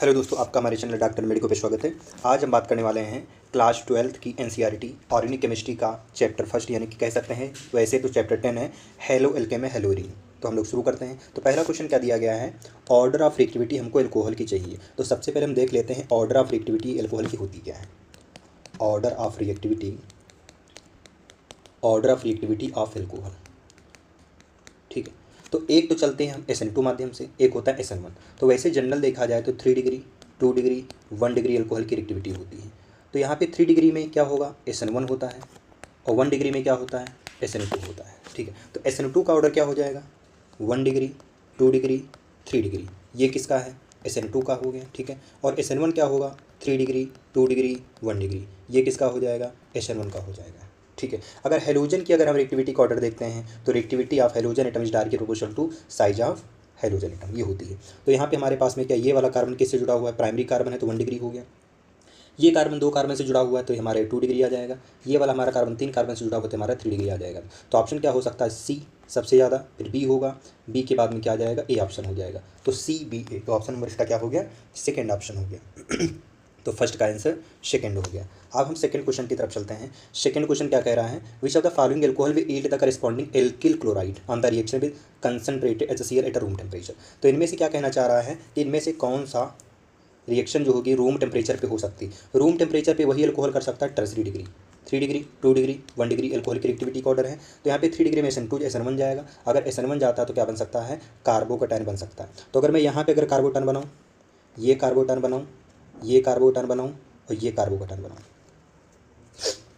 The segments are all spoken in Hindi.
हेलो दोस्तों, आपका हमारे चैनल डॉक्टर मेडिको पे स्वागत है। आज हम बात करने वाले हैं क्लास 12th की एनसीईआरटी ऑर्गेनिक केमिस्ट्री का चैप्टर फर्स्ट, यानी कि कह सकते हैं वैसे तो चैप्टर 10 है, हेलो एल्केमी हेलोरीन। तो हम लोग शुरू करते हैं। तो पहला क्वेश्चन क्या दिया गया है, ऑर्डर ऑफ रिएक्टिविटी हमको एल्कोहल की चाहिए। तो सबसे पहले हम देख लेते हैं ऑर्डर ऑफ रिएक्टिविटी एल्कोहल की होती क्या है। Order of reactivity of alcohol, ठीक है। तो एक तो चलते हैं हम SN2 माध्यम से, एक होता है SN1। तो वैसे जनरल देखा जाए तो 3 डिग्री, 2 डिग्री, 1 डिग्री अल्कोहल की रिएक्टिविटी होती है। तो यहाँ पे 3 डिग्री में क्या होगा, SN1 होता है, और 1 डिग्री में क्या होता है, SN2 होता है, ठीक है। तो SN2 का ऑर्डर क्या हो जाएगा, 1 डिग्री, 2 डिग्री, 3 डिग्री। ये किसका है, SN2 का हो गया, ठीक है। और SN1 क्या होगा, 3 डिग्री, 2 डिग्री, 1 डिग्री। ये किसका हो जाएगा, SN1 का हो जाएगा, ठीक है। अगर हेलोजन की अगर हम रिएक्टिविटी का ऑर्डर देखते हैं तो reactivity of halogen atom is directly proportional to size of halogen atom, ये होती है। तो यहाँ पे हमारे पास में क्या, ये वाला कार्बन किससे जुड़ा हुआ है, प्राइमरी कार्बन है तो 1 डिग्री हो गया। ये कार्बन 2 कार्बन से जुड़ा हुआ है तो हमारे 2 डिग्री आ जाएगा। ये वाला हमारा कार्बन 3 कार्बन से जुड़ा हुआ तो हमारा 3 डिग्री आ जाएगा। तो ऑप्शन क्या हो सकता है, सी सबसे ज़्यादा, फिर बी होगा, बी के बाद में क्या आ जाएगा, ए ऑप्शन हो जाएगा। तो CBA, तो ऑप्शन नंबर इसका क्या हो गया, सेकेंड ऑप्शन हो गया। तो फर्स्ट का आंसर सेकंड हो गया। अब हम सेकंड क्वेश्चन की तरफ चलते हैं। सेकंड क्वेश्चन क्या कह रहा है, which of the following alcohol will yield the corresponding alkyl chloride on the reaction with concentrated HCl at a room temperature. तो इनमें से क्या कहना चाह रहा है कि इनमें से कौन सा रिएक्शन जो होगी रूम टेम्परेचर पे हो सकती है। रूम टेम्परेचर पे वही एल्कोहल कर सकता है tertiary degree, 3 degree, 2 degree, 1 degree alcohol की रिएक्टिविटी का ऑर्डर है। तो यहाँ पे 3 डिग्री में SN2 SN1 जाएगा। अगर SN1 जाता है तो क्या बन सकता है, कार्बोकैटायन बन सकता है। तो अगर मैं यहाँ पे अगर कार्बोकैटायन बनाऊँ, ये कार्बोकैटायन बनाऊँ, ये कार्बोकैटायन बनाऊँ और ये कार्बोकैटायन बनाऊँ,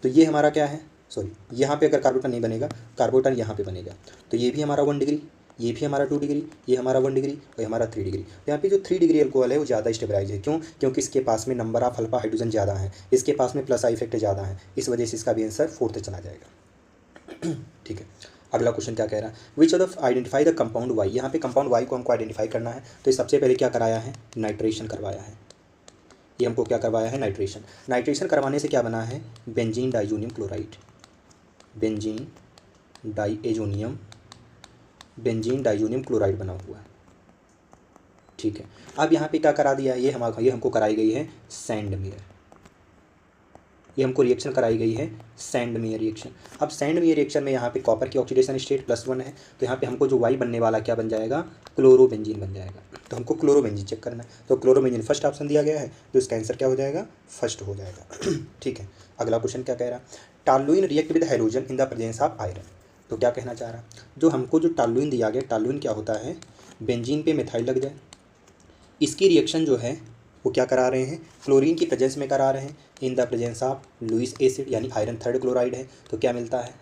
तो ये हमारा क्या है, सॉरी, यहाँ पे अगर कार्बोकैटायन नहीं बनेगा, कार्बोकैटायन यहाँ पे बनेगा। तो ये भी हमारा 1 डिग्री, ये भी हमारा 2 डिग्री, ये हमारा 1 डिग्री और ये हमारा 3 डिग्री। तो यहाँ पे जो 3 डिग्री अल्कोहल है वो ज़्यादा स्टेबलाइज है। क्यों, क्योंकि इसके पास में नंबर ऑफ अल्फा हाइड्रोजन ज़्यादा है, इसके पास में प्लस आई इफेक्ट ज़्यादा है, इस वजह से इसका भी आंसर 4th चला जाएगा। ठीक है। अगला क्वेश्चन क्या कह रहा है, which of identify the compound Y. यहाँ पे कंपाउंड वाई को हमको आइडेंटिफाई करना है। तो सबसे पहले क्या कराया है, नाइट्रेशन करवाया है। ये हमको क्या करवाया है, नाइट्रेशन। नाइट्रेशन करवाने से क्या बना है, benzene diazonium chloride, benzene diazonium chloride बना हुआ है, ठीक है। अब यहाँ पे क्या करा दिया, ये हमको कराई गई है सैंडमेयर, ये हमको रिएक्शन कराई गई है सैंडमेयर रिएक्शन। अब सैंडमेयर रिएक्शन में यहाँ पे कॉपर की ऑक्सीडेशन स्टेट +1 है, तो यहाँ पे हमको जो वाई बनने वाला क्या बन जाएगा, क्लोरोबेंजीन बन जाएगा। तो हमको क्लोरोबेंजीन चेक करना है। तो क्लोरोबेंजीन फर्स्ट ऑप्शन दिया गया है, तो इसका आंसर क्या हो जाएगा, फर्स्ट हो जाएगा। ठीक है। अगला क्वेश्चन क्या कह रहा है, toluene react with hydrogen in the presence of iron. तो क्या कहना चाह रहा है, जो हमको जो टॉलुइन दिया गया, टॉलुइन क्या होता है, बेंजीन पे मिथाइल लग जाए, इसकी रिएक्शन जो है वो क्या करा रहे हैं, क्लोरीन की प्रेजेंस में करा रहे हैं in the presence of Lewis acid, यानी आयरन 3rd क्लोराइड है। तो क्या मिलता है,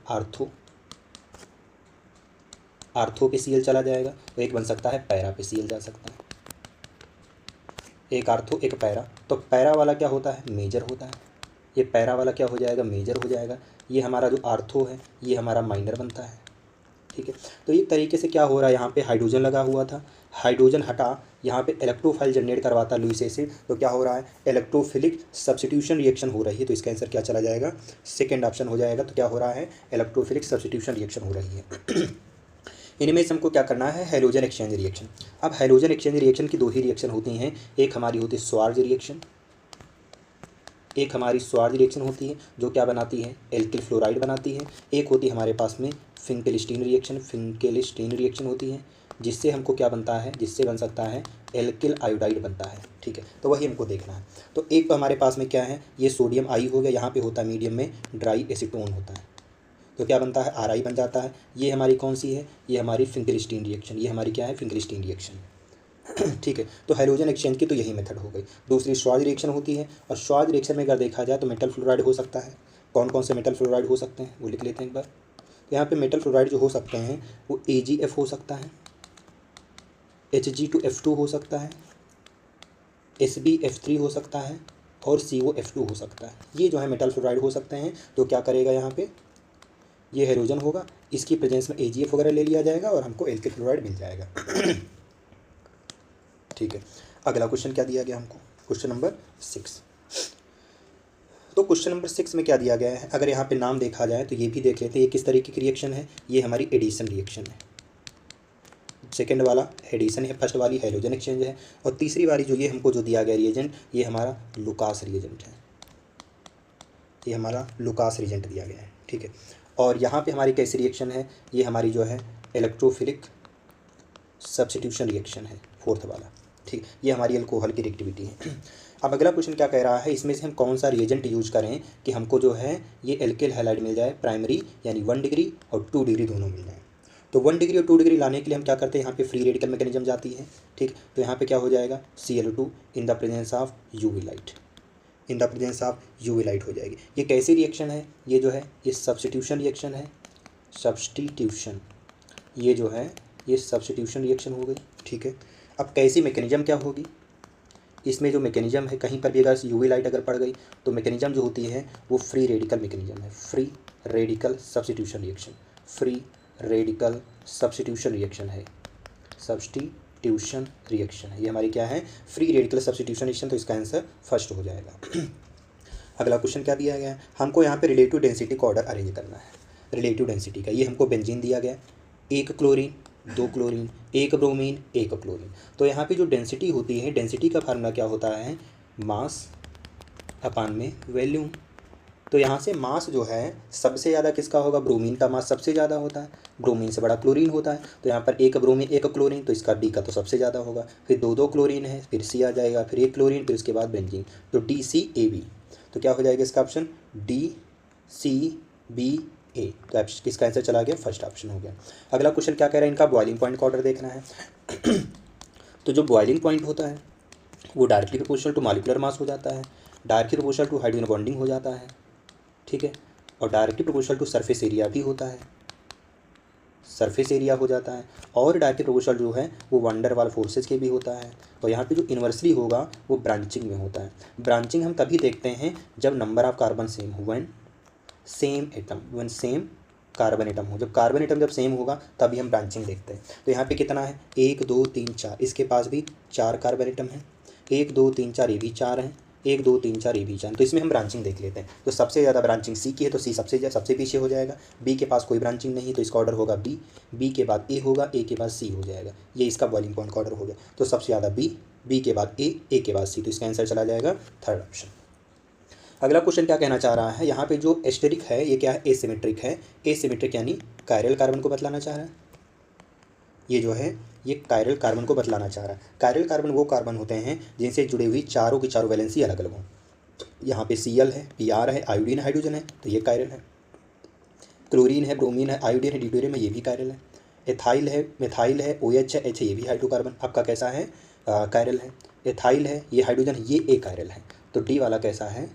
आर्थो पे Cl चला जाएगा। तो एक बन सकता है पैरा पे Cl जा सकता है, एक आर्थो एक पैरा। तो पैरा वाला क्या होता है, मेजर होता है, ये पैरा वाला क्या हो जाएगा, मेजर हो जाएगा। ये हमारा जो आर्थो है ये हमारा माइनर बनता है, ठीक है। तो एक तरीके से क्या हो रहा है, यहाँ पे हाइड्रोजन लगा हुआ था, हाइड्रोजन हटा, यहाँ पे इलेक्ट्रोफाइल जनरेट करवाता लुइस एसिड। तो क्या हो रहा है, इलेक्ट्रोफिलिक सब्स्टिट्यूशन रिएक्शन हो रही है। तो इसका आंसर क्या चला जाएगा, सेकंड ऑप्शन हो जाएगा। तो क्या हो रहा है, इलेक्ट्रोफिलिक सब्स्टिट्यूशन रिएक्शन हो रही है। इनमें से हमको क्या करना है, हैलोजन एक्सचेंज रिएक्शन। अब हैलोजन एक्सचेंज रिएक्शन की 2 ही रिएक्शन होती हैं, एक हमारी होती है स्वार्ज रिएक्शन, एक हमारी स्वार्ज रिएक्शन होती है जो क्या बनाती है, एल्किल फ्लोराइड बनाती है। एक होती है हमारे पास में फिंकेल्स्टीन रिएक्शन होती है, जिससे हमको क्या बनता है, जिससे बन सकता है एल्किल आयोडाइड बनता है, ठीक है। तो वही हमको देखना है। तो एक तो हमारे पास में क्या है, ये सोडियम आई हो गया, यहाँ पे होता है मीडियम में ड्राई एसीटोन होता है, तो क्या बनता है, RI बन जाता है। ये हमारी कौन सी है, ये हमारी फिंकेल्स्टीन रिएक्शन, ये हमारी क्या है, फिंकेल्स्टीन रिएक्शन। ठीक है। तो हाइड्रोजन एक्सचेंज की तो यही मेथड हो गई। दूसरी स्वार्ज रिएक्शन होती है, और स्वार्ज रिएक्शन में अगर देखा जाए तो मेटल फ्लोराइड हो सकता है। कौन कौन से मेटल फ्लोराइड हो सकते हैं वो लिख लेते हैं एक बार। तो यहाँ पे मेटल फ्लोराइड जो हो सकते हैं वो AgF हो सकता है, Hg2F2 हो सकता है, SbF3 हो सकता है और COF2 हो सकता है। ये जो है मेटल फ्लोराइड हो सकते हैं। तो क्या करेगा, यहाँ पे ये हाइड्रोजन होगा, इसकी प्रेजेंस में AgF वगैरह ले लिया जाएगा और हमको एल्किल फ्लोराइड मिल जाएगा। ठीक है। अगला क्वेश्चन क्या दिया गया हमको, क्वेश्चन नंबर 6। तो क्वेश्चन नंबर 6 में क्या दिया गया है, अगर यहाँ पे नाम देखा जाए तो ये भी देख लेते हैं ये किस तरीके की रिएक्शन है। ये हमारी एडिशन रिएक्शन है। सेकेंड वाला एडिशन है, फर्स्ट वाली हाइड्रोजन एक्सचेंज है, और तीसरी वाली जो ये हमको जो दिया गया रिएजेंट, ये हमारा लुकास रिएजेंट है, ये हमारा लुकास रिएजेंट दिया गया है। ठीक है, और यहाँ पे हमारी कैसी रिएक्शन है, ये हमारी जो है इलेक्ट्रोफिलिक सब्स्टिट्यूशन रिएक्शन है, फोर्थ वाला। ठीक, ये हमारी अल्कोहल की रिएक्टिविटी है। अब अगला क्वेश्चन क्या कह रहा है, इसमें से हम कौन सा रिएजेंट यूज करें कि हमको जो है ये एल्किल हैलाइड मिल जाए, प्राइमरी यानी 1 डिग्री और 2 डिग्री दोनों मिल जाए। तो 1 डिग्री और 2 डिग्री लाने के लिए हम क्या करते हैं, यहाँ पे फ्री रेडिकल मैकेनिज्म जाती है। ठीक, तो यहाँ पे क्या हो जाएगा, Cl2 in the presence of UV light, in the presence of UV light हो जाएगी। ये कैसी रिएक्शन है, ये जो है ये सब्स्टिट्यूशन रिएक्शन है, सब्स्टिट्यूशन, ये जो है ये सब्स्टिट्यूशन रिएक्शन हो गई। ठीक है, अब कैसी मैकेनिज्म क्या होगी, इसमें जो मैकेनिज्म है, कहीं पर भी अगर यूवी लाइट अगर पड़ गई तो मैकेनिज्म जो होती है वो फ्री रेडिकल मैकेनिज्म है, free radical substitution reaction, free radical substitution reaction है, सब्स्टिट्यूशन रिएक्शन है, ये हमारी क्या है, फ्री रेडिकल सब्स्टिट्यूशन रिएक्शन। तो इसका आंसर फर्स्ट हो जाएगा। अगला क्वेश्चन क्या दिया गया है, हमको यहाँ पे रिलेटिव डेंसिटी का ऑर्डर अरेंज करना है, रिलेटिव डेंसिटी का। ये हमको बेंजीन दिया गया, 1 क्लोरीन 2 क्लोरीन 1 ब्रोमीन 1 क्लोरीन। तो यहाँ पे जो डेंसिटी होती है, डेंसिटी का फार्मूला क्या होता है, मास अपान में वॉल्यूम। तो यहाँ से मास जो है सबसे ज़्यादा किसका होगा, ब्रोमीन का मास सबसे ज़्यादा होता है, ब्रोमीन से बड़ा क्लोरीन होता है। तो यहाँ पर 1 ब्रोमीन 1 क्लोरीन, तो इसका डी का तो सबसे ज़्यादा होगा, फिर 2 क्लोरीन है, फिर सी आ जाएगा, फिर 1 क्लोरीन, फिर उसके बाद बेंजीन, तो DCAB। तो क्या हो जाएगा इसका ऑप्शन, DCBA। तो किसका आंसर चला गया, फर्स्ट ऑप्शन हो गया। अगला क्वेश्चन क्या कह रहा है, इनका बॉइलिंग पॉइंट का ऑर्डर देखना है। तो जो बॉइलिंग पॉइंट होता है वो directly proportional to molecular mass हो जाता है, directly proportional to hydrogen bonding हो जाता है। ठीक है, और directly proportional to surface area भी होता है, सरफेस एरिया हो जाता है, और डायरेक्टली प्रोपोर्शनल जो है वो वंडर वाल फोर्सेज के भी होता है। और यहाँ पे जो इन्वर्सली होगा वो ब्रांचिंग में होता है। ब्रांचिंग हम तभी देखते हैं जब नंबर ऑफ कार्बन सेम हो, when same atom, when same carbon atom हो, जब कार्बन एटम जब सेम होगा तभी हम ब्रांचिंग देखते हैं। तो यहाँ पे कितना है, 1 2 3 4, इसके पास भी 4 कार्बन एटम है, 1 2 3 4 ये भी 4 हैं, 1 2 3 4 ये भी 4। तो इसमें हम ब्रांचिंग देख लेते हैं। तो सबसे ज़्यादा ब्रांचिंग सी की है, तो सी सबसे पीछे हो जाएगा। बी के पास कोई ब्रांचिंग नहीं है, तो इसका ऑर्डर होगा बी, बी के बाद ए होगा, ए के बाद सी हो जाएगा। ये इसका बॉइलिंग पॉइंट का ऑर्डर हो गया। तो सबसे ज़्यादा बी, बी के बाद ए, ए के बाद सी, तो इसका आंसर चला जाएगा थर्ड ऑप्शन। अगला क्वेश्चन क्या कहना चाह रहा है, यहाँ पे जो एस्टेरिक है ये क्या है, एसिमेट्रिक है। एसिमेट्रिक यानी कायरल कार्बन को बतलाना चाह रहा है, ये जो है ये कायरल कार्बन को बतलाना चाह रहा है। कायरल कार्बन वो कार्बन होते हैं जिनसे जुड़ी हुई चारों की चारों वैलेंसी अलग अलग हों। यहाँ पे Cl है, Pr है, आयोडीन हाइड्रोजन है, तो ये कायरल है। क्लोरीन है, ब्रोमीन है, आयोडीन है, ड्यूटेरियम है, ये भी कायरल है। एथाइल है, मिथाइल है, OH है, H है, ये भी हाइड्रोकार्बन आपका कैसा है, कायरल है। एथाइल है, ये हाइड्रोजन, ये ए कायरल है। तो डी वाला कैसा है,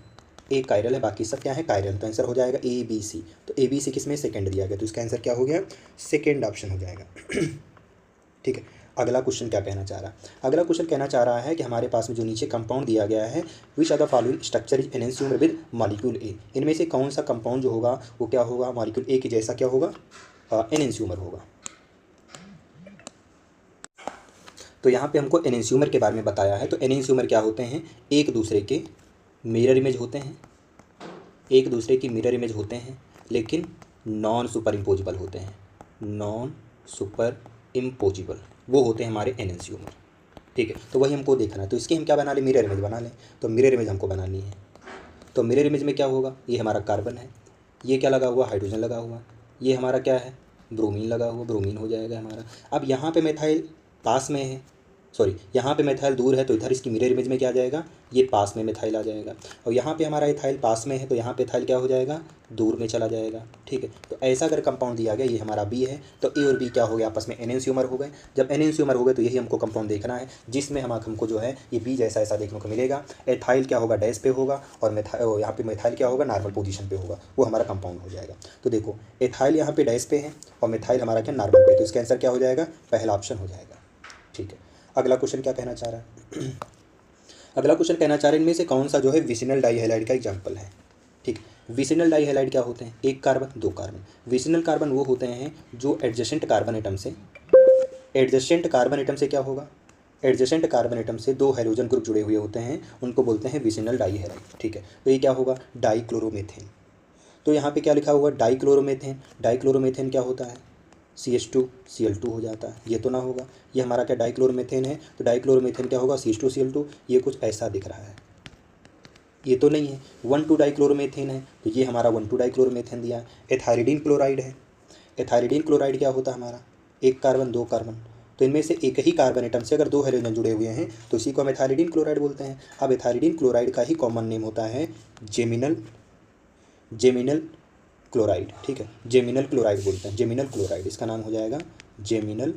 ए कायरल है, बाकी सब क्या है, कायरल। तो आंसर हो जाएगा ABC। तो ABC किसमें, सेकंड दिया गया, तो इसका आंसर क्या हो गया, सेकंड ऑप्शन हो जाएगा। ठीक है, अगला क्वेश्चन क्या कहना चाह रहा है, अगला क्वेश्चन कहना चाह रहा है कि हमारे पास में जो नीचे कंपाउंड दिया गया है, which are the following structure is enantiomer with molecule A. इनमें से कौन सा कंपाउंड जो होगा वो क्या होगा, मॉलिक्यूल ए के जैसा क्या होगा, एनेंशियोमर होगा। तो यहाँ पे हमको एनेंशियोमर के बारे में बताया है। तो एनेंशियोमर क्या होते हैं, एक दूसरे के मिरर इमेज होते हैं, एक दूसरे की मिरर इमेज होते हैं, लेकिन नॉन सुपर इम्पोजिबल होते हैं, नॉन सुपर इम्पोजिबल वो होते हैं हमारे एनेंशियोमर। ठीक है, तो वही हमको देखना है। तो इसकी हम क्या बना लें, मिरर इमेज बना लें। तो मिरर इमेज हमको बनानी है। तो मिरर इमेज में क्या होगा, ये हमारा कार्बन है, ये क्या लगा हुआ, हाइड्रोजन लगा हुआ, ये हमारा क्या है, ब्रोमीन लगा हुआ, ब्रोमीन हो जाएगा हमारा। अब यहाँ पे मिथाइल पास में है, सॉरी यहाँ पे मिथाइल दूर है, तो इधर इसकी मिरर इमेज में क्या आ जाएगा, ये पास में मिथाइल आ जाएगा। और यहाँ पे हमारा इथाइल पास में है, तो यहाँ पे इथाइल क्या हो जाएगा, दूर में चला जाएगा। ठीक है, तो ऐसा अगर कंपाउंड दिया गया, ये हमारा बी है, तो ए और बी क्या हो गया, आपस में एनेंशियोमर हो गए। जब एनेंशियोमर हो गए तो यही हमको कंपाउंड देखना है जिसमें हमको जो है ये बी जैसा ऐसा देखने को मिलेगा। एथाइल क्या होगा, डैश पे होगा, और यहाँ पे मिथाइल क्या होगा, नॉर्मल पोजीशन पे होगा, वो हमारा कंपाउंड हो जाएगा। तो देखो एथाइल यहाँ पे डैश पे है और मिथाइल हमारा क्या, नॉर्मल पे, तो इसका आंसर क्या हो जाएगा, पहला ऑप्शन हो जाएगा। ठीक है, अगला क्वेश्चन क्या कहना चाह रहा है, अगला क्वेश्चन कहना चाह रहे हैं इनमें से कौन सा जो है विसिनल डाइहैलाइड का एग्जांपल है। ठीक, विसिनल डाइहैलाइड क्या होते हैं, एक कार्बन दो कार्बन। विसिनल कार्बन वो होते हैं जो एडजेसेंट कार्बन एटम से, एडजेसेंट कार्बन एटम से क्या होगा, एडजेसेंट कार्बन एटम से दो हाइड्रोजन ग्रुप जुड़े हुए होते हैं, उनको बोलते हैं विसिनल डाइहैलाइड। ठीक है, तो ये क्या होगा, डाइक्लोरोमेथेन। तो यहाँ पे क्या लिखा हुआ, डाइक्लोरोमेथेन। डाइक्लोरोमेथेन क्या होता है, CH2Cl2 हो जाता है, ये तो ना होगा। ये हमारा क्या डाइक्लोरोमीथेन है, तो डाइक्लोरोमीथेन क्या होगा CH2Cl2, ये कुछ ऐसा दिख रहा है, ये तो नहीं है। 1,2 डाइक्लोरोमीथेन है, तो ये हमारा 1,2 डाइक्लोरोमीथेन दिया है। एथाइरिडीन क्लोराइड है, एथाइरिडीन क्लोराइड क्या होता है हमारा, एक कार्बन दो कार्बन, तो इनमें से एक ही कार्बन एटम से अगर दो हाइड्रोजन जुड़े हुए हैं तो इसी को हम एथाइरिडीन क्लोराइड बोलते हैं। अब एथाइरिडीन क्लोराइड का ही कॉमन नेम होता है जेमिनल क्लोराइड, ठीक है, जेमिनल क्लोराइड बोलते हैं, जेमिनल क्लोराइड, इसका नाम हो जाएगा जेमिनल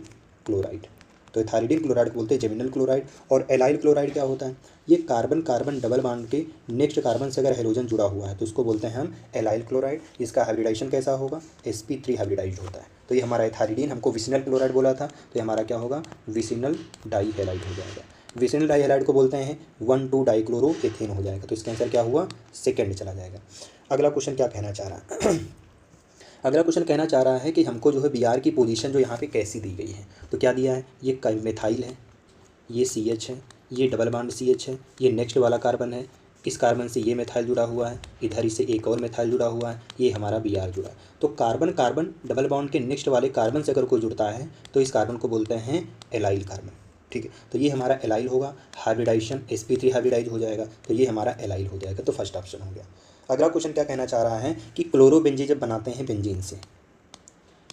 क्लोराइड। तो एथाइरिडीन क्लोराइड को बोलते हैं जेमिनल क्लोराइड। और एलाइल क्लोराइड क्या होता है, ये कार्बन कार्बन डबल बॉन्ड के नेक्स्ट कार्बन से अगर हाइड्रोजन जुड़ा हुआ है तो उसको बोलते हैं हम एलाइल क्लोराइड। इसका हाइब्रिडाइजेशन कैसा होगा, sp3 हाइब्रिडाइज्ड होता है। तो ये हमारा एथाइरिडीन हमको विसिनल क्लोराइड बोला था, तो ये हमारा क्या होगा, विसिनल डाईहैलाइड हो जाएगा। विसिनल डाईहैलाइड को बोलते हैं 1,2 डाइक्लोरोएथेन हो जाएगा। तो इसका आंसर क्या हुआ, सेकेंड चला जाएगा। अगला क्वेश्चन क्या कहना चाह रहा है अगला क्वेश्चन कहना चाह रहा है कि हमको जो है Br की पोजीशन जो यहाँ पे कैसी दी गई है। तो क्या दिया है, ये मिथाइल है, ये CH है, ये डबल बॉन्ड CH है, ये नेक्स्ट वाला कार्बन है, इस कार्बन से ये मिथाइल जुड़ा हुआ है, इधर से एक और मिथाइल जुड़ा हुआ है, ये हमारा Br जुड़ा है। तो कार्बन कार्बन डबल बॉन्ड के नेक्स्ट वाले कार्बन से अगर कोई जुड़ता है तो इस कार्बन को बोलते हैं एलाइल कार्बन, ठीक है। तो ये हमारा एलाइल होगा, हाइब्रिडाइजेशन sp3 हाइब्रिडाइज हो जाएगा, तो ये हमारा एलाइल हो जाएगा। तो फर्स्ट ऑप्शन हो गया। अगला क्वेश्चन क्या कहना चाह रहा है कि क्लोरोबेंजीन जब बनाते हैं बेंजीन से,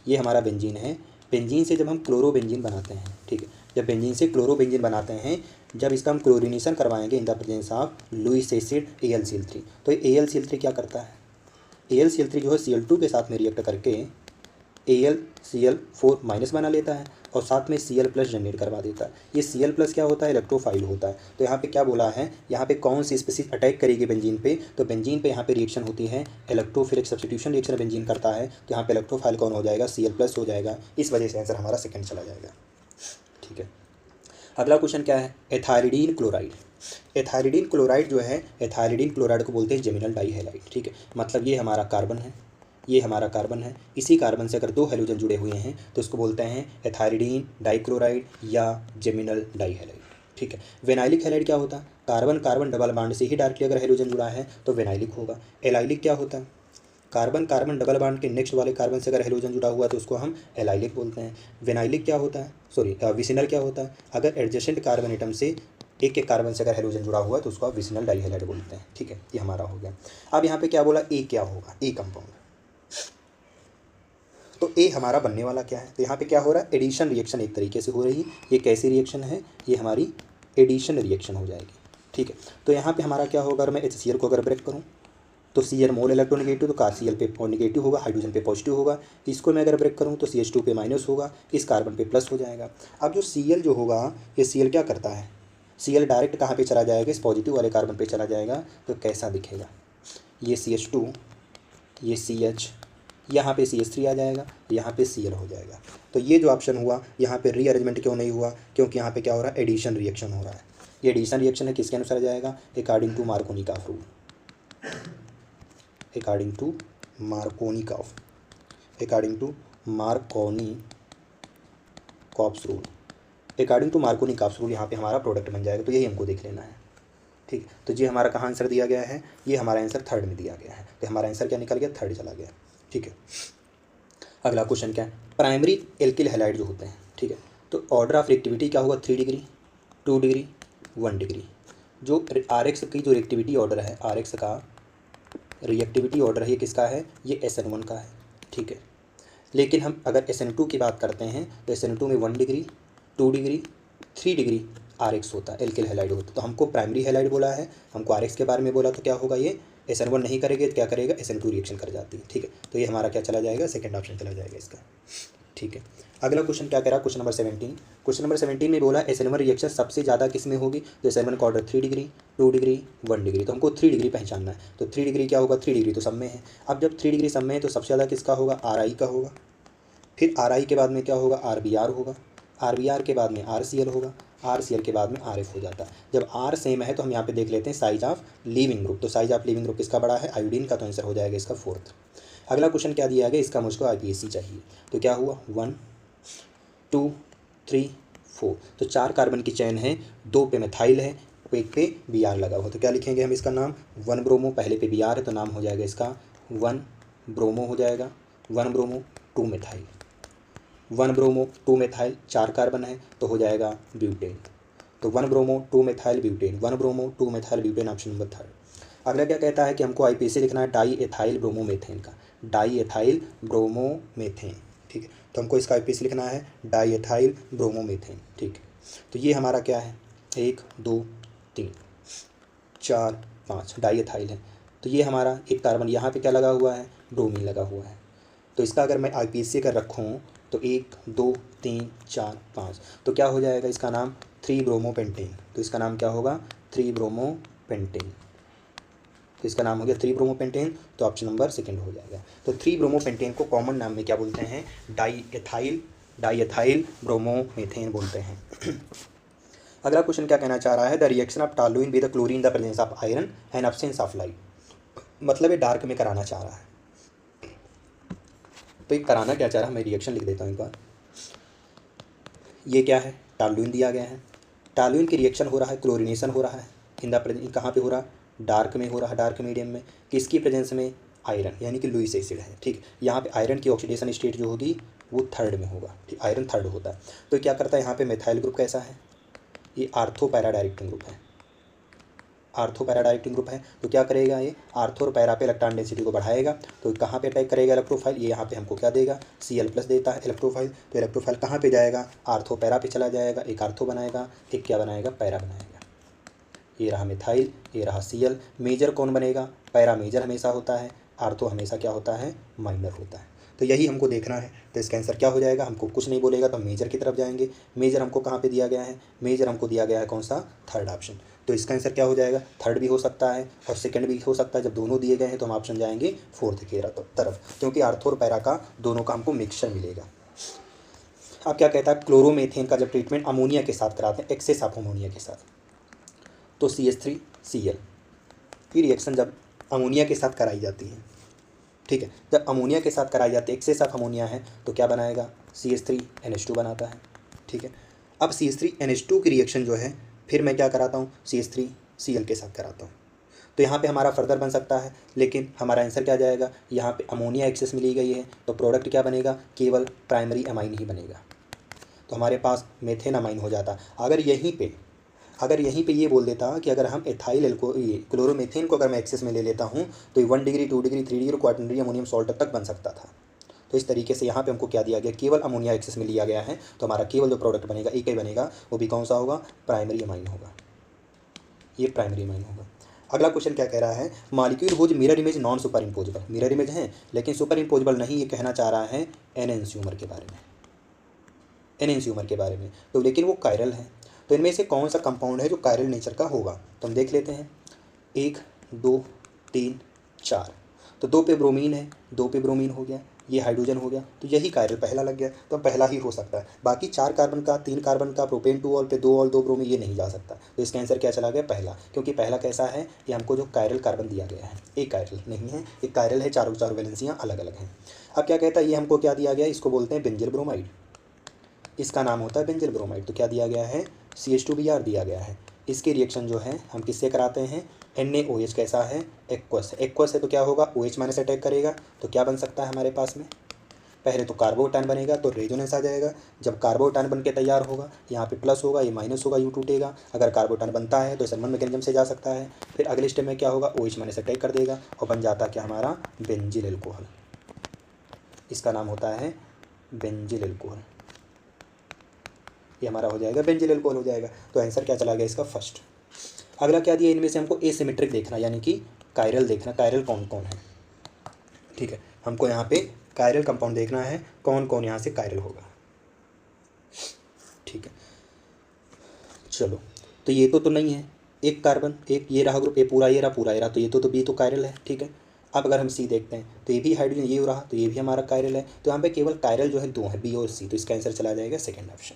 ये हमारा बेंजीन है, बेंजीन से जब हम क्लोरोबेंजीन बनाते हैं, ठीक है, जब बेंजीन से क्लोरोबेंजीन बनाते हैं, जब इसका हम क्लोरिनेशन करवाएंगे in the presence of Lewis acid AlCl3, तो AlCl3 क्या करता है, AlCl3 जो है Cl2 के साथ में रिएक्ट करके AlCl4 माइनस बना लेता है और साथ में Cl+ जनरेट करवा देता है। ये Cl+ क्या होता है, इलेक्ट्रोफाइल होता है। तो यहाँ पे क्या बोला है, यहाँ पे कौन सी स्पीसीज अटैक करेगी बेंजीन पे, तो बेंजीन पे यहाँ पे रिएक्शन होती है इलेक्ट्रोफिलिक सब्स्टिट्यूशन रिएक्शन बेंजीन करता है, तो यहाँ पे इलेक्ट्रोफाइल कौन हो जाएगा, Cl+ हो जाएगा। इस वजह से आंसर हमारा सेकंड चला जाएगा, ठीक है। अगला क्वेश्चन क्या है, एथाइरिडीन क्लोराइड। एथाइरिडीन क्लोराइड जो है, एथाइरिडीन क्लोराइड को बोलते हैं जेमिनल डाईहैलाइड, ठीक है। मतलब ये हमारा कार्बन है, ये हमारा कार्बन है, इसी कार्बन से अगर दो हाइड्रोजन जुड़े हुए हैं तो इसको बोलते हैं एथाइरिडीन डाइक्लोराइड या जेमिनल डाईहैलाइड, ठीक है। वेनाइलिक हैलाइड क्या होता है, कार्बन कार्बन डबल बॉन्ड से ही डायरेक्टली अगर हाइड्रोजन जुड़ा है तो वेनाइलिक होगा। एलाइलिक क्या होता है, कार्बन कार्बन डबल बॉन्ड के नेक्स्ट वाले कार्बन से अगर हाइड्रोजन जुड़ा हुआ है तो उसको हम एलाइलिक बोलते हैं। वेनाइलिक क्या होता है, सॉरी विसिनल क्या होता है, अगर एडजेसेंट कार्बन एटम से एक एक कार्बन से अगर हाइड्रोजन जुड़ा हुआ है तो उसको आप विसिनल डाईहैलाइड बोलते हैं, ठीक है। ये हमारा हो गया। अब यहाँ पे क्या बोला, ए क्या होगा, ए कंपाउंड। तो ए हमारा बनने वाला क्या है, तो यहाँ पे क्या हो रहा है, एडिशन रिएक्शन एक तरीके से हो रही है। ये कैसी रिएक्शन है, ये हमारी एडिशन रिएक्शन हो जाएगी, ठीक है। तो यहाँ पे हमारा क्या होगा, अगर मैं HCl को अगर ब्रेक करूँ तो Cl मोल इलेक्ट्रोनेगेटिव, तो Cl पे नेगेटिव होगा, हाइड्रोजन पे पॉजिटिव होगा। इसको मैं अगर ब्रेक करूँ तो CH2 पे माइनस होगा, इस कार्बन पे प्लस हो जाएगा। अब जो Cl जो होगा, ये Cl क्या करता है, Cl डायरेक्ट कहाँ पे चला जाएगा, इस पॉजिटिव वाले कार्बन पे चला जाएगा। तो कैसा दिखेगा, ये CH2, ये CH, यहाँ पे CH3 आ जाएगा, यहाँ पे Cl हो जाएगा। तो ये जो ऑप्शन हुआ, यहाँ पे रीअरेंजमेंट क्यों नहीं हुआ, क्योंकि यहाँ पे क्या हो रहा है, एडिशन रिएक्शन हो रहा है। ये एडिशन रिएक्शन है, किसके अनुसार जाएगा, अकॉर्डिंग टू मार्कोनी का rule, according to Markovnikov's rule, according to Markovnikov's rule यहाँ पे हमारा प्रोडक्ट बन जाएगा। तो यही हमको देख लेना है, ठीक। तो ये हमारा कहाँ आंसर दिया गया है, ये हमारा आंसर थर्ड में दिया गया है। तो हमारा आंसर क्या निकल गया, थर्ड चला गया, ठीक है। अगला क्वेश्चन क्या है, प्राइमरी एल्किल हैलाइड जो होते हैं, ठीक है। तो ऑर्डर ऑफ रिएक्टिविटी क्या होगा, 3 डिग्री, 2 डिग्री, 1 डिग्री। जो RX की जो रिएक्टिविटी ऑर्डर है, RX का रिएक्टिविटी ऑर्डर है, ये किसका है, ये SN1 का है, ठीक है। लेकिन हम अगर SN2 की बात करते हैं तो SN2 में 1 डिग्री, 2 डिग्री, 3 डिग्री RX होता है, एल्किल हैलाइड होता है। तो हमको प्राइमरी हैलाइड बोला है, हमको RX के बारे में बोला, तो क्या होगा, ये SN1 नहीं करेंगे तो क्या करेगा, SN2 रिएक्शन कर जाती है, ठीक है। तो ये हमारा क्या चला जाएगा, सेकंड ऑप्शन चला जाएगा इसका, ठीक है। अगला क्वेश्चन क्या कह रहा है, क्वेश्चन नंबर 17। क्वेश्चन नंबर 17 में बोला SN1 रिएक्शन सबसे ज़्यादा किस में होगी, तो SN1 का ऑर्डर 3 डिग्री, 2 डिग्री, 1 डिग्री। तो हमको 3 डिग्री पहचानना है। तो 3 डिग्री क्या होगा, 3 डिग्री तो सब में है। अब जब 3 डिग्री सब में है तो सबसे ज़्यादा किसका होगा, RI का होगा। फिर RI के बाद में क्या होगा, RBr होगा, RBr के बाद में RCl होगा, RCl के बाद में RF हो जाता है। जब R सेम है तो हम यहाँ पे देख लेते हैं साइज ऑफ लीविंग ग्रुप। तो साइज ऑफ लीविंग ग्रुप किसका बड़ा है, आयोडीन का। तो आंसर हो जाएगा इसका फोर्थ। अगला क्वेश्चन क्या दिया गया, इसका मुझको IPAC चाहिए। तो क्या हुआ, 1 2 3 4। तो 4 कार्बन की चेन है, 2 पे मिथाइल है, एक पे Br लगा हुआ। तो क्या लिखेंगे हम इसका नाम, 1 ब्रोमो, पहले पे Br है तो नाम हो जाएगा इसका 1 ब्रोमो हो जाएगा, 1 bromo 2 methyl, 1 bromo 2 methyl, 4 carbon है तो हो जाएगा ब्यूटेन। तो 1 bromo 2 methyl butane, 1 bromo 2 methyl butane, option number 3। अगला क्या कहता है कि हमको आईपीसी लिखना है डाई एथाइल ब्रोमोमेथेन का, डाई एथाइल ब्रोमोमेथेन। ठीक है, तो हमको इसका आईपीसी लिखना है डाई एथाइल ब्रोमोमेथेन। ठीक है, तो ये हमारा क्या है, 1 2 3 4 5 डाई एथाइल है। तो ये हमारा एक कार्बन यहाँ पे क्या लगा हुआ है, ब्रोमीन लगा हुआ है। तो इसका अगर मैं आईपीसी अगर रखूँ तो 1 2 3 4 5, तो क्या हो जाएगा इसका नाम 3 ब्रोमोपेंटेन। तो इसका नाम क्या होगा 3 ब्रोमोपेंटेन। तो इसका नाम हो गया 3 ब्रोमोपेंटेन, तो ऑप्शन नंबर 2 हो जाएगा। तो 3 ब्रोमोपेंटेन को कॉमन नाम में क्या बोलते हैं, डाई एथाइल ब्रोमोमेथेन बोलते हैं। अगला क्वेश्चन क्या कहना चाह रहा है, the reaction of toluene with chlorine in the presence of iron and absence of light. मतलब ये डार्क में कराना चाह रहा है। तो ये कराना क्या चाह रहा है, मैं रिएक्शन लिख देता हूँ एक बार। ये क्या है, टॉलुइन दिया गया है, टॉलुइन की रिएक्शन हो रहा है, क्लोरिनेशन हो रहा है इन द प्रेजेंस, कहाँ पे हो रहा, डार्क में हो रहा है, डार्क मीडियम में, किसकी प्रेजेंस में, आयरन यानी कि लुईस एसिड है। ठीक, यहाँ पे आयरन की ऑक्सीडेशन स्टेट जो होगी वो 3rd में होगा। ठीक, आयरन 3rd होता है। तो क्या करता है, यहाँ पे मेथाइल ग्रुप कैसा है, ये आर्थो पैरा डायरेक्टिंग ग्रुप है, आर्थो पैरा डायरेक्टिंग ग्रुप है। तो क्या करेगा, ये आर्थो और पैरा पे इलेक्ट्रॉन डेंसिटी को बढ़ाएगा। तो कहाँ पे अटैक करेगा इलेक्ट्रोफाइल, ये यहाँ पे हमको क्या देगा, Cl+ देता है इलेक्ट्रोफाइल। तो इलेक्ट्रोफाइल कहाँ पे जाएगा, आर्थो पैरा पे चला जाएगा, एक आर्थो बनाएगा, एक क्या बनाएगा, पैरा बनाएगा। ये रहा मिथाइल, ये रहा Cl। मेजर कौन बनेगा, पैरा मेजर हमेशा होता है, आर्थो हमेशा क्या होता है, माइनर होता है। तो यही हमको देखना है। तो इसका आंसर क्या हो जाएगा, हमको कुछ नहीं बोलेगा तो मेजर की तरफ जाएंगे। मेजर हमको कहाँ पे दिया गया है, मेजर हमको दिया गया है कौन सा, 3rd ऑप्शन। तो इसका आंसर क्या हो जाएगा, 3rd भी हो सकता है और 2nd भी हो सकता है। जब दोनों दिए गए हैं तो हम ऑप्शन जाएंगे 4th की तरफ, क्योंकि आर्थो और पैरा का दोनों का हमको मिक्सचर मिलेगा। अब क्या कहता है, क्लोरोमेथेन का जब ट्रीटमेंट अमोनिया के साथ कराते हैं, एक्सेस ऑफ अमोनिया के साथ, तो CH3Cl की रिएक्शन जब अमोनिया के साथ कराई जाती है, ठीक है, जब अमोनिया के साथ कराई जाती है, एक्सेस ऑफ अमोनिया है तो क्या बनाएगा, CH3NH2 बनाता है। ठीक है, अब CH3NH2 की रिएक्शन जो है फिर मैं क्या कराता हूँ, CH3Cl के साथ कराता हूँ। तो यहाँ पे हमारा फर्दर बन सकता है, लेकिन हमारा आंसर क्या जाएगा, यहाँ पे अमोनिया एक्सेस मिली गई है तो प्रोडक्ट क्या बनेगा, केवल प्राइमरी अमाइन ही बनेगा। तो हमारे पास मेथेन अमाइन हो जाता। अगर यहीं पे ये बोल देता कि अगर हम एथाइल क्लोरोमेथेन को अगर मैं एक्सेस में ले लेता हूँ तो ये 1 degree 2 degree 3 degree quaternary ammonium salt तक बन सकता था। तो इस तरीके से यहाँ पे हमको क्या दिया गया, केवल अमोनिया एक्सेस में लिया गया है, तो हमारा केवल जो प्रोडक्ट बनेगा एक ही बनेगा, वो भी कौन सा होगा, प्राइमरी अमाइन होगा, ये प्राइमरी अमाइन होगा। अगला क्वेश्चन क्या कह रहा है, molecule whose mirror image non superimposable, mirror image है लेकिन सुपर इम्पोजेबल नहीं, ये कहना चाह रहा है एनेंशियोमर के बारे में, एनेंशियोमर के बारे में। तो लेकिन वो कायरल है, तो इनमें से कौन सा कंपाउंड है जो कायरल नेचर का होगा, तो हम देख लेते हैं। 1 2 3 4, तो 2 पे ब्रोमीन है, 2 पे ब्रोमीन हो गया, ये हाइड्रोजन हो गया, तो यही कायरल पहला लग गया, तो पहला ही हो सकता है। बाकी 4 कार्बन का, 3 कार्बन का, प्रोपेन 2 ऑल पे 2 ऑल 2 ब्रोमीन, ये नहीं जा सकता। तो इसका आंसर क्या चला गया, पहला, क्योंकि पहला कैसा है, ये हमको जो कायरल कार्बन दिया गया है, एक कायरल नहीं है, एक कायरल है, चारों वैलेंसियाँ अलग अलग हैं। अब क्या कहता है, ये हमको क्या दिया गया, इसको बोलते हैं बेंजिल ब्रोमाइड, इसका नाम होता है बेंजिल ब्रोमाइड। तो क्या दिया गया है, CH2Br दिया गया है। इसकी रिएक्शन जो है हम किससे कराते हैं, NaOH कैसा है, एक्वस, एक्वस है तो क्या होगा, OH माइनस अटैक करेगा, तो क्या बन सकता है हमारे पास में, पहले तो कार्बोटान बनेगा तो रेजोनेंस आ जाएगा। जब कार्बोटान बन के तैयार होगा, यहाँ पे प्लस होगा, ये माइनस होगा, यू टूटेगा। अगर कार्बोटान बनता है तो सनमन मैकेनिज्म से जा सकता है। फिर अगले स्टेप में क्या होगा, OH माइनस अटैक कर देगा और बन जाता है क्या हमारा, बेंजिल एल्कोहल। इसका नाम होता है बेंजिल एल्कोहल, ये हमारा हो जाएगा बेंजिल एल्कोहल हो जाएगा। तो आंसर क्या चला गया इसका, फर्स्ट। अगला क्या दिया, इनमें से हमको एसिमेट्रिक देखना, यानी कि कायरल देखना, कायरल कौन कौन है। ठीक है, हमको यहाँ पे कायरल कंपाउंड देखना है, कौन कौन यहाँ से कायरल होगा। ठीक है, चलो, तो ये तो नहीं है, एक कार्बन, एक ये रहा ग्रुप, ये पूरा ये रहा, तो ये तो बी तो कायरल है। ठीक है, अब अगर हम सी देखते हैं तो ये भी हाइड्रोजन, ये रहा तो ये भी हमारा कायरल है। तो यहाँ पे केवल कायरल जो है 2 है, बी और सी। तो इसका आंसर चला जाएगा 2nd ऑप्शन।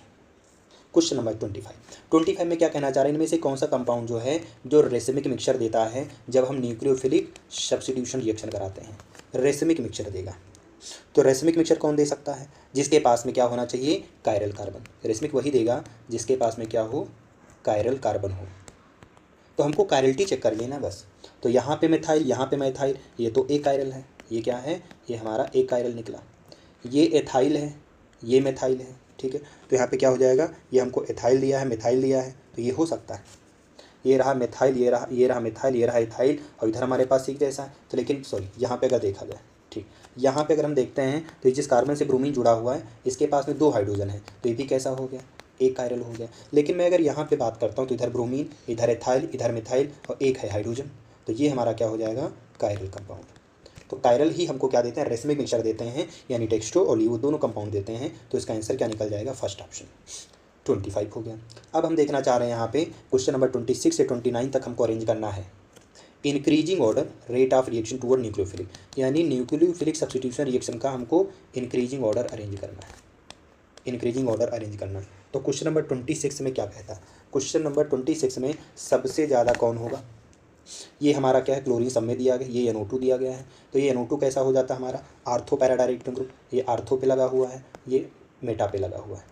क्वेश्चन नंबर 25 में क्या कहना चाह रहे हैं, इनमें से कौन सा कंपाउंड जो है जो रेसिमिक मिक्सचर देता है जब हम न्यूक्लियोफिलिक सब्स्टिट्यूशन रिएक्शन कराते हैं, रेसिमिक मिक्सचर देगा। तो रेसिमिक मिक्सचर कौन दे सकता है, जिसके पास में क्या होना चाहिए, कायरल कार्बन। रेसिमिक वही देगा जिसके पास में क्या हो, कायरल कार्बन हो। तो हमको कायरलिटी चेक कर लेना बस। तो यहाँ पे मिथाइल, यहाँ पे मिथाइल, ये तो एक कायरल है, ये क्या है, ये हमारा एक कायरल निकला। ये एथाइल है, ये मेथाइल है, ठीक है। तो यहाँ पे क्या हो जाएगा, ये हमको एथाइल दिया है, मेथाइल दिया है, तो ये हो सकता है, ये रहा मेथाइल, ये रहा मेथाइल, ये रहा एथाइल, और इधर हमारे पास एक जैसा है। तो लेकिन सॉरी, यहाँ पे अगर देखा जाए, ठीक, यहाँ पे अगर हम देखते हैं तो जिस कार्बन से ब्रोमीन जुड़ा हुआ है इसके पास में 2 हाइड्रोजन है, तो ये भी कैसा हो गया, एक कायरल हो गया। लेकिन मैं अगर यहाँ पे बात करता हूँ तो इधर ब्रोमीन, इधर एथाइल, इधर मिथाइल और एक है हाइड्रोजन, तो ये हमारा क्या हो जाएगा, कायरल कंपाउंड। तो कायरल ही हमको क्या देते हैं, रेसमिक मिक्सचर देते हैं, यानी डेक्स्ट्रो और लीवो दोनों कंपाउंड देते हैं। तो इसका आंसर क्या निकल जाएगा, फर्स्ट ऑप्शन 25 हो गया। अब हम देखना चाह रहे हैं यहाँ पे क्वेश्चन नंबर 26 से 29 तक हमको अरेंज करना है। Increasing order rate of reaction toward nucleophilic, यानी न्यूक्लियोफिलिक सब्स्टिट्यूशन रिएक्शन का हमको इंक्रीजिंग ऑर्डर अरेंज करना है, इंक्रीजिंग ऑर्डर अरेंज करना है। तो क्वेश्चन नंबर 26 में क्या कहता है, क्वेश्चन नंबर 26 में सबसे ज़्यादा कौन होगा, ये हमारा क्या है, क्लोरीन सब में दिया गया, ये NO2 दिया गया है। तो ये NO2 कैसा हो जाता है हमारा, आर्थो पैराडायरेक्टिव ग्रुप, ये आर्थो पे लगा हुआ है, ये मेटा पे लगा हुआ है।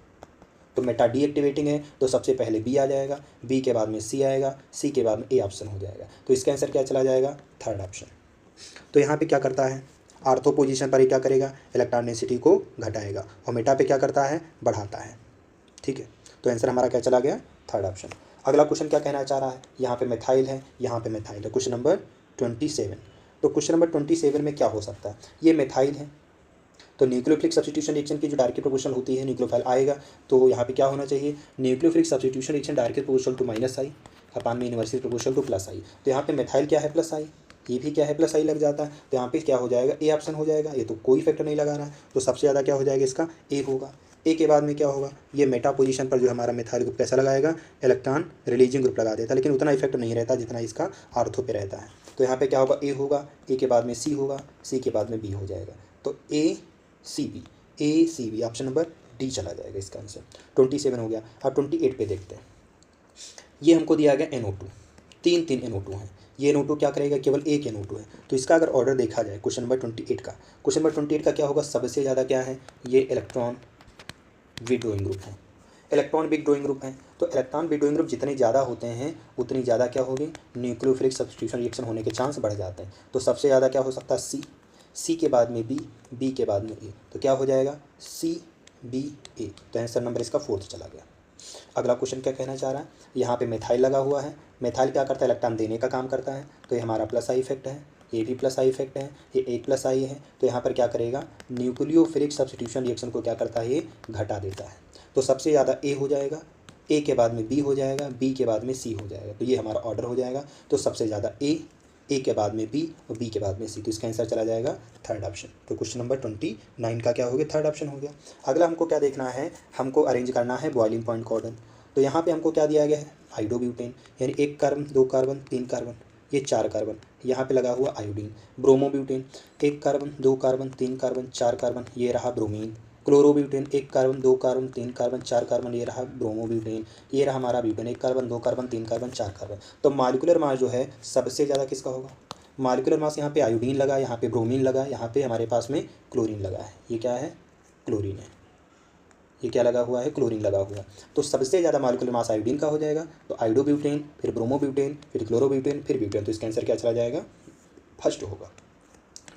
तो मेटा डीएक्टिवेटिंग है, तो सबसे पहले बी आ जाएगा, बी के बाद में सी आएगा, सी के बाद में ए ऑप्शन हो जाएगा। तो इसका आंसर क्या चला जाएगा, थर्ड ऑप्शन। तो यहाँ पे क्या करता है, आर्थो पोजीशन पर ये क्या करेगा, इलेक्ट्रॉन डेंसिटी को घटाएगा, और मेटा पे क्या करता है, बढ़ाता है, ठीक है। तो आंसर हमारा क्या चला गया, थर्ड ऑप्शन। अगला क्वेश्चन क्या कहना चाह रहा है, यहाँ पे मेथाइल है, यहाँ पे मेथाइल है, क्वेश्चन नंबर 27। तो क्वेश्चन नंबर 27 में क्या हो सकता है, ये मेथाइल है, तो न्यूक्लियोफिलिक सब्स्टिट्यूशन रिएक्शन की जो डायरेक्टली प्रोपोर्शनल होती है, न्यूक्लियोफाइल आएगा, तो यहाँ पे क्या होना चाहिए, nucleophilic substitution reaction directly proportional to -I upon में इनवर्सली प्रोपोर्शनल टू +I। तो यहाँ पे मेथाइल क्या है, +I, ये भी क्या है, +I लग जाता है। तो यहाँ पे क्या हो जाएगा, ए ऑप्शन हो जाएगा, ये तो कोई फैक्टर नहीं लगा रहा है, तो सबसे ज़्यादा क्या हो जाएगा, इसका ए होगा। ए के बाद में क्या होगा, ये मेटा पोजीशन पर जो हमारा मेथाइल ग्रुप कैसा लगाएगा, इलेक्ट्रॉन रिलीजिंग ग्रुप लगा देता है, लेकिन उतना इफेक्ट नहीं रहता जितना इसका आर्थो पे रहता है। तो यहाँ पे क्या होगा, ए होगा, ए के बाद में सी होगा, सी के बाद में बी हो जाएगा। तो ACB ऑप्शन नंबर डी चला जाएगा इसका आंसर। 27 हो गया। अब 28 पे देखते हैं। ये हमको दिया गया NO2, तीन NO2 हैं। ये NO2 क्या करेगा, केवल एक NO2 है। तो इसका अगर ऑर्डर देखा जाए क्वेश्चन नंबर 28 का, क्वेश्चन नंबर 28 का क्या होगा, सबसे ज़्यादा क्या है, ये इलेक्ट्रॉन विड्रॉइंग ग्रुप है, इलेक्ट्रॉन विड्रॉइंग ग्रुप है। तो इलेक्ट्रॉन विड्रॉइंग ग्रुप जितने ज़्यादा होते हैं उतनी ज़्यादा क्या होगी, न्यूक्लियोफिलिक सब्स्टिट्यूशन रिएक्शन होने के चांस बढ़ जाते हैं। तो सबसे ज़्यादा क्या हो सकता है, सी के बाद में बी के बाद में ए, तो क्या हो जाएगा, CBA। तो आंसर नंबर इसका 4th चला गया। अगला क्वेश्चन क्या कहना चाह रहा है, यहाँ पे मेथाइल लगा हुआ है, मेथाइल क्या करता है, इलेक्ट्रॉन देने का काम करता है। तो ये हमारा +I इफेक्ट है, ये भी +I इफेक्ट है, ये एक +I है। तो यहाँ पर क्या करेगा, न्यूक्लियोफिलिक सब्स्टिट्यूशन रिएक्शन को क्या करता है, ये घटा देता है। तो सबसे ज़्यादा ए हो जाएगा, ए के बाद में बी हो जाएगा, बी के बाद में सी हो जाएगा। तो ये हमारा ऑर्डर हो जाएगा। तो सबसे ज़्यादा ए के बाद में बी और बी के बाद में सी। तो इसका आंसर चला जाएगा थर्ड ऑप्शन। तो क्वेश्चन नंबर 29 का क्या हो गया, थर्ड ऑप्शन हो गया। अगला हमको क्या देखना है, हमको अरेंज करना है बॉइलिंग पॉइंट कॉर्डन। तो यहाँ पे हमको क्या दिया गया है, आयोडोब्यूटेन, यानी 1 कार्बन 2 कार्बन 3 कार्बन, ये 4 कार्बन, यहाँ पे लगा हुआ iodine. Bromobutane 1 carbon 2 carbon 3 carbon 4 carbon, ये रहा bromine. Chlorobutane 1 carbon 2 carbon 3 carbon 4 carbon, ये रहा ब्रोमोब्यूटेन। ये रहा हमारा butane 1 carbon 2 carbon 3 carbon 4 carbon. तो मॉलिक्यूलर मास जो है सबसे ज़्यादा किसका होगा, मॉलिक्यूलर मास यहाँ पे आयोडीन लगा, यहाँ पे ब्रोमीन लगा, यहाँ पे हमारे पास में क्लोरीन लगा है। ये क्या है, क्लोरीन है। ये क्या लगा हुआ है, क्लोरीन लगा हुआ है। तो सबसे ज़्यादा मॉलिक्यूलर मास आयोडीन का हो जाएगा। तो आयोडोब्यूटेन, फिर ब्रोमोब्यूटेन, फिर क्लोरोब्यूटेन, फिर ब्यूटेन। तो इसका आंसर क्या चला जाएगा, फर्स्ट होगा।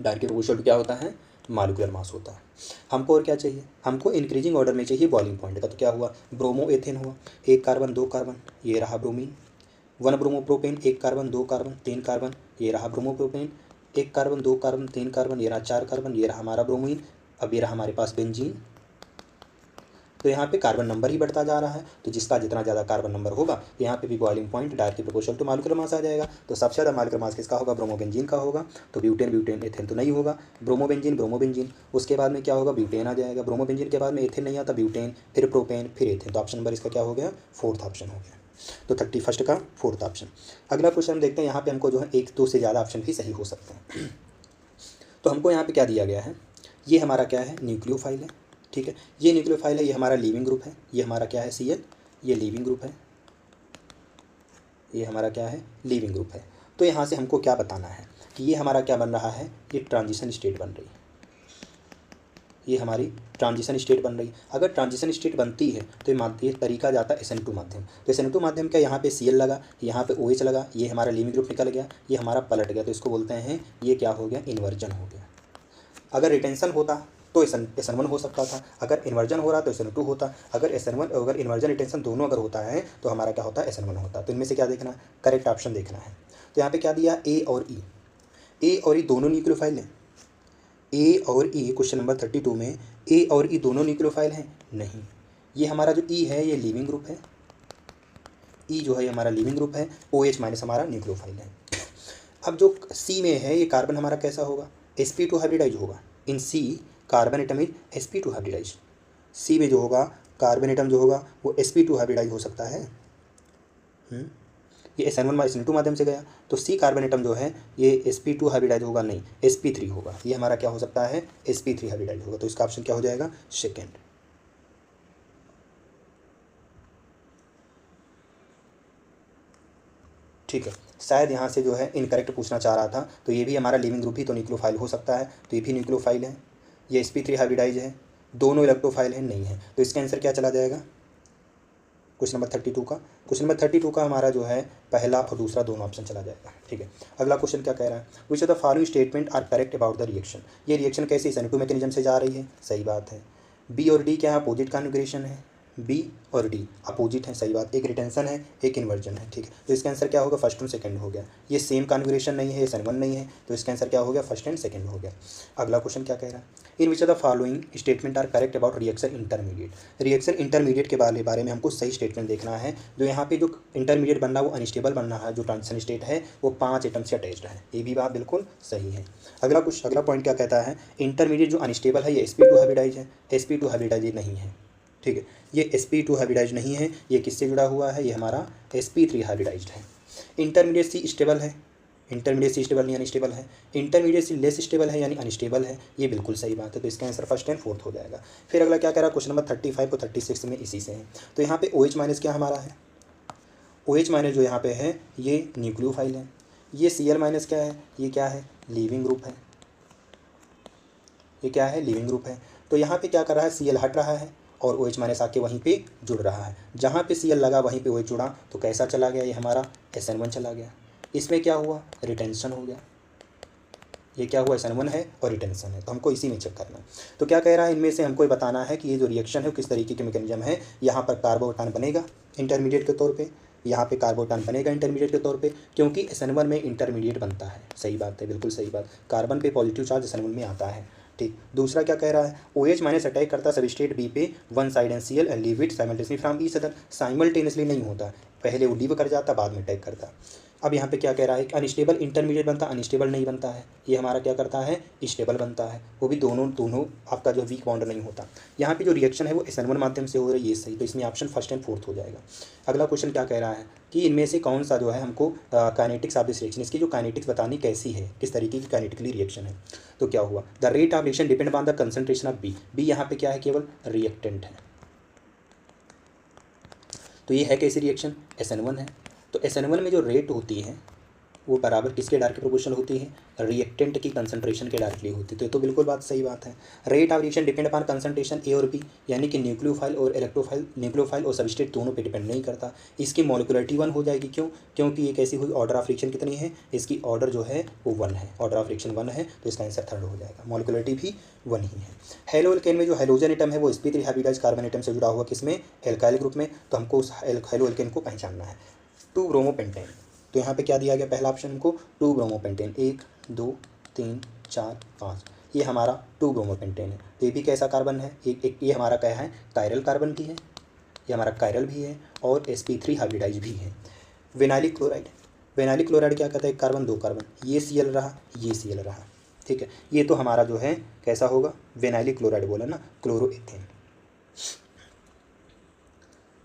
डायरेक्ट प्रोपोर्शनल क्या होता है, मॉलिक्यूलर मास होता है। हमको और क्या चाहिए, हमको इंक्रीजिंग ऑर्डर में चाहिए बॉइलिंग पॉइंट का। तो क्या हुआ, ब्रोमो एथेन हुआ, 1 कार्बन 2 कार्बन, ये रहा bromine. 1 bromopropane 1 carbon 2 carbon 3 carbon, ये रहा ब्रोमोप्रोपेन। 1 कार्बन 2 कार्बन 3 कार्बन, ये रहा 4 कार्बन, ये रहा हमारा ब्रोमीन। अब ये रहा हमारे पास बेंजीन। तो यहाँ पे कार्बन नंबर ही बढ़ता जा रहा है। तो जिसका जितना ज़्यादा कार्बन नंबर होगा, यहाँ पे भी boiling point directly proportional to molecular mass आ जाएगा। तो सबसे ज़्यादा मॉलिक्यूलर मास किसका होगा, ब्रोमोबेंजीन का होगा। तो ब्यूटेन ब्यूटेन एथेन तो नहीं होगा, ब्रोमोबेंजीन ब्रोमोबेंजीन। उसके बाद में क्या होगा, ब्यूटेन आ जाएगा। ब्रोमोबेंजीन के बाद में एथेन नहीं आता, ब्यूटेन, फिर प्रोपेन, फिर एथेन। तो ऑप्शन नंबर इसका क्या हो गया, 4th ऑप्शन हो गया। तो 31 का 4th ऑप्शन। अगला क्वेश्चन हम देखते हैं। यहाँ पे हमको जो है 1 2 से ज़्यादा ऑप्शन भी सही हो सकते हैं। तो हमको यहाँ पे क्या दिया गया है, ये हमारा क्या है, न्यूक्लियोफाइल है, ठीक है। ये न्यूक्लियोफाइल है, ये हमारा लीविंग ग्रुप है। ये हमारा क्या है, Cl, ये लीविंग ग्रुप है। ये हमारा क्या है, लीविंग ग्रुप है। तो यहाँ से हमको क्या बताना है कि ये हमारा क्या बन रहा है, ये ट्रांजिशन स्टेट बन रही है। ये हमारी ट्रांजिशन स्टेट बन रही है। अगर ट्रांजिशन स्टेट बनती है तो ये तरीका जाता है SN2 माध्यम। तो SN2 माध्यम का यहाँ पे Cl लगा, यहाँ पे OH लगा, ये हमारा लीविंग ग्रुप निकल गया, ये हमारा पलट गया। तो इसको बोलते हैं, ये क्या हो गया, इन्वर्जन हो गया। अगर रिटेंशन होता तो SN1 हो सकता था, अगर इन्वर्जन हो रहा तो SN2 होता, अगर इन्वर्जन रिटेंशन दोनों अगर होता है तो हमारा क्या होता है, SN1 होता। तो इनमें से क्या देखना है, करेक्ट ऑप्शन देखना है। तो यहाँ पे क्या दिया, ए और ई दोनों न्यूक्लियोफाइल हैं। ए और ई क्वेश्चन नंबर 32 में ए और ई दोनों न्यूक्लियोफाइल हैं, नहीं। ये हमारा जो ई है ये लिविंग ग्रुप है, ई जो है हमारा लिविंग ग्रुप है, OH माइनस हमारा न्यूक्लियोफाइल है। अब जो सी में है ये कार्बन हमारा कैसा होगा, sp2 हाइब्रिडाइज होगा। In C carbon atom is sp2 hybridise. C में जो होगा कार्बन एटम जो होगा वो sp2 हाइब्रिडाइज हो सकता है। ये SN1 SN2 माध्यम से गया, तो सी कार्बन एटम जो है ये sp2 हाइब्रिडाइज होगा, नहीं sp3 होगा। ये हमारा क्या हो सकता है, sp3 हाइब्रिडाइज होगा। तो इसका ऑप्शन क्या हो जाएगा, सेकेंड। ठीक है, शायद यहाँ से जो है इनकरेक्ट पूछना चाह रहा था, तो ये भी हमारा लिविंग ग्रुप ही तो न्यूक्लियोफाइल हो सकता है, तो ये भी न्यूक्लियोफाइल है। ये sp3 हाइब्रिडाइज है, दोनों इलेक्ट्रोफाइल है, नहीं है। तो इसका आंसर क्या चला जाएगा, क्वेश्चन नंबर 32 का हमारा जो है पहला और दूसरा दोनों ऑप्शन चला जाएगा। ठीक है, अगला क्वेश्चन क्या कह रहा है, which of the following statement are correct about the reaction. ये रिएक्शन कैसे SN2 मैकेनिज्म से जा रही है, सही बात है। बी और डी क्या है, अपोजिट कॉन्फ़िगरेशन है, बी और डी अपोजिट है, सही बात। एक रिटेंशन है, एक इन्वर्जन है। ठीक है, तो इसका आंसर क्या होगा, फर्स्ट और सेकंड हो गया। ये सेम कॉन्फ़िगरेशन नहीं है, SN1 नहीं है, तो इसका आंसर क्या हो गया, फर्स्ट एंड सेकंड हो गया। अगला क्वेश्चन क्या कह रहा है, in which of the following statement are correct about reaction intermediate. Reaction intermediate के बारे में हमको सही स्टेटमेंट देखना है। जो यहाँ पे जो इंटरमीडिएट बनना है वो अनस्टेबल बनना है, जो ट्रांजिशन स्टेट है वो 5 एटम से अटैच्ड है। ये भी बात बिल्कुल सही है। अगला पॉइंट क्या कहता है, इंटरमीडिएट जो अनस्टेबल है ये sp2 हाइब्रिडाइज है, sp2 हाइब्रिडाइज नहीं है। ठीक है, ये sp2 हाइब्रिडाइज नहीं है, ये किससे जुड़ा हुआ है, ये हमारा sp3 हाइब्रिडाइज्ड है। इंटरमीडिएट सी स्टेबल है, इंटरमीडिएट सी स्टेबल यानी स्टेबल है, इंटरमीडिएट सी लेस स्टेबल है यानी अनस्टेबल है, ये बिल्कुल सही बात है। तो इसका आंसर फर्स्ट एंड फोर्थ हो जाएगा। फिर अगला क्या कह रहा है, क्वेश्चन नंबर 35 और 36 में इसी से है। तो यहाँ पे OH माइनस क्या हमारा है, OH माइनस जो यहाँ पे है ये न्यूक्लियोफाइल है। ये Cl माइनस क्या है, ये क्या है, लिविंग ग्रुप है। ये क्या है, लिविंग ग्रुप है। तो यहाँ पे क्या कर रहा है, Cl हट रहा है और OH माइनस आके वहीं पे जुड़ रहा है। जहाँ पे Cl लगा वहीं पे OH जुड़ा, तो कैसा चला गया, ये हमारा SN1 चला गया। इसमें क्या हुआ, रिटेंशन हो गया। ये क्या हुआ, SN1 है और रिटेंशन है, तो हमको इसी में चेक करना है। तो क्या कह रहा है, इनमें से हमको ये बताना है कि ये जो रिएक्शन है वो किस तरीके के मैकेनिज्म है। यहाँ पर कार्बोटान बनेगा इंटरमीडिएट के तौर पे, यहाँ पे कार्बोटान बनेगा इंटरमीडिएट के तौर पे, क्योंकि SN1 में इंटरमीडिएट बनता है। सही बात है, बिल्कुल सही बात। कार्बन पे पॉजिटिव चार्ज SN1 में आता है। ठीक, दूसरा क्या कह रहा है, OH माइनस अटैक करता सबस्ट्रेट बी पे one side NCl and leave it simultaneously from each other. Simultaneously नहीं होता, पहले वो लीव कर जाता बाद में अटैक करता। अब यहाँ पे क्या कह रहा है, अनस्टेबल इंटरमीडिएट बनता, अनस्टेबल नहीं बनता है। ये हमारा क्या करता है, स्टेबल बनता है, वो भी दोनों आपका जो वीक बॉन्ड नहीं होता। यहाँ पे जो रिएक्शन है वो SN1 माध्यम से हो रही है, ये सही। तो इसमें ऑप्शन फर्स्ट एंड फोर्थ हो जाएगा। अगला क्वेश्चन क्या कह रहा है कि इनमें से कौन सा जो है हमको काइनेटिक्स ऑफ दिस रिएक्शन, इसकी जो काइनेटिक्स बतानी कैसी है, किस तरीके की काइनेटिकली रिएक्शन है। तो क्या हुआ, the rate of reaction depend on the concentration of B यहाँ पे क्या है, केवल रिएक्टेंट है। तो ये है कैसी रिएक्शन, SN1 है। तो SN1 में जो रेट होती है वो बराबर किसके डायरेक्ट प्रोपोर्शनल होती है, रिएक्टेंट की कंसंट्रेशन के डायरेक्टली होती है। तो बिल्कुल बात सही बात है। Rate of reaction depend upon concentration A और बी, यानी कि न्यूक्लियोफाइल और इलेक्ट्रोफाइल, न्यूक्लियोफाइल और सबस्ट्रेट दोनों पे डिपेंड नहीं करता। इसकी मॉलिक्यूलरिटी 1 हो जाएगी, क्यों, क्योंकि ये कैसी हुई, ऑर्डर ऑफ रिएक्शन कितनी है, इसकी ऑर्डर जो है वो 1 है, ऑर्डर ऑफ रिएक्शन 1 है, तो इसका आंसर थर्ड हो जाएगा। मॉलिक्यूलरिटी भी 1 ही है। हेलो एल्केन में जो हेलोजन एटम है वो sp3 हाइब्रिडाइज्ड कार्बन एटम से जुड़ा हुआ किसमें, एल्काइल ग्रुप में। तो हमको उस हेलो एल्केन को पहचानना है। 2 ब्रोमोपेंटेन, तो यहाँ पे क्या दिया गया, पहला ऑप्शन हमको 2 ब्रोमोपेंटेन, 1 2 3 4 5, ये हमारा 2 ब्रोमोपेंटेन है। तो ये भी कैसा कार्बन है, एक ये हमारा क्या है, कायरल कार्बन भी है, ये हमारा कायरल भी है और sp3 हाइब्रिडाइज भी है। विनाइलिक क्लोराइड, विनाइलिक क्लोराइड क्या कहता है, एक कार्बन 2 कार्बन, ये Cl रहा, ये Cl रहा। ठीक है, ये तो हमारा जो है कैसा होगा, विनाइलिक क्लोराइड बोला ना, क्लोरोएथेन।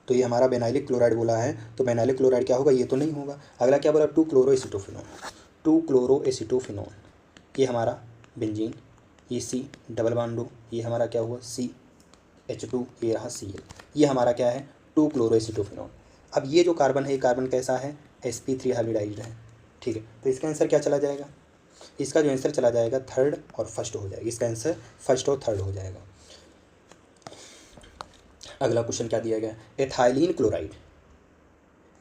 तो ये हमारा बेनाइलिक क्लोराइड बोला है, तो बेनाइलिक क्लोराइड क्या होगा, ये तो नहीं होगा। अगला क्या बोला, 2 क्लोरोएसिटोफिनोन, 2 क्लोरोएसिटोफिनोन, ये हमारा बेंजीन, ये C डबल बॉन्ड, ये हमारा क्या हुआ CH2, ये रहा Cl, ये हमारा क्या है 2 क्लोरोएसिटोफिनोन। अब ये जो कार्बन है, ये कार्बन कैसा है, sp3 हाइब्रिडाइज्ड है। ठीक है, तो इसका आंसर क्या चला जाएगा, इसका जो आंसर चला जाएगा थर्ड और फर्स्ट हो जाएगा। इसका आंसर फर्स्ट और थर्ड हो जाएगा। अगला क्वेश्चन क्या दिया गया, एथाइलिन क्लोराइड,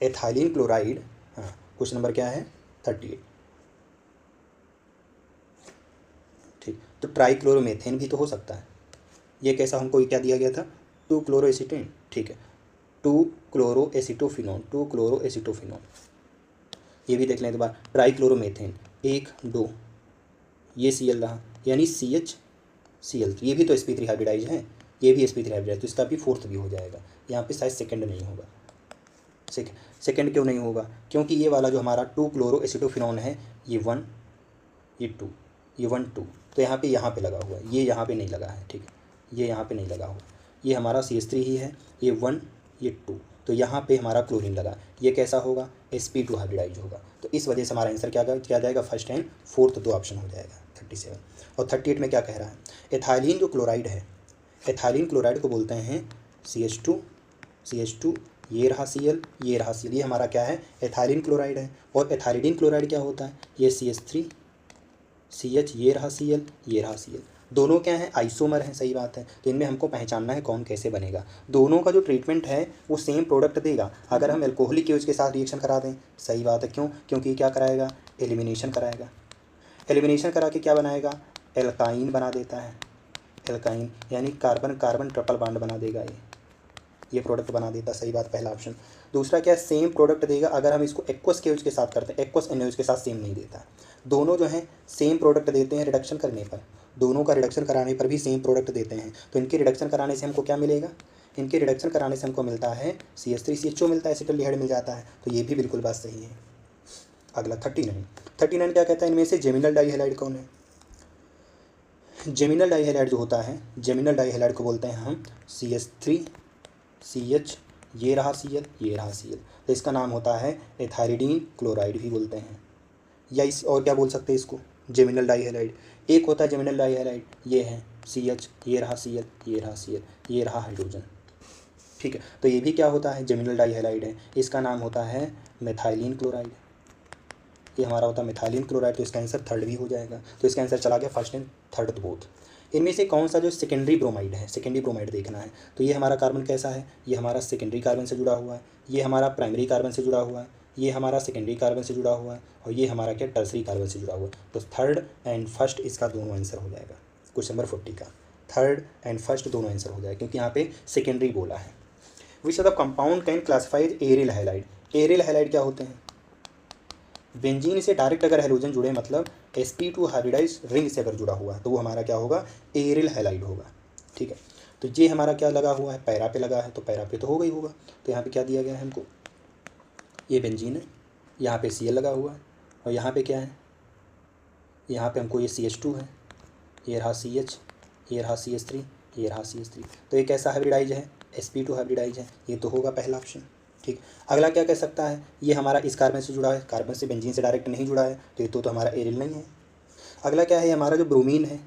एथाइलिन क्लोराइड, हाँ क्वेश्चन नंबर क्या है 38। ठीक, तो ट्राइक्लोरोमेथेन भी तो हो सकता है, ये कैसा हमको क्या दिया गया था, 2 क्लोरोएसीटेन, ठीक है, 2 क्लोरोएसीटोफिनोन, 2 क्लोरोएसीटोफिनोन। ये भी देख लें एक बार, ट्राईक्लोरोमेथेन 1 2, ये Cl रहा, यानी CH Cl, ये भी तो sp3 हाइब्रिडाइज है, ये भी sp3 हाइब्रिडाइज, तो इसका भी फोर्थ भी हो जाएगा। यहाँ पे शायद सेकंड नहीं होगा, सेकंड क्यों नहीं होगा, क्योंकि ये वाला जो हमारा 2 क्लोरोएसीटोफिनोन है, ये 1 ये 2 ये 1 2, तो यहाँ पे लगा हुआ है, ये यहाँ पे नहीं लगा है, ठीक है, ये यहाँ पे नहीं लगा हुआ, ये हमारा CH3 ही है, ये 1 ये 2, तो यहाँ पे हमारा क्लोरीन लगा, ये कैसा होगा, sp2 हाइब्रिडाइज होगा। तो इस वजह से हमारा आंसर क्या जाएगा, फर्स्ट एंड फोर्थ 2 ऑप्शन हो जाएगा 37। और 38 में क्या कह रहा है, एथाइलिन जो क्लोराइड है, एथाइलिन क्लोराइड को बोलते हैं CH2, ये रहा Cl, ये रहा Cl, ये हमारा क्या है, एथाइलिन क्लोराइड है। और एथाइलिन क्लोराइड क्या होता है, ये CH3 CH, ये रहा Cl, ये रहा Cl, दोनों क्या हैं, आइसोमर हैं, सही बात है। तो इनमें हमको पहचानना है कौन कैसे बनेगा। दोनों का जो ट्रीटमेंट है वो सेम प्रोडक्ट देगा अगर हम एल्कोहलिक यूज के साथ रिएक्शन करा दें, सही बात है। क्यों, क्योंकि क्या कराएगा, एलिमिनेशन कराएगा, एलिमिनेशन करा के क्या बनाएगा, एल्काइन बना देता है, एल्काइन यानी कार्बन कार्बन ट्रिपल बॉन्ड बना देगा, ये प्रोडक्ट बना देता, सही बात, पहला ऑप्शन। दूसरा क्या, सेम प्रोडक्ट देगा अगर हम इसको एक्वस के यूज के साथ करते हैं, एक्वस एनएच के साथ सेम नहीं देता। दोनों जो हैं सेम प्रोडक्ट देते हैं रिडक्शन करने पर, दोनों का रिडक्शन कराने पर भी सेम प्रोडक्ट देते हैं। तो इनके रिडक्शन कराने से हमको क्या मिलेगा, इनके रिडक्शन कराने से हमको मिलता है CH3 CHO मिलता है, एसिटाल्डिहाइड मिल जाता है। तो ये भी बिल्कुल बात सही है। अगला 39 क्या कहता है, इनमें से जेमिनल डाइहैलाइड कौन है। जेमिनल डाइहैलाइड जो होता है, जेमिनल डाइहैलाइड को बोलते हैं हम CH3 CH, ये रहा Cl, ये रहा Cl, तो इसका नाम होता है एथाइरिडीन क्लोराइड भी बोलते हैं, या इस और क्या बोल सकते हैं इसको, जेमिनल डाइहैलाइड। एक होता है जेमिनल डाइहैलाइड, ये है CH, ये रहा Cl, ये रहा Cl, ये रहा हाइड्रोजन, ठीक है। तो ये भी क्या होता है, जेमिनल डाइहैलाइड है, इसका नाम होता है मेथाइलिन क्लोराइड, ये हमारा होता है मेथाइलिन क्लोराइड। तो इसका आंसर थर्ड भी हो जाएगा। तो इसका आंसर चला गया फर्स्ट एंड थर्ड बोथ। इनमें से कौन सा जो सेकेंडरी ब्रोमाइड है, सेकेंडरी ब्रोमाइड देखना है। तो ये हमारा कार्बन कैसा है, ये हमारा सेकेंडरी कार्बन से जुड़ा हुआ है, ये हमारा प्राइमरी कार्बन से जुड़ा हुआ है, ये हमारा सेकेंडरी कार्बन से जुड़ा हुआ है, और ये हमारा क्या टर्सरी कार्बन से जुड़ा हुआ है। तो थर्ड एंड फर्स्ट इसका दोनों आंसर हो जाएगा। क्वेश्चन नंबर 40 का थर्ड एंड फर्स्ट दोनों आंसर हो जाएगा, क्योंकि यहाँ पे सेकेंडरी बोला है। Which of the compound can classified aryl halide. Aryl halide क्या होते हैं, बेंजीन से डायरेक्ट अगर हैलोजन जुड़े, मतलब sp2 हाइब्रिडाइज रिंग से अगर जुड़ा हुआ है, तो वो हमारा क्या होगा, एरिल हैलाइड होगा, ठीक है। तो ये हमारा क्या लगा हुआ है, पैरा पे लगा है, तो पैरा पे तो होगा ही होगा। तो यहाँ पे क्या दिया गया है हमको, ये बेंजीन है, यहाँ पे Cl लगा हुआ है, और यहाँ पे क्या है, यहाँ पे हमको ये CH2 है, ये रहा CH, ये रहा CH3, ये रहा CH3। तो ये कैसा हाइब्रिडाइज है, sp2 हाइब्रिडाइज है, ये तो होगा पहला ऑप्शन, ठीक। अगला क्या कह सकता है, ये हमारा इस कार्बन से जुड़ा है, कार्बन से बेंजीन से डायरेक्ट नहीं जुड़ा है, तो ये तो हमारा एरिल नहीं है। अगला क्या है, हमारा जो ब्रोमीन है,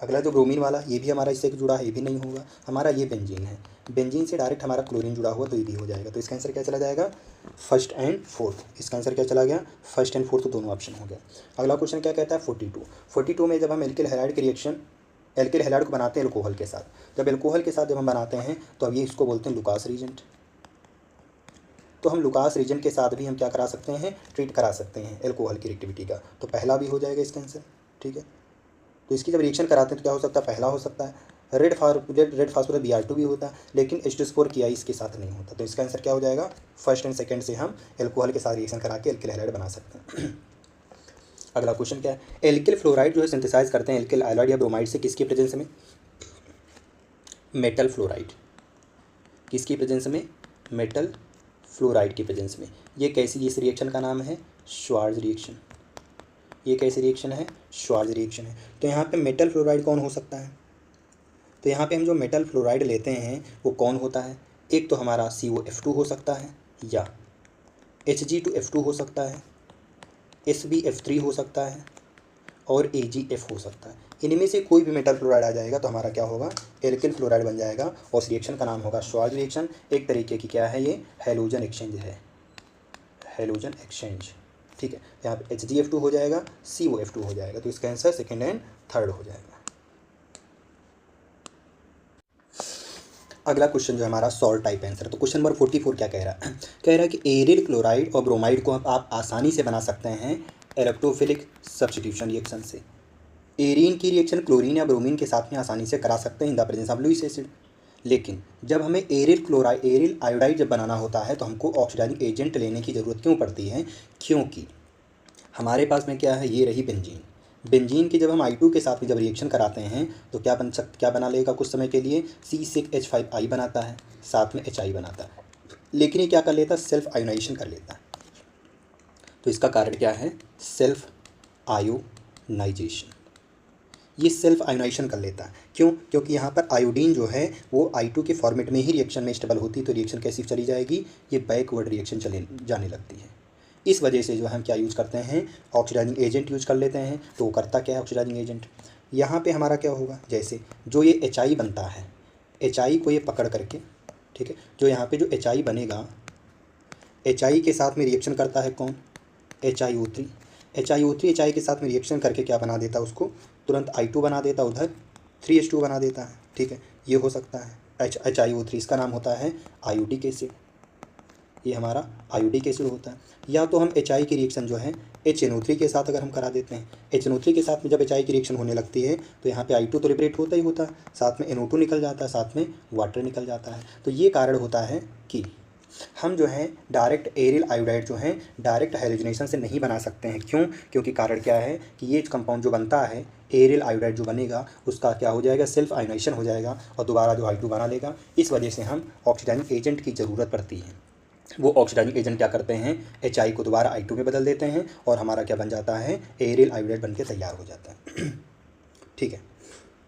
अगला जो ब्रोमीन वाला, ये भी हमारा इससे जुड़ा है, ये भी नहीं होगा। हमारा ये बेंजीन है, बेंजीन से डायरेक्ट हमारा क्लोरीन जुड़ा हुआ, तो ये भी हो जाएगा। तो इसका आंसर क्या चला जाएगा, फर्स्ट एंड फोर्थ। इसका आंसर क्या चला गया, फर्स्ट एंड फोर्थ, दोनों ऑप्शन हो गया। अगला क्वेश्चन क्या कहता है, 42 में जब हम एल्किल हैलाइड की रिएक्शन, एल्किल हैलाइड को बनाते हैं एल्कोहल के साथ, जब एल्कोहल के साथ जब हम बनाते हैं, तो अब ये इसको बोलते हैं लुकास रीजेंट। तो हम लुकास रीजन के साथ भी हम क्या करा सकते हैं, ट्रीट करा सकते हैं एल्कोहल की रिएक्टिविटी का। तो पहला भी हो जाएगा इसका आंसर, ठीक है। तो इसकी जब रिएक्शन कराते हैं तो क्या हो सकता है, पहला हो सकता है। रेड फास्फोरस Br2 भी होता है, लेकिन H2SO4 की इसके साथ नहीं होता। तो इसका आंसर क्या हो जाएगा, फर्स्ट एंड सेकंड से हम एल्कोहल के साथ रिएक्शन करा के एल्किल हैलाइड बना सकते हैं। अगला क्वेश्चन क्या है, एल्किल फ्लोराइड जो है सिंथेसाइज करते हैं एल्किल हैलाइड या ब्रोमाइड से, किसकी प्रेजेंस में, मेटल फ्लोराइड। किसकी प्रेजेंस में, मेटल फ्लोराइड की प्रेजेंस में। ये कैसी, इस रिएक्शन का नाम है श्वार्ज रिएक्शन। ये कैसी रिएक्शन है, श्वार्ज रिएक्शन है। तो यहाँ पे मेटल फ्लोराइड कौन हो सकता है, तो यहाँ पे हम जो मेटल फ्लोराइड लेते हैं वो कौन होता है, एक तो हमारा COF2 हो सकता है, या Hg2F2 हो सकता है, SbF3 हो सकता है, और AgF हो सकता है। इनमें से कोई भी मेटल फ्लोराइड आ जाएगा तो हमारा क्या होगा, एल्किल फ्लोराइड बन जाएगा, और उस रिएक्शन का नाम होगा श्वार्ज रिएक्शन। एक तरीके की क्या है, ये हैलोजन एक्सचेंज है, हैलोजन एक्सचेंज, ठीक है। यहाँ पे HgF2 हो जाएगा, COF2 हो जाएगा। तो इसका आंसर सेकेंड एंड थर्ड हो जाएगा। अगला क्वेश्चन जो हमारा सॉल्ट टाइप आंसर है। तो क्वेश्चन नंबर 44 क्या कह रहा है, कह रहा है कि एरिल क्लोराइड और ब्रोमाइड को आप आसानी से बना सकते हैं इलेक्ट्रोफिलिक सब्स्टिट्यूशन रिएक्शन से। एरीन की रिएक्शन क्लोरीन या ब्रोमीन के साथ में आसानी से करा सकते हैं in the presence of Lewis acid. लेकिन जब हमें एरिल आयोडाइड जब बनाना होता है तो हमको ऑक्सीडाइजिंग एजेंट लेने की ज़रूरत क्यों पड़ती है? क्योंकि हमारे पास में क्या है, ये रही बेंजीन। बेंजीन की जब हम I2 के साथ में जब रिएक्शन कराते हैं तो क्या बना लेगा कुछ समय के लिए, C6H5I बनाता है, साथ में HI बनाता है। लेकिन ये क्या कर लेता है, सेल्फ आयोनाइजेशन कर लेता है। तो इसका कारण क्या है, सेल्फ आयोनाइजेशन। ये सेल्फ आयोनाइजेशन कर लेता है। क्यों? क्योंकि यहाँ पर आयोडीन जो है वो I2 के फॉर्मेट में ही रिएक्शन में स्टेबल होती है, तो रिएक्शन कैसी चली जाएगी, ये बैकवर्ड रिएक्शन चले जाने लगती है। इस वजह से जो हम क्या यूज़ करते हैं, ऑक्सीडाइजिंग एजेंट यूज कर लेते हैं। तो वो करता क्या है ऑक्सीडाइजिंग एजेंट, यहाँ पे हमारा क्या होगा, जैसे जो ये HI बनता है, HI को ये पकड़ करके, ठीक है, जो यहाँ पे जो HI बनेगा, HI के साथ में रिएक्शन करता है कौन, HiO3। HiO3 HI के साथ में रिएक्शन करके क्या बना देता है, उसको तुरंत I2 बना देता, उधर 3H2 बना देता है। ठीक है, ये हो सकता है HiO3, इसका नाम होता है आयोडिक एसिड। ये हमारा आयोडिक एसिड होता है। या तो हम HI की रिएक्शन जो है HNO3 के साथ अगर हम करा देते हैं, HNO3 के साथ में जब HI की रिएक्शन होने लगती है तो यहाँ पे I2 तो लिबरेट होता ही होता है, साथ में NO2 निकल जाता है, साथ में वाटर निकल जाता है। तो ये कारण होता है कि हम जो है डायरेक्ट एरिल आयोडाइड जो है डायरेक्ट हाइड्रोजनेशन से नहीं बना सकते हैं। क्यों? क्योंकि कारण क्या है कि ये कंपाउंड जो बनता है, एरिल आयोडाइड जो बनेगा, उसका क्या हो जाएगा, सेल्फ आयोनाइजेशन हो जाएगा और दोबारा जो I2 बना लेगा। इस वजह से हम ऑक्सीडाइजिंग एजेंट की ज़रूरत पड़ती है। वो ऑक्सीडाइजिंग एजेंट क्या करते हैं, HI को दोबारा I2 में बदल देते हैं और हमारा क्या बन जाता है, एरिल आयोडाइड बन के तैयार हो जाता है। ठीक है,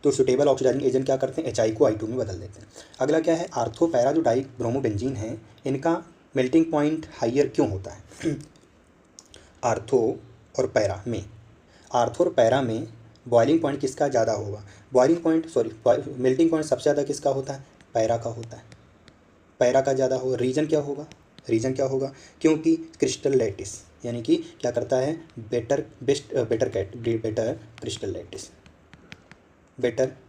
तो सुटेबल ऑक्सीडाइजिंग एजेंट क्या करते हैं, HI को I2 में बदल देते हैं। अगला क्या है, आर्थो पैरा जो डाई ब्रोमोबेंजीन है, इनका मेल्टिंग पॉइंट हाइयर क्यों होता है? आर्थो और पैरा में बॉइलिंग पॉइंट किसका ज़्यादा होगा, मेल्टिंग पॉइंट सबसे ज़्यादा किसका होता है, पैरा का होता है। पैरा का ज़्यादा होगा। रीजन क्या होगा, क्योंकि क्रिस्टल लैटिस, यानी कि क्या करता है, बेटर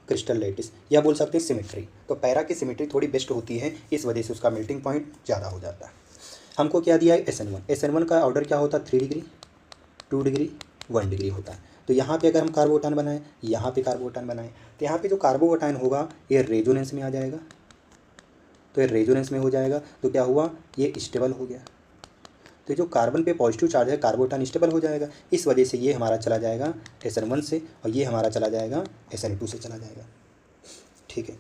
क्रिस्टल लैटिस, या बोल सकते हैं सिमेट्री। तो पैरा की सिमेट्री थोड़ी बेस्ट होती है, इस वजह से उसका मेल्टिंग पॉइंट ज़्यादा हो जाता है। हमको क्या दिया है, SN1 का ऑर्डर क्या होता है, 3 डिग्री 2 डिग्री 1 डिग्री होता है। तो यहाँ पे अगर हम कार्बोटान बनाएं, यहाँ पे कार्बोटान बनाएं, तो यहाँ पे जो कार्बोटान होगा ये रेजोनेंस में आ जाएगा। तो ये रेजोनेंस में हो जाएगा तो क्या हुआ, ये स्टेबल हो गया। तो जो कार्बन पे पॉजिटिव चार्ज है, कार्बोटान स्टेबल हो जाएगा। इस वजह से ये हमारा चला जाएगा SN1 से और ये हमारा चला जाएगा SN2 से चला जाएगा। ठीक है,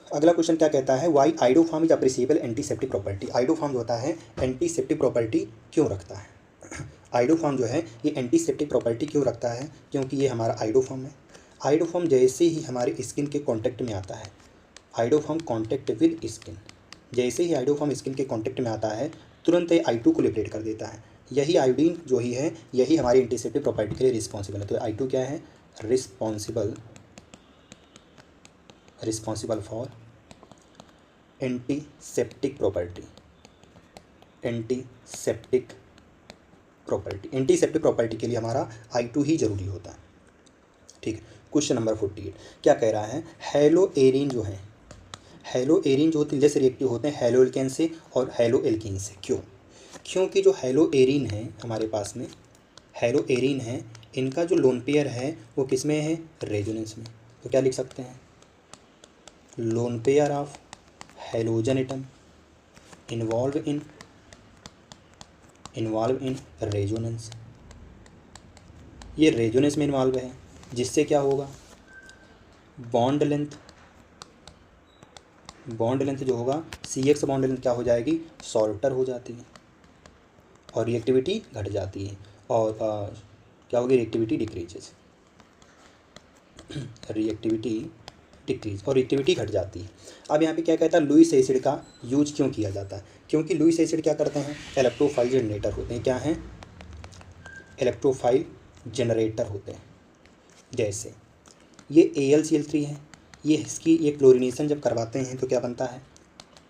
अगला क्वेश्चन क्या कहता है, why iodoform is appreciable antiseptic property. Iodoform जो होता है एंटीसेप्टिक प्रॉपर्टी क्यों रखता है? आइडोफार्म जो है ये एंटीसेप्टिक प्रॉपर्टी क्यों रखता है? क्योंकि ये हमारा आइडोफार्म है। आइडोफार्म जैसे ही हमारे स्किन के कांटेक्ट में आता है, आइडोफार्म कांटेक्ट विद स्किन, जैसे ही आइडोफार्म स्किन के कांटेक्ट में आता है तुरंत ये I2 को लिबरेट कर देता है। यही आयोडीन जो ही है, यही हमारी एंटीसेप्टिक प्रॉपर्टी के लिए रिस्पॉन्सिबल है। तो I2 क्या है, रिस्पॉन्सिबल फॉर एंटीसेप्टिक प्रॉपर्टी के लिए हमारा I2 ही जरूरी होता है। ठीक है, क्वेश्चन नंबर 48 क्या कह रहा है, हेलो एरीन जो होते हैं लेस रिएक्टिव होते हैं हेलो एल्केन से और हेलो एल्कीन से। क्यों? क्योंकि जो हेलो एरीन है हमारे पास में, हेलो एरीन है, इनका जो लोन पेयर है वो किस में है, रेजोनेंस में। तो क्या लिख सकते हैं, lone pair of halogen atom involve in resonance. ये रेजोनेंस में इन्वॉल्व है, जिससे क्या होगा, बॉन्ड लेंथ जो होगा CX बॉन्ड लेंथ क्या हो जाएगी, शॉर्टर हो जाती है और रिएक्टिविटी घट जाती है। और क्या होगी, रिएक्टिविटी डिक्रीज और रिएक्टिविटी घट जाती है। अब यहाँ पे क्या कहता है, लुईस एसिड का यूज क्यों किया जाता है? क्योंकि लुईस एसिड क्या करते हैं, इलेक्ट्रोफाइल जनरेटर होते हैं। क्या हैं, इलेक्ट्रोफाइल जनरेटर होते हैं। जैसे ये AlCl3 है, ये क्लोरीनेशन जब करवाते हैं तो क्या बनता है,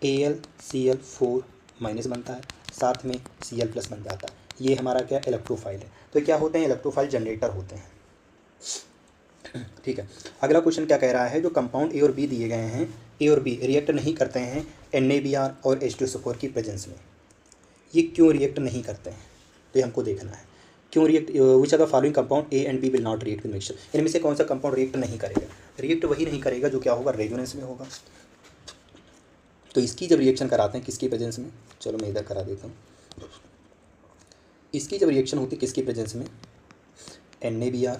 AlCl4- बनता है, साथ में Cl+ बन जाता है। ये हमारा क्या इलेक्ट्रोफाइल है। तो क्या होते हैं, इलेक्ट्रोफाइल जनरेटर होते हैं। ठीक है, अगला क्वेश्चन क्या कह रहा है, जो कंपाउंड A और B दिए गए हैं, A और B रिएक्ट नहीं करते हैं NaBr और H2SO4 की प्रेजेंस में। ये क्यों रिएक्ट नहीं करते हैं, तो ये हमको देखना है। क्यों react, which are the following compound A and B will not react with mixture, इनमें से कौन सा कंपाउंड रिएक्ट नहीं करेगा, रिएक्ट वही नहीं करेगा जो क्या होगा, रेजोनेंस में होगा। तो इसकी जब रिएक्शन कराते हैं किसकी प्रेजेंस में, चलो मैं इधर करा देता हूँ, इसकी जब रिएक्शन होती है किसकी प्रेजेंस में, NaBr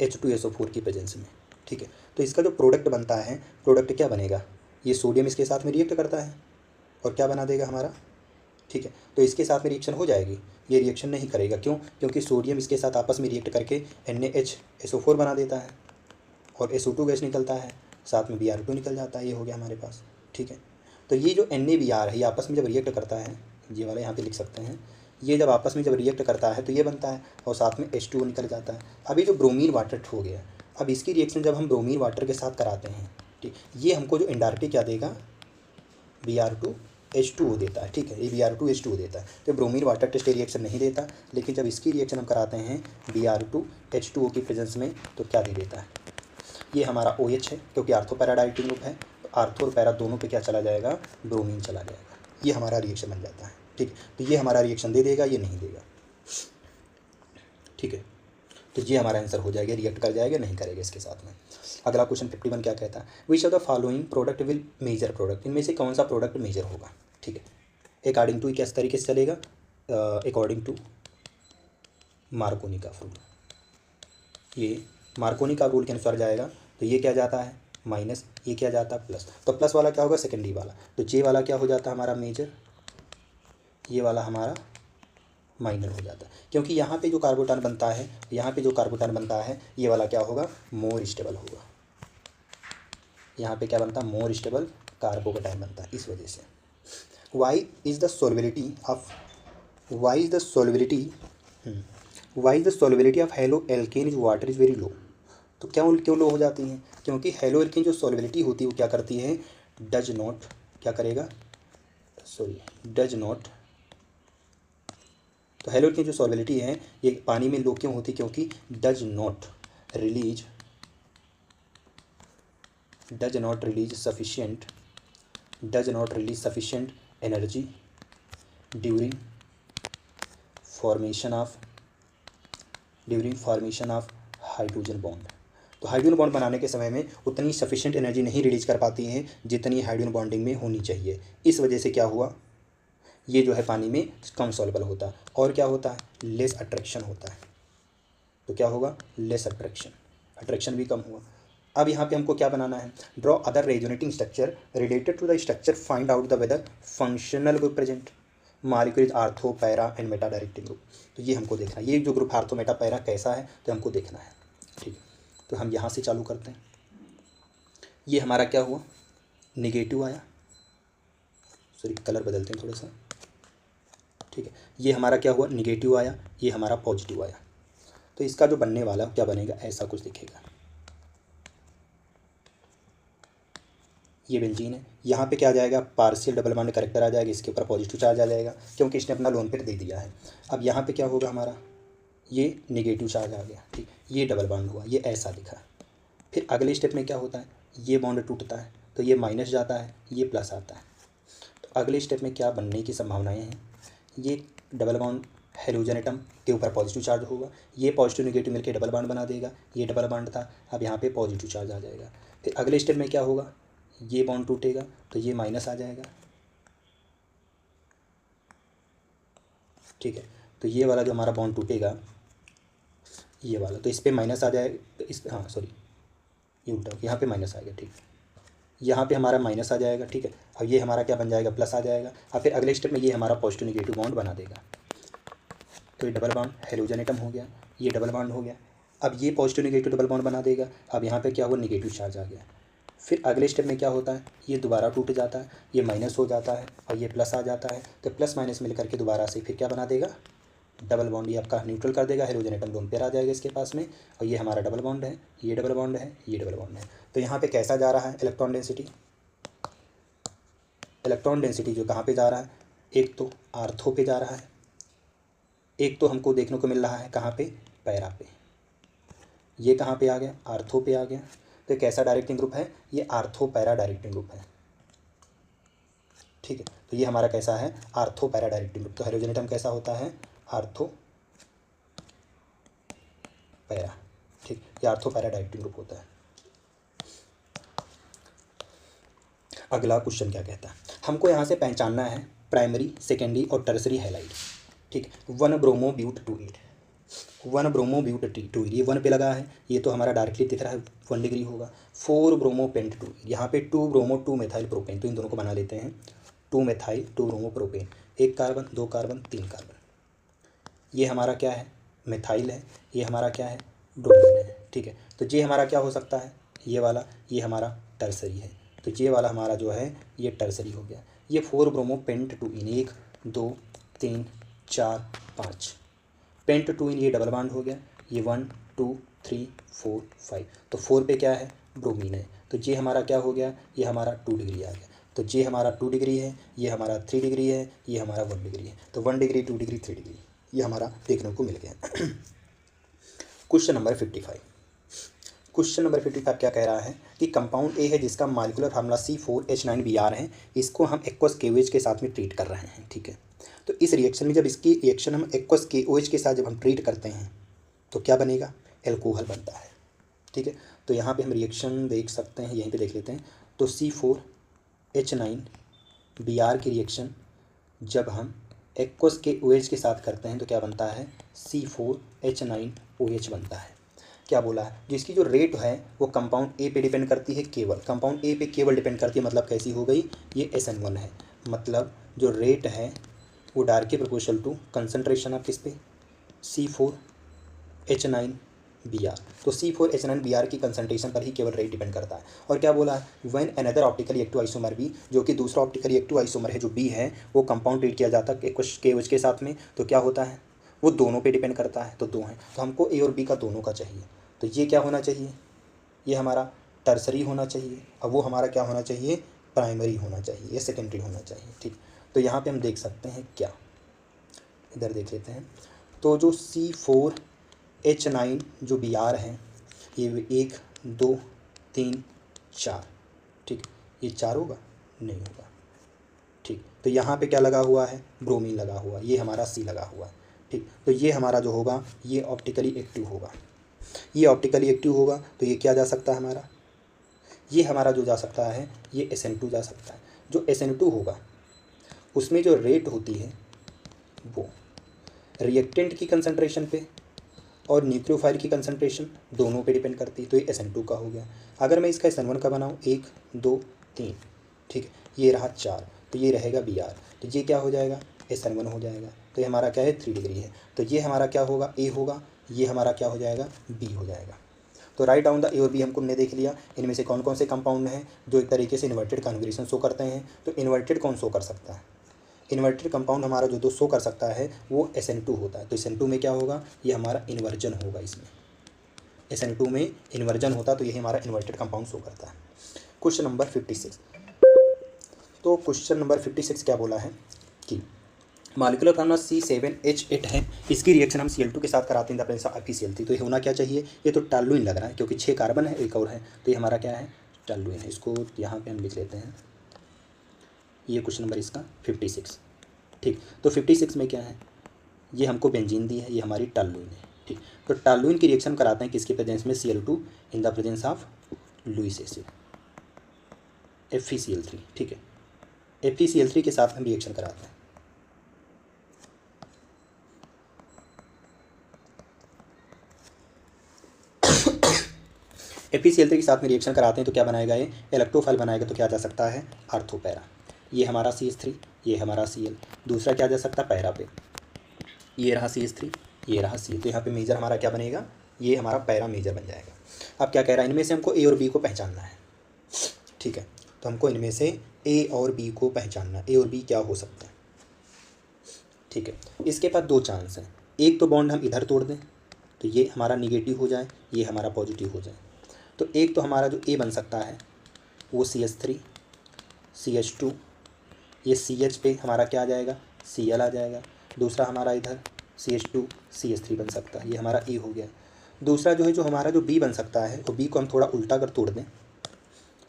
H2SO4 की प्रेजेंस में, ठीक है। तो इसका जो प्रोडक्ट बनता है, प्रोडक्ट क्या बनेगा, ये सोडियम इसके साथ में रिएक्ट करता है और क्या बना देगा हमारा, ठीक है। तो इसके साथ में रिएक्शन हो जाएगी, ये रिएक्शन नहीं करेगा, क्यों, क्योंकि सोडियम इसके साथ आपस में रिएक्ट करके NaHSO4 बना देता है और SO2 गैस निकलता है, साथ में Br2 निकल जाता है, ये हो गया हमारे पास, ठीक है। तो ये जो NaBr है ये आपस में जब रिएक्ट करता है, ये वाला यहाँ पे लिख सकते हैं, ये जब आपस में जब रिएक्ट करता है तो ये बनता है और साथ में H2O निकल जाता है। अब ये जो ब्रोमीन वाटर हो गया, अब इसकी रिएक्शन जब हम ब्रोमीन वाटर के साथ कराते हैं, ठीक, ये हमको जो इनडायरेक्टली क्या देगा, Br2H2O देता है, ठीक है, ये Br2H2O देता है। तो ब्रोमीन वाटर टेस्ट रिएक्शन नहीं देता, लेकिन जब इसकी रिएक्शन हम कराते हैं Br2H2O की प्रेजेंस में तो क्या दे देता है, ये हमारा OH है, क्योंकि आर्थो पैरा डायरेक्टिंग ग्रुप है, तो आर्थो और पैरा दोनों पे क्या चला जाएगा, ब्रोमीन चला जाएगा, ये हमारा रिएक्शन बन जाता है, ठीक है। तो ये हमारा रिएक्शन दे देगा, ये नहीं देगा, ठीक है। तो ये हमारा आंसर हो जाएगा, रिएक्ट कर जाएगा, नहीं करेगा इसके साथ में। अगला क्वेश्चन 51 क्या कहता है, which of the following product will measure product, इनमें से कौन सा प्रोडक्ट मेजर होगा, ठीक है। अकॉर्डिंग टू किस तरीके से चलेगा, अकॉर्डिंग टू मार्कोनी का रूल, ये मार्कोनी का रूल के अनुसार जाएगा। तो ये क्या जाता है माइनस, ये क्या जाता है प्लस, तो प्लस वाला क्या होगा सेकेंडरी वाला, तो जे वाला क्या हो जाता है हमारा मेजर, ये वाला हमारा माइनर हो जाता है, क्योंकि यहाँ पे जो कार्बोटान बनता है, यहाँ पे जो कार्बोटान बनता है ये वाला क्या होगा, मोर स्टेबल होगा, यहाँ पे क्या बनता है, मोर स्टेबल कार्बोकेटाइन बनता है, इस वजह से। Why is the solubility of, why is the solubility of haloalkane is water is very low, तो क्यों लो हो जाती हैं, क्योंकि हेलो एल्केन जो सोलबिलिटी होती है वो क्या करती है, डज नॉट, क्या करेगा, डज नॉट, तो हेलो एल्केन जो सोलबिलिटी है ये पानी में लो क्यों होती, क्योंकि does not release sufficient energy during formation of hydrogen bond, तो हाइड्रोजन बॉन्ड बनाने के समय में उतनी सफिशिएंट एनर्जी नहीं रिलीज कर पाती है जितनी हाइड्रोजन बॉन्डिंग में होनी चाहिए, इस वजह से क्या हुआ, ये जो है पानी में कम सॉल्युबल होता है, और क्या होता है, लेस अट्रैक्शन होता है, तो क्या होगा, लेस अट्रैक्शन भी कम हुआ। अब यहाँ पे हमको क्या बनाना है, draw other resonating structure related to the structure, find out the whether functional group present molecule ortho para and meta directing group, तो ये हमको देखना है, ये जो ग्रुप आर्थो मेटा पैरा कैसा है तो हमको देखना है, ठीक है। तो हम यहाँ से चालू करते हैं, ये हमारा क्या हुआ, निगेटिव आया, सॉरी कलर बदलते हैं थोड़ा सा, ठीक है, ये हमारा क्या हुआ, निगेटिव आया, ये हमारा पॉजिटिव आया, तो इसका जो बनने वाला क्या बनेगा, ऐसा कुछ दिखेगा, ये बेंजीन है, यहाँ पे क्या आ जाएगा, पार्शियल डबल बॉन्ड करेक्टर आ जाएगा, इसके ऊपर पॉजिटिव चार्ज आ जाएगा क्योंकि इसने अपना लोन पेयर दे दिया है। अब यहाँ पे क्या होगा हमारा, ये नेगेटिव चार्ज आ गया, ठीक, ये डबल बॉन्ड हुआ, ये ऐसा दिखा। फिर अगले स्टेप में क्या होता है, ये बॉन्ड टूटता है तो ये माइनस जाता है, ये प्लस आता है, तो अगले स्टेप में क्या बनने की संभावनाएँ हैं, ये डबल बॉन्ड हेलोजन एटम के ऊपर पॉजिटिव चार्ज होगा, ये पॉजिटिव नेगेटिव मिलकर डबल बॉन्ड बना देगा, ये डबल बॉन्ड था, अब यहाँ पे पॉजिटिव चार्ज आ जाएगा। फिर अगले स्टेप में क्या होगा, ये बॉन्ड टूटेगा तो ये माइनस आ जाएगा, ठीक है, तो ये वाला जो हमारा बॉन्ड टूटेगा ये वाला, तो इस पर माइनस आ जाएगा, इस हाँ सॉरी ये उल्टा, यहाँ पे माइनस आ गया, ठीक, यहाँ पे हमारा माइनस आ जाएगा, ठीक है। अब ये हमारा क्या बन जाएगा, प्लस आ जाएगा। अब फिर अगले स्टेप में ये हमारा पॉजिटिव नेगेटिव बॉन्ड बना देगा, तो ये डबल बॉन्ड हेलोजन एटम हो गया, ये डबल बॉन्ड हो गया। अब ये पॉजिटिव नेगेटिव डबल बॉन्ड बना देगा, अब यहाँ पे क्या हुआ, नेगेटिव चार्ज आ गया। फिर अगले स्टेप में क्या होता है, ये दोबारा टूट जाता है, ये माइनस हो जाता है और ये प्लस आ जाता है, तो प्लस माइनस मिल करके दोबारा से फिर क्या बना देगा, डबल बॉन्ड, ये आपका न्यूट्रल कर देगा, हेलोजन एटम लोन पेयर आ जाएगा इसके पास में, और ये हमारा डबल बॉन्ड है, ये डबल बॉन्ड है, ये डबल बॉन्ड है। तो यहाँ पे कैसा जा रहा है इलेक्ट्रॉन डेंसिटी जो कहाँ पे जा रहा है, एक तो आर्थो पे जा रहा है, एक तो हमको देखने को मिल रहा है कहाँ पे, पैरा पे, ये कहाँ पे आ गया, आर्थो पे आ गया। तो कैसा डायरेक्टिंग ग्रुप है, ये आर्थो पैरा डायरेक्टिंग ग्रुप है, ठीक है। तो ये हमारा कैसा है, आर्थो पैरा डायरेक्टिंग ग्रुप। तो हेलोजन एटम कैसा होता है, आर्थो पैरा। ठीक, ये आर्थो पैरा डायरेक्टिंग ग्रुप होता है। अगला क्वेश्चन क्या कहता है, हमको यहाँ से पहचानना है प्राइमरी, सेकेंडरी और टर्सरी हैलाइड। ठीक, 1 ब्रोमो ब्यूट 2 1 ब्रोमो ब्यूट 2, ये 1 पे लगा है, ये तो हमारा डायरेक्टली दिख रहा है 1 डिग्री होगा। 4 ब्रोमो पेंट 2, यहाँ पे 2 ब्रोमो 2 मेथाइल प्रोपेन, तो इन दोनों को बना लेते हैं 2 methyl 2 bromo propane, 1 carbon 2 carbon 3 carbon. ये हमारा क्या है, मेथाइल है, ये हमारा क्या है, ब्रोमीन है। ठीक है, तो ये हमारा क्या हो सकता है, ये वाला, ये हमारा टर्सरी है, तो ये वाला हमारा जो है ये टर्सरी हो गया। ये 4 ब्रोमो पेंट 2 इन, 1 2 3 4 5, पेंट 2 इन, ये डबल बॉन्ड हो गया, ये 1 2 3 4 5, तो 4 पे क्या है, ब्रोमीन है, तो ये हमारा क्या हो गया, ये हमारा 2 डिग्री आ गया। तो ये हमारा 2 डिग्री है, ये हमारा 3 डिग्री है, ये हमारा 1 डिग्री है, तो 1 डिग्री 2 डिग्री 3 डिग्री ये हमारा देखने को मिल गया। क्वेश्चन नंबर 55, क्वेश्चन नंबर 55 क्या कह रहा है कि कंपाउंड ए है जिसका मॉलिक्यूलर फार्मूला C4H9Br है, इसको हम एक्वस KOH के साथ में ट्रीट कर रहे हैं। ठीक है, तो इस रिएक्शन में जब इसकी रिएक्शन हम एक्वस KOH के साथ जब हम ट्रीट करते हैं तो क्या बनेगा, एल्कोहल बनता है। ठीक है, तो यहाँ पे हम रिएक्शन देख सकते हैं, यहीं पे देख लेते हैं। तो C4H9Br की रिएक्शन जब हम एक्वस KOH के साथ करते हैं तो क्या बनता है, C4H9OH बनता है। क्या बोला है, जिसकी जो रेट है वो कंपाउंड ए पे डिपेंड करती है, केवल कंपाउंड ए पे केवल डिपेंड करती है, मतलब कैसी हो गई, ये SN1 है, मतलब जो रेट है वो directly proportional to concentration of किस पे, C4H9Br। तो C4H9Br की कंसंट्रेशन पर ही केवल रेट डिपेंड करता है। और क्या बोला है, when another optically active isomer B, जो कि दूसरा ऑप्टिकली एक्टिव आइसोमर है जो बी है, वो कंपाउंड ट्रीट किया जाता है KOH के साथ में, तो क्या होता है, वो दोनों पे डिपेंड करता है, तो 2 हैं, तो हमको ए और बी का दोनों का चाहिए। तो ये क्या होना चाहिए, ये हमारा टर्सरी होना चाहिए, अब वो हमारा क्या होना चाहिए, प्राइमरी होना चाहिए, ये सेकेंडरी होना चाहिए। ठीक, तो यहाँ पे हम देख सकते हैं क्या, इधर देख लेते हैं। तो जो C4H9 जो Br है, ये 1 2 3 4, ठीक, ये 4 होगा, नहीं होगा। ठीक, तो यहाँ पे क्या लगा हुआ है, ब्रोमीन लगा हुआ, ये हमारा C लगा हुआ है। ठीक, तो ये हमारा जो होगा ये ऑप्टिकली एक्टिव होगा, ये ऑप्टिकली एक्टिव होगा, तो ये क्या जा सकता है हमारा, ये हमारा जो जा सकता है ये SN2 जा सकता है। जो SN2 होगा उसमें जो रेट होती है वो रिएक्टेंट की कंसंट्रेशन पे और न्यूक्लियोफाइल की कंसंट्रेशन दोनों पे डिपेंड करती है, तो ये SN2 का हो गया। अगर मैं इसका SN1 का बनाऊँ 1 2 3, ठीक है, ये रहा 4, तो ये रहेगा Br, तो ये क्या हो जाएगा, SN1 हो जाएगा, तो ये हमारा क्या है 3 डिग्री है, तो ये हमारा क्या होगा, A होगा, ये हमारा क्या हो जाएगा, B हो जाएगा। तो राइट डाउन द ए और बी हमको हमने देख लिया, इनमें से कौन कौन से कंपाउंड हैं जो एक तरीके से इन्वर्टेड कॉन्फिगरेशन शो करते हैं। तो इन्वर्टेड कौन शो कर सकता है, इन्वर्टेड कंपाउंड हमारा जो शो कर सकता है वो SN2 होता है। तो SN2 में क्या होगा, ये हमारा इन्वर्जन होगा, इसमें SN2 में इन्वर्जन होता है, तो यही हमारा इन्वर्टेड कंपाउंड शो करता है। क्वेश्चन नंबर 56, तो क्वेश्चन नंबर 56 क्या बोला है कि मॉलिक्यूलर फार्मूला C7H8 है, इसकी रिएक्शन हम Cl2 के साथ कराते हैं द प्रेजेंस ऑफ FeCl3, तो ये होना क्या चाहिए, ये तो टॉलुइन लग रहा है क्योंकि 6 कार्बन है, एक और है, तो ये हमारा क्या है, टॉलुइन है। इसको यहाँ पे हम लिख लेते हैं, ये क्वेश्चन नंबर इसका 56। ठीक, तो 56 में क्या है, ये हमको बेंजीन दी है, ये हमारी टॉलुइन है। ठीक, तो टॉलुइन की रिएक्शन कराते हैं किसके प्रेजेंस में, Cl2 in the presence of Lewis acid FeCl3। ठीक है, FeCl3 के साथ हम रिएक्शन कराते हैं। FeCl3 के साथ में रिएक्शन कराते हैं तो क्या बनाएगा, ये इलेक्ट्रोफाइल बनाएगा, तो क्या जा सकता है, आर्थोपैरा। ये हमारा CH3, ये हमारा Cl, दूसरा क्या जा सकता है, पैरा पे, ये रहा CH3, ये रहा Cl, तो यहाँ पे मेजर हमारा क्या बनेगा, ये हमारा पैरा मेजर बन जाएगा। अब क्या कह रहा है, इनमें से हमको A और B को पहचानना है। ठीक है, तो हमको इनमें से A और B को पहचानना, A और B क्या हो सकता है। ठीक है, इसके पास 2 चांस हैं, एक तो बॉन्ड हम इधर तोड़ दें तो ये हमारा निगेटिव हो जाए, ये हमारा पॉजिटिव हो जाए। तो एक तो हमारा जो A बन सकता है वो CH3 CH2, ये CH पे हमारा क्या आ जाएगा, Cl आ जाएगा। दूसरा हमारा इधर CH2 CH3 बन सकता है, ये हमारा A हो गया। दूसरा जो है, जो हमारा जो B बन सकता है, वो B को हम थोड़ा उल्टा कर तोड़ दें,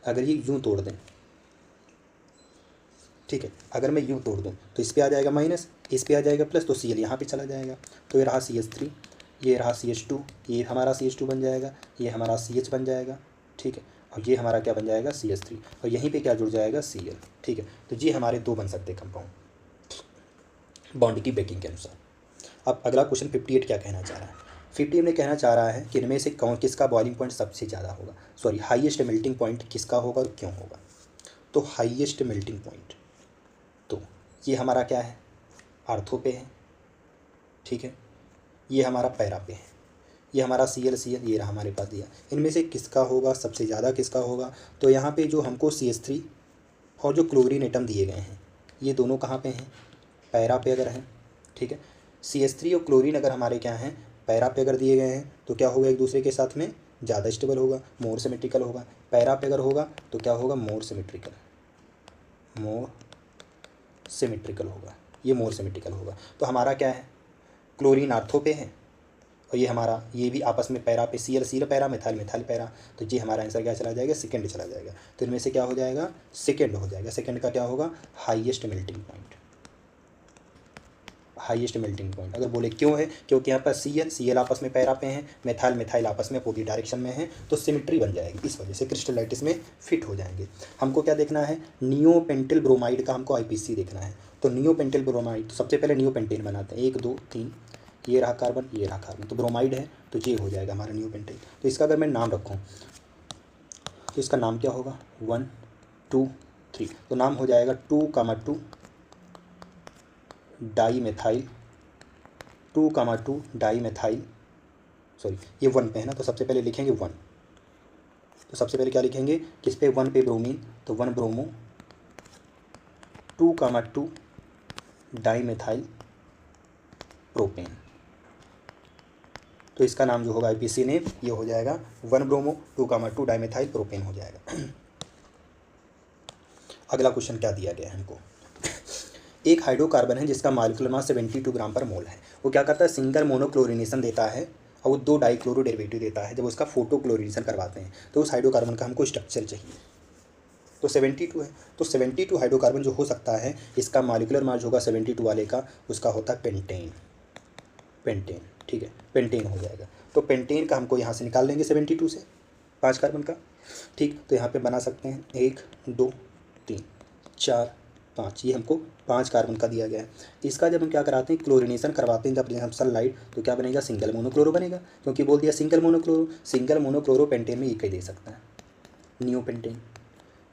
अगर ये यूँ तोड़ दें, ठीक है, अगर मैं यूँ तोड़ दूँ तो इस पर आ जाएगा माइनस, इस पर आ जाएगा प्लस, तो Cl यहाँ पे चला जाएगा, तो ये रहा CH3, ये रहा CH2, ये हमारा CH2 बन जाएगा, ये हमारा CH बन जाएगा, ठीक है, और ये हमारा क्या बन जाएगा CH3, और यहीं पे क्या जुड़ जाएगा Cl, ठीक है। तो ये हमारे दो बन सकते हैं कंपाउंड बॉन्ड की ब्रेकिंग के अनुसार। अब अगला क्वेश्चन 58 क्या कहना चाह रहा है? 58 में कहना चाह रहा है कि इनमें से कौन किसका बॉइलिंग पॉइंट सबसे ज़्यादा होगा, सॉरी हाईएस्ट मेल्टिंग पॉइंट किसका होगा और क्यों होगा। तो हाईएस्ट मेल्टिंग पॉइंट, तो ये हमारा क्या है, आर्थो पे है, ठीक है, ये हमारा पैरा पे है, ये हमारा Cl ये रहा हमारे पास दिया। इनमें से किसका होगा सबसे ज़्यादा, किसका होगा? तो यहाँ पे जो हमको CH3 और जो क्लोरीन एटम दिए गए हैं, ये दोनों कहाँ पे हैं, पैरा पे अगर हैं, ठीक है। CH3 और क्लोरीन अगर हमारे क्या हैं, पैरा पे अगर दिए गए हैं, तो क्या होगा, एक दूसरे के साथ में ज़्यादा स्टेबल होगा, मोर सिमेट्रिकल होगा। पैरा पे अगर होगा तो क्या होगा, मोर सिमेट्रिकल होगा, ये मोर सिमेट्रिकल होगा। तो हमारा क्या है, क्लोरीन आर्थो पे है, और ये हमारा ये भी आपस में पैरा पे, Cl पैरा, मिथाइल पैरा। तो ये हमारा आंसर क्या चला जाएगा, सेकंड चला जाएगा। तो इनमें से क्या हो जाएगा, सेकंड हो जाएगा। सेकंड का क्या होगा, highest melting point. Highest melting point अगर बोले क्यों है, क्योंकि यहाँ पर Cl आपस में पैरा पे हैं, मिथाइल आपस में अपोजिट डायरेक्शन में है, तो सिमेट्री बन जाएगी, इस वजह से क्रिस्टलाइटिस में फिट हो जाएंगे। हमको क्या देखना है, नियोपेंटिल ब्रोमाइड का हमको IPC देखना है। तो नियोपेंटिल ब्रोमाइड, तो सबसे पहले नियोपेंटेन बनाते हैं, 1 2 3, ये रहा कार्बन, ये रहा कार्बन, तो ब्रोमाइड है, तो ये हो जाएगा हमारा नियोपेंटेन। तो इसका अगर मैं नाम रखूँ तो इसका नाम क्या होगा, 1 2 3, तो नाम हो जाएगा 2,2 डाईमेथाइल, 2,2 डाईमेथाइल, सॉरी ये 1 पे है ना, तो सबसे पहले लिखेंगे 1। तो सबसे पहले क्या लिखेंगे, किस पे, 1 पे ब्रोमीन, तो 1 ब्रोमो 2,2 डाईमेथाइल प्रोपेन। तो इसका नाम जो होगा IPC ने, ये हो जाएगा 1 ब्रोमो 2,2 डाईमेथाइल प्रोपेन हो जाएगा। अगला क्वेश्चन क्या दिया गया है हमको, एक हाइड्रोकार्बन है जिसका मॉलिक्यूलर मास 72 ग्राम पर मोल है। वो क्या करता है, सिंगल मोनोक्लोरिनेशन देता है और वो 2 डाइक्लोरो डेरिवेटिव देता है। जब उसका फोटोक्लोरिनेशन करवाते हैं तो उस हाइड्रोकार्बन का हमको स्ट्रक्चर चाहिए। तो 72 है, तो 72 हाइड्रोकार्बन जो हो सकता है, इसका मॉलिक्यूलर मास होगा 72 वाले का, उसका होता है पेंटेन, ठीक है, पेंटेन हो जाएगा। तो पेंटेन का हमको यहाँ से निकाल लेंगे 72 से 5 कार्बन का, ठीक। तो यहाँ पे बना सकते हैं 1 2 3 4 5, ये हमको 5 कार्बन का दिया गया है। इसका जब हम क्या कराते हैं, क्लोरिनेशन करवाते हैं, जब हम सनलाइट, तो क्या बनेगा, सिंगल मोनोक्लोरो बनेगा, क्योंकि बोल दिया सिंगल मोनोक्लोरो पेंटेन में एक ही दे सकता है, नियोपेंटेन।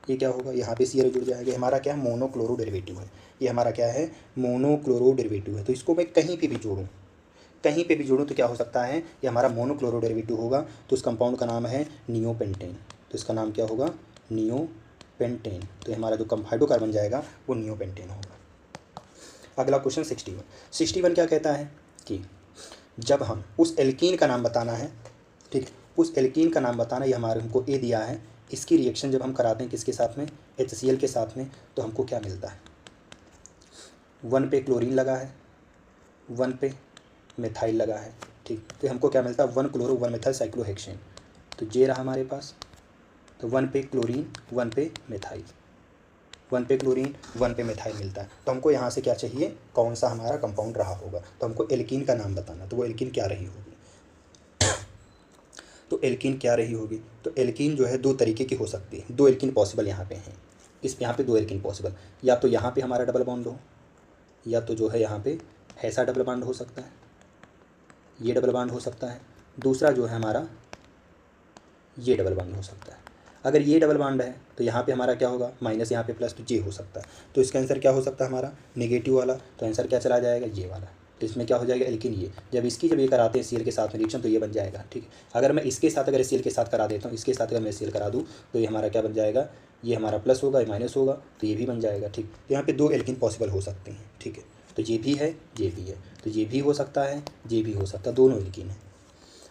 ये क्या होगा, यहाँ पे CL जुड़ जाएगा, हमारा क्या है, मोनोक्लोरो डेरिवेटिव है, ये हमारा क्या है, मोनोक्लोरो डेरिवेटिव है। तो इसको मैं कहीं पे भी जोड़ूँ तो क्या हो सकता है, ये हमारा मोनोक्लोरो डेरिवेटिव होगा। तो उस कंपाउंड का नाम है नियोपेंटेन। तो इसका नाम क्या होगा, नियोपेंटेन। तो हमारा जो हाइड्रोकार्बन बन जाएगा वो नियोपेंटेन होगा। अगला क्वेश्चन 61 क्या कहता है कि जब हम उस एल्कीन का नाम बताना है, ठीक, उस एल्कीन का नाम बताना, ये हमारे हमको ए दिया है, इसकी रिएक्शन जब हम कराते हैं किसके साथ में, HCl के साथ में, तो हमको क्या मिलता है, 1 पे क्लोरीन लगा है, 1 पे मिथाइल लगा है, ठीक। तो हमको क्या मिलता है, 1 क्लोरो 1 मिथाइल साइक्लोहेक्सेन। तो ये रहा हमारे पास, तो 1 पे क्लोरीन 1 पे मिथाइल, 1 पे क्लोरीन 1 पे मिथाइल मिलता है। तो हमको यहाँ से क्या चाहिए, कौन सा हमारा कंपाउंड रहा होगा, तो हमको एल्कीन का नाम बताना। तो वो एल्कीन क्या रही होगी, तो एल्कीन क्या रही होगी, तो एल्कीन जो है 2 तरीके की हो सकती है, 2 एल्कीन पॉसिबल यहाँ पे हैं, यहाँ पे 2 एल्कीन पॉसिबल, या तो यहाँ पे हमारा डबल बॉन्ड हो, या तो जो है यहाँ पे ऐसा डबल बॉन्ड हो सकता है, ये डबल बॉन्ड हो सकता है। दूसरा जो है हमारा ये डबल बॉन्ड हो सकता है। अगर ये डबल बॉन्ड है तो यहाँ पे हमारा क्या होगा, माइनस यहाँ पे प्लस, तो ये हो सकता है। तो इसका आंसर क्या हो सकता है हमारा, नेगेटिव वाला। तो आंसर क्या चला जाएगा, ये वाला। तो इसमें क्या हो जाएगा, एल्कीन। ये जब ये कराते हैं CL के साथ में रिएक्शन, तो ये बन जाएगा, ठीक है। अगर मैं इसके साथ अगर CL के साथ करा देता हूँ, इसके साथ अगर मैं CL करा दूँ, तो ये हमारा क्या बन जाएगा, ये हमारा प्लस होगा, ये माइनस होगा, तो ये भी बन जाएगा, ठीक। तो यहाँ पे 2 एल्कीन पॉसिबल हो सकते हैं, ठीक है। तो ये भी है, ये भी है, तो ये भी हो सकता है, ये भी हो सकता है, दोनों एल्कीन है।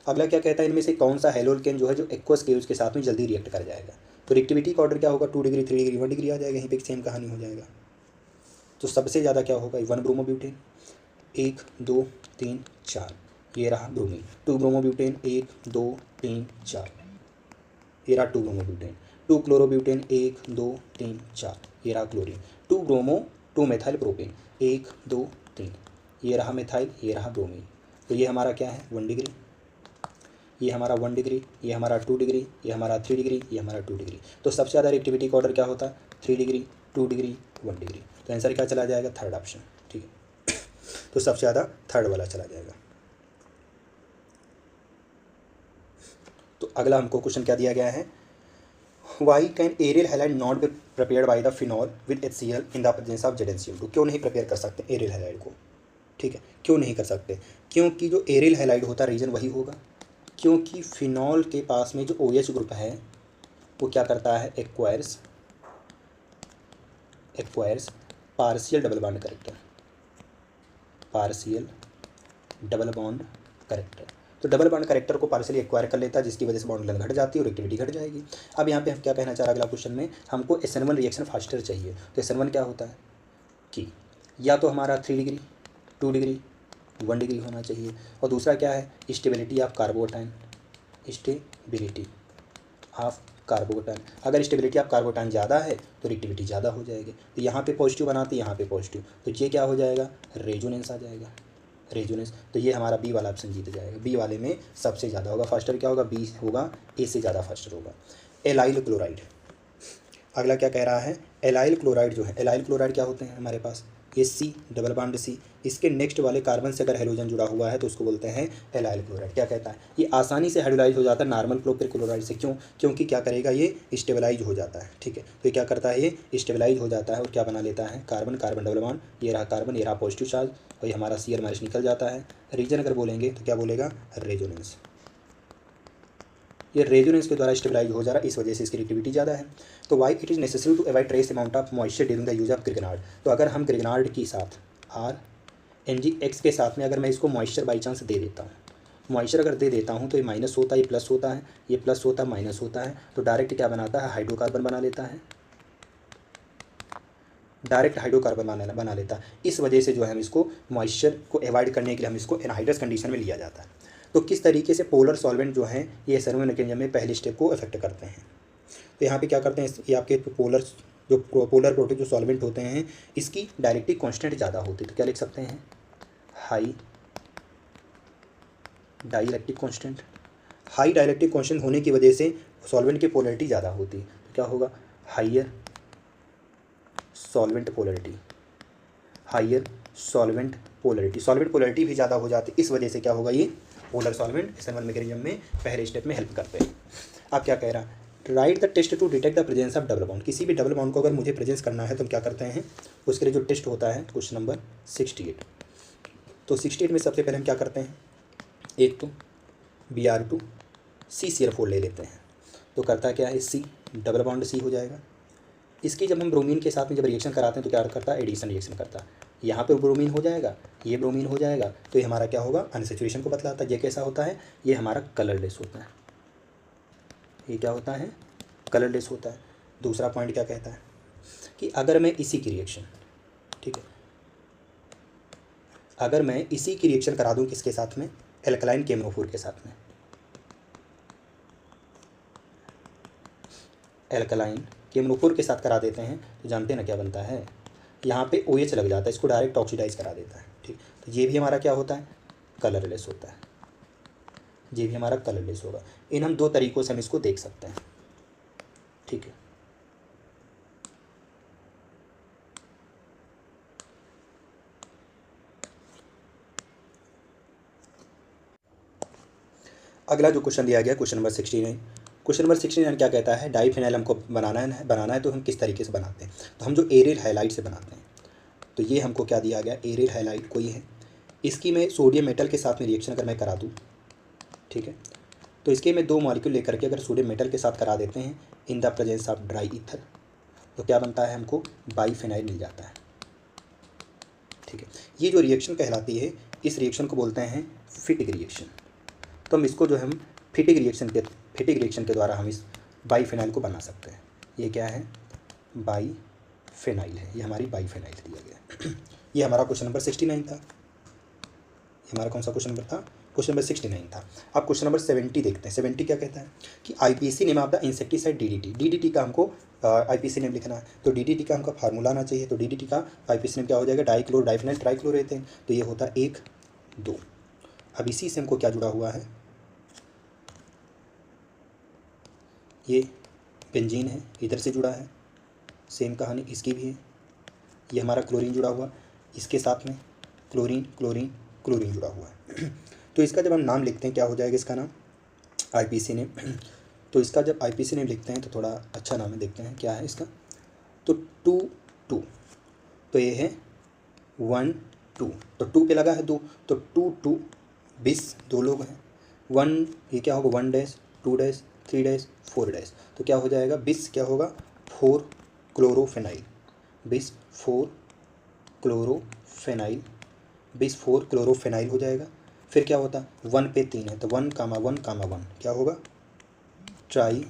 अगला क्या कहता है, इनमें से कौन सा हैलोल्केन जो है जो एक्वस केव्स के साथ में जल्दी रिएक्ट कर जाएगा। तो रिएक्टिविटी का ऑर्डर क्या होगा, 2 डिग्री 3 डिग्री 1 डिग्री आ जाएगा, यहीं पे सेम कहानी हो जाएगा। तो सबसे ज़्यादा क्या होगा, 1 ब्रोमोब्यूटेन, 1 2 3 4, ये रहा ब्रोमीन। 2 ब्रोमोब्यूटेन 1 2 3 4, ये रहा 2 ब्रोमोब्यूटेन। 2 क्लोरोब्यूटेन 1 2 3 4, ये रहा क्लोरीन। 2 ब्रोमो 2 मेथाइल प्रोपेन 1 2 3, ये रहा मिथाइल, ये रहा ब्रोमीन। तो ये हमारा क्या है 1 डिग्री, ये हमारा 1 डिग्री, ये हमारा 2 डिग्री, ये हमारा 3 डिग्री, ये हमारा 2 डिग्री। तो सबसे ज़्यादा रिएक्टिविटी का ऑर्डर क्या होता है 3 डिग्री, 2 डिग्री, 1 डिग्री। तो आंसर क्या चला जाएगा थर्ड ऑप्शन। ठीक है, तो सबसे ज़्यादा थर्ड वाला चला जाएगा। तो अगला हमको क्वेश्चन क्या दिया गया है, why can aryl halide not be prepared by the phenol with HCl in the presence of ZnCl2। क्यों नहीं प्रिपेयर कर सकते एरियल हैलाइड को? ठीक है, क्यों नहीं कर सकते? क्योंकि जो एरियल हैलाइड होता है रीजन वही होगा, क्योंकि फिनॉल के पास में जो OH ग्रुप है वो क्या करता है acquires partial double bond character, partial double bond character. तो डबल बॉन्ड करेक्टर को पार्शियली एक्वायर कर लेता है, जिसकी वजह से बॉन्ड लेंथ घट जाती है और एक्टिविटी घट जाएगी। अब यहाँ पे हम क्या कहना चाह रहे हैं अगला क्वेश्चन में, हमको SN1 रिएक्शन फास्टर चाहिए। तो SN1 क्या होता है कि या तो हमारा 3 डिग्री, 2 डिग्री, 1 डिग्री होना चाहिए, और दूसरा क्या है स्टेबिलिटी ऑफ कार्बोटाइन, स्टेबिलिटी ऑफ कार्बोटाइन। अगर स्टेबिलिटी ऑफ कार्बोटाइन ज़्यादा है तो रिएक्टिविटी ज़्यादा हो जाएगी। तो यहाँ पे पॉजिटिव बनाते, यहाँ पे पॉजिटिव, तो ये क्या हो जाएगा रेजोनेंस आ जाएगा, रेजोनेंस। तो ये हमारा बी वाला ऑप्शन जीत जाएगा। बी वाले में सबसे ज़्यादा होगा फास्टर, क्या होगा बी होगा, ए से ज़्यादा फास्टर होगा। एलाइल क्लोराइड, अगला क्या कह रहा है, एलाइल क्लोराइड जो है, एलाइल क्लोराइड क्या होते हैं हमारे पास ये C डबल बॉन्ड C, इसके नेक्स्ट वाले कार्बन से अगर हाइड्रोजन जुड़ा हुआ है तो उसको बोलते हैं एलाइल क्लोराइड। क्या कहता है, ये आसानी से हाइड्रोलाइज हो जाता है नॉर्मल क्लोराइड से। क्यों? क्योंकि क्या करेगा ये स्टेबलाइज हो जाता है। ठीक है, तो ये क्या करता है ये स्टेबलाइज हो जाता है और क्या बना लेता है कार्बन, कार्बन डबल बॉन्ड, ये रहा कार्बन, ये रहा पॉजिटिव चार्ज, और ये हमारा Cl माइनस निकल जाता है। रीजन अगर बोलेंगे तो क्या बोलेगा रेजोनेंस, ये रेजोनेंस के द्वारा स्टेबलाइज हो जा रहा है, इस वजह से इसकी रिएक्टिविटी ज़्यादा है। तो why it is necessary to avoid trace amount of moisture during the use of Grignard. तो अगर हम ग्रिगनार्ड के साथ RNGX के साथ में अगर मैं इसको मॉइस्चर बाई चांस दे देता हूँ, मॉइस्चर अगर दे देता हूँ तो ये माइनस होता है, ये प्लस होता है, ये प्लस होता है, माइनस होता है, तो डायरेक्ट क्या बनाता है हाइड्रोकार्बन बना लेता है, डायरेक्ट हाइड्रोकार्बन बना लेता है। इस वजह से जो है हम इसको मॉइस्चर को अवॉइड करने के लिए हम इसको एनहाइड्रस कंडीशन में लिया जाता है। तो किस तरीके से पोलर सॉल्वेंट जो हैं ये SN1 मैकेनिज्म में पहले स्टेप को अफेक्ट करते हैं। तो यहाँ पे क्या करते हैं, ये आपके पोलर प्रोडक्ट जो सॉल्वेंट होते हैं इसकी डायरेक्टिव कांस्टेंट ज़्यादा होती है, तो क्या लिख सकते हैं high dielectric constant. High dielectric constant होने की वजह से सॉल्वेंट की पोलरिटी ज़्यादा होती है, तो क्या होगा higher solvent polarity, higher solvent polarity भी ज़्यादा हो जाती है। इस वजह से क्या होगा ये पोलर सॉल्वेंट SN1 मैकेनिज्म में पहले स्टेप में हेल्प करते हैं। अब क्या कह रहा है, write the test to detect the presence of double bond. किसी भी डबल बॉन्ड को अगर मुझे प्रेजेंस करना है तो हम क्या करते हैं, उसके लिए जो टेस्ट होता है क्वेश्चन नंबर 68। तो 68 में सबसे पहले हम क्या करते हैं, एक तो Br2 CCl4 ले लेते हैं, तो करता क्या है C डबल बॉन्ड C हो जाएगा। इसकी जब हम ब्रोमीन के साथ में जब रिएक्शन कराते हैं तो क्या करता है एडिशन रिएक्शन करता है, यहाँ पे ब्रोमीन हो जाएगा, ये ब्रोमीन हो जाएगा, तो ये हमारा क्या होगा अनसैचुरेशन को बतलाता है। ये कैसा होता है, ये हमारा कलरलेस होता है, ये क्या होता है कलरलेस होता है। दूसरा पॉइंट क्या कहता है कि अगर मैं इसी की रिएक्शन, ठीक है, अगर मैं इसी की रिएक्शन करा दूँ किसके साथ में एल्कलाइन केमनोफोर के साथ में, एल्कलाइन केमनोफोर के साथ करा देते हैं तो जानते हैं ना क्या बनता है, यहाँ पे OH लग जाता है, इसको डायरेक्ट ऑक्सीडाइज करा देता है। ठीक, तो ये भी हमारा क्या होता है कलरलेस होता है, ये भी हमारा कलरलेस होगा। इन हम दो तरीक़ों से हम इसको देख सकते हैं। ठीक है, अगला जो क्वेश्चन दिया गया क्वेश्चन नंबर 69। क्वेश्चन नंबर 69 क्या कहता है, डाइफिनाइल हमको बनाना है तो हम किस तरीके से बनाते हैं, तो हम जो एरियल हैलाइड से बनाते हैं। तो ये हमको क्या दिया गया एरियल हैलाइड कोई है, इसकी मैं सोडियम मेटल के साथ में रिएक्शन अगर मैं करा दूँ, ठीक है, तो इसके मैं दो मॉलिक्यूल लेकर के अगर सोडियम मेटल के साथ करा देते हैं in the presence of dry ether, तो क्या बनता है हमको बाइफिनाइल मिल जाता है। ठीक है, ये जो रिएक्शन कहलाती है इस रिएक्शन को बोलते हैं फिटिक रिएक्शन। तो हम इसको जो हम फिटिक रिएक्शन के द्वारा हम इस बाइफिनाइल को बना सकते हैं। ये क्या है बाइफिनाइल है, ये हमारी बाइफिनाइल दिया गया। ये हमारा क्वेश्चन नंबर 69 था। ये हमारा कौन सा क्वेश्चन नंबर था, क्वेश्चन नंबर 69 था। अब क्वेश्चन नंबर 70 देखते हैं। 70 क्या कहता है कि IPC name of the insecticide DDT का हमको IPC नेम लिखना है, तो DDT का हमको फार्मूला आना चाहिए। तो DDT का IPC नेम क्या हो जाएगा डाइक्लोर डाइफिनाइल ट्राइक्लोरेथेन, तो ये होता है 1 2। अब इसी से हमको क्या जुड़ा हुआ है, ये बेंजीन है, इधर से जुड़ा है, सेम कहानी इसकी भी है। ये हमारा क्लोरीन जुड़ा हुआ, इसके साथ में क्लोरीन क्लोरीन क्लोरीन जुड़ा हुआ है। तो इसका जब हम नाम लिखते हैं क्या हो जाएगा इसका नाम, आईपीसी नेम। तो इसका जब आईपीसी नेम लिखते हैं तो थोड़ा अच्छा नाम है, देखते हैं क्या है इसका। तो 2 2, तो ये है 1 2, तो 2 पे लगा है 2, तो 2 2 20, 2 लोग हैं। 1 ये क्या होगा 1 डैश 2 डैश 3 डैश 4 डैश, तो क्या हो जाएगा 20 क्या होगा 4 क्लोरोफेनाइल, 20 4 क्लोरोफेनाइल, 20 4 क्लोरोफेनाइल हो जाएगा। फिर क्या होता है 1 पे 3 है तो 1 कामा 1 कामा 1 क्या होगा ट्राई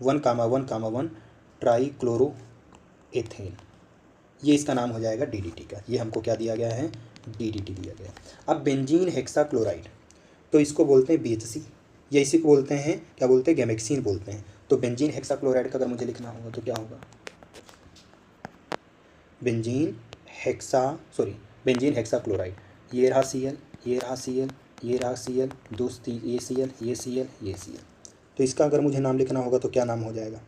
1 कामा 1 कामा 1 ट्राई क्लोरो एथेन, ये इसका नाम हो जाएगा DDT का। ये हमको क्या दिया गया है DDT दिया गया। अब बेंजीन हेक्साक्लोराइड, तो इसको बोलते हैं BHC, या इसी को बोलते हैं क्या बोलते हैं गैमेक्सिन बोलते हैं। तो बेंजीन हेक्साक्लोराइड का अगर मुझे लिखना होगा तो क्या होगा बेंजीन हेक्साक्लोराइड, ये रहा Cl, ये रहा Cl, ये रहा Cl, दोस्त ये Cl, ये Cl, ये Cl। तो इसका अगर मुझे नाम लिखना होगा तो क्या नाम हो जाएगा,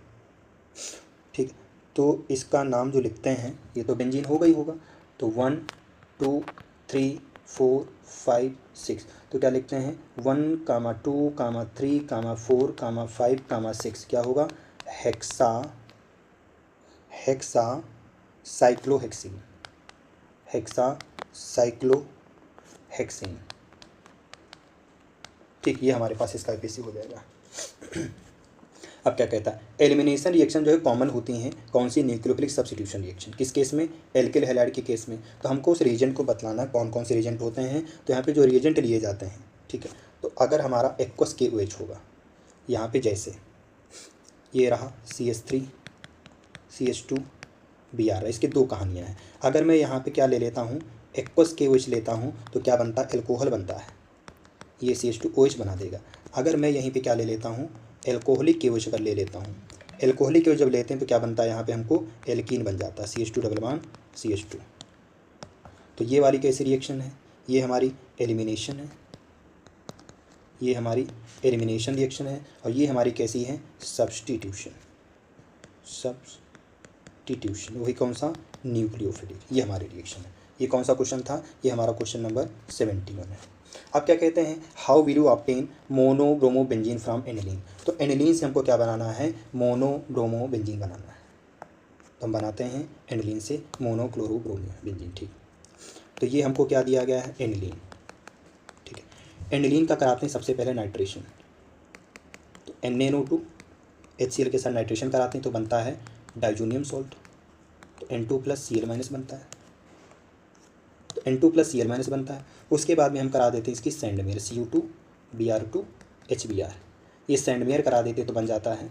ठीक। तो इसका नाम जो लिखते हैं ये तो बेंजीन होगा ही होगा, तो 1 2 3 4 5 6, तो क्या लिखते हैं 1 कामा 2 कामा 3 कामा 4 कामा 5 कामा 6 क्या होगा साइक्लोहेक्सीन, साइक्लोहेक्सीन, ठीक। ये हमारे पास इसका आईपीसी हो जाएगा। अब क्या कहता है एलिमिनेशन रिएक्शन जो है कॉमन होती हैं कौन सी, न्यूक्लियोफिलिक सब्स्टिट्यूशन रिएक्शन, किस केस में एल्किल हैलाइड के केस में। तो हमको उस रिएजेंट को बतलाना कौन कौन से रिएजेंट होते हैं। तो यहाँ पे जो रिएजेंट लिए जाते हैं, ठीक है, तो अगर हमारा एक्वस KOH होगा यहाँ पे, जैसे ये रहा CH3 CH2 Br, इसके दो कहानियाँ हैं। अगर मैं यहाँ पे क्या ले लेता हूँ एक्वस KOH लेता हूँ तो क्या बनता है एल्कोहल बनता है, ये CH2OH बना देगा। अगर मैं यहीं पे क्या ले लेता हूँ एल्कोहलिक KOH अगर ले लेता हूँ, एल्कोहलिक KOH जब लेते हैं तो क्या बनता है यहाँ पे हमको एल्कीन बन जाता है CH2 डबल बॉन्ड CH2। तो ये वाली कैसी रिएक्शन है, ये हमारी एलिमिनेशन है, ये हमारी एलिमिनेशन रिएक्शन है। और ये हमारी कैसी है सब्स्टिट्यूशन, वही कौन सा न्यूक्लियोफिलिक, ये हमारी रिएक्शन है। ये कौन सा क्वेश्चन था, ये हमारा क्वेश्चन नंबर 71 है। अब क्या कहते हैं how will you obtain monobromo benzene from aniline. तो एनिलीन से हमको क्या बनाना है मोनोब्रोमो बेंजीन बनाना है, तो हम बनाते हैं एनिलीन से मोनोक्लोरोब्रोमो बेंजीन, ठीक। तो ये हमको क्या दिया गया है एनिलीन, ठीक है। एनिलीन का कराते हैं सबसे पहले नाइट्रेशन, तो NaNO2 HCl के साथ नाइट्रेशन कराते हैं तो बनता है डाइजोनियम सॉल्ट, तो N2+Cl- बनता है, तो N2+Cl- बनता है। उसके बाद में हम करा देते हैं इसकी सैंडमेयर Cu2 Br2 HBr, ये सैंडमेयर करा देते तो बन जाता है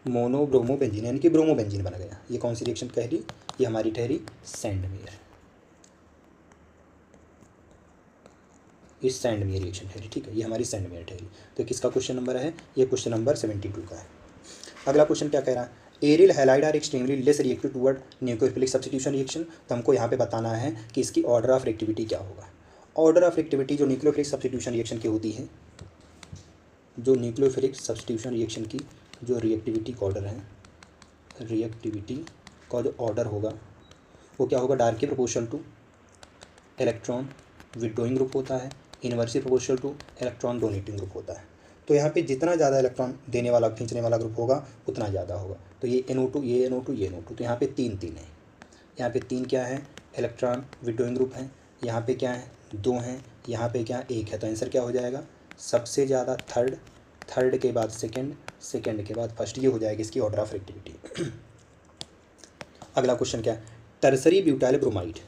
मोनोब्रोमो बेंजीन, यानी कि ब्रोमो बेंजीन बन गया। ये कौन सी रिएक्शन कहली, ये हमारी ठहरी सैंडमेयर, ये सैंडमेयर रिएक्शन ठहरी, ठीक है, ये हमारी सैंडमेयर ठहरी। तो किसका क्वेश्चन नंबर है, ये क्वेश्चन नंबर 72 का है। अगला क्वेश्चन क्या कह रहा है aryl halide are extremely less reactive toward nucleophilic substitution reaction. तो हमको यहाँ पे बताना है कि इसकी ऑर्डर ऑफ रिएक्टिविटी क्या होगा। ऑर्डर ऑफ रिएक्टिविटी जो न्यूक्लियोफिलिक सब्स्टिट्यूशन रिएक्शन की होती है, जो न्यूक्लियोफिलिक सब्स्टिट्यूशन रिएक्शन की जो रिएक्टिविटी का ऑर्डर है, रिएक्टिविटी का जो ऑर्डर होगा वो क्या होगा directly proportional two electron withdrawing group होता है, inversely proportional two electron donating group होता है। तो यहाँ पे जितना ज़्यादा इलेक्ट्रॉन देने वाला खींचने वाला ग्रुप होगा उतना ज़्यादा होगा। तो ये NO2 ये NO2 ये NO2, तो यहाँ पे 3 3 है, यहाँ पे 3 क्या है इलेक्ट्रॉन विड्रॉइंग ग्रुप है, यहाँ पे क्या है 2 हैं, यहाँ पे क्या 1 है। तो आंसर क्या हो जाएगा सबसे ज़्यादा थर्ड, थर्ड के बाद सेकेंड, सेकेंड के बाद फर्स्ट, ये हो जाएगी इसकी ऑर्डर ऑफ रिएक्टिविटी। अगला क्वेश्चन क्या है टर्सरी ब्यूटाइल ब्रोमाइड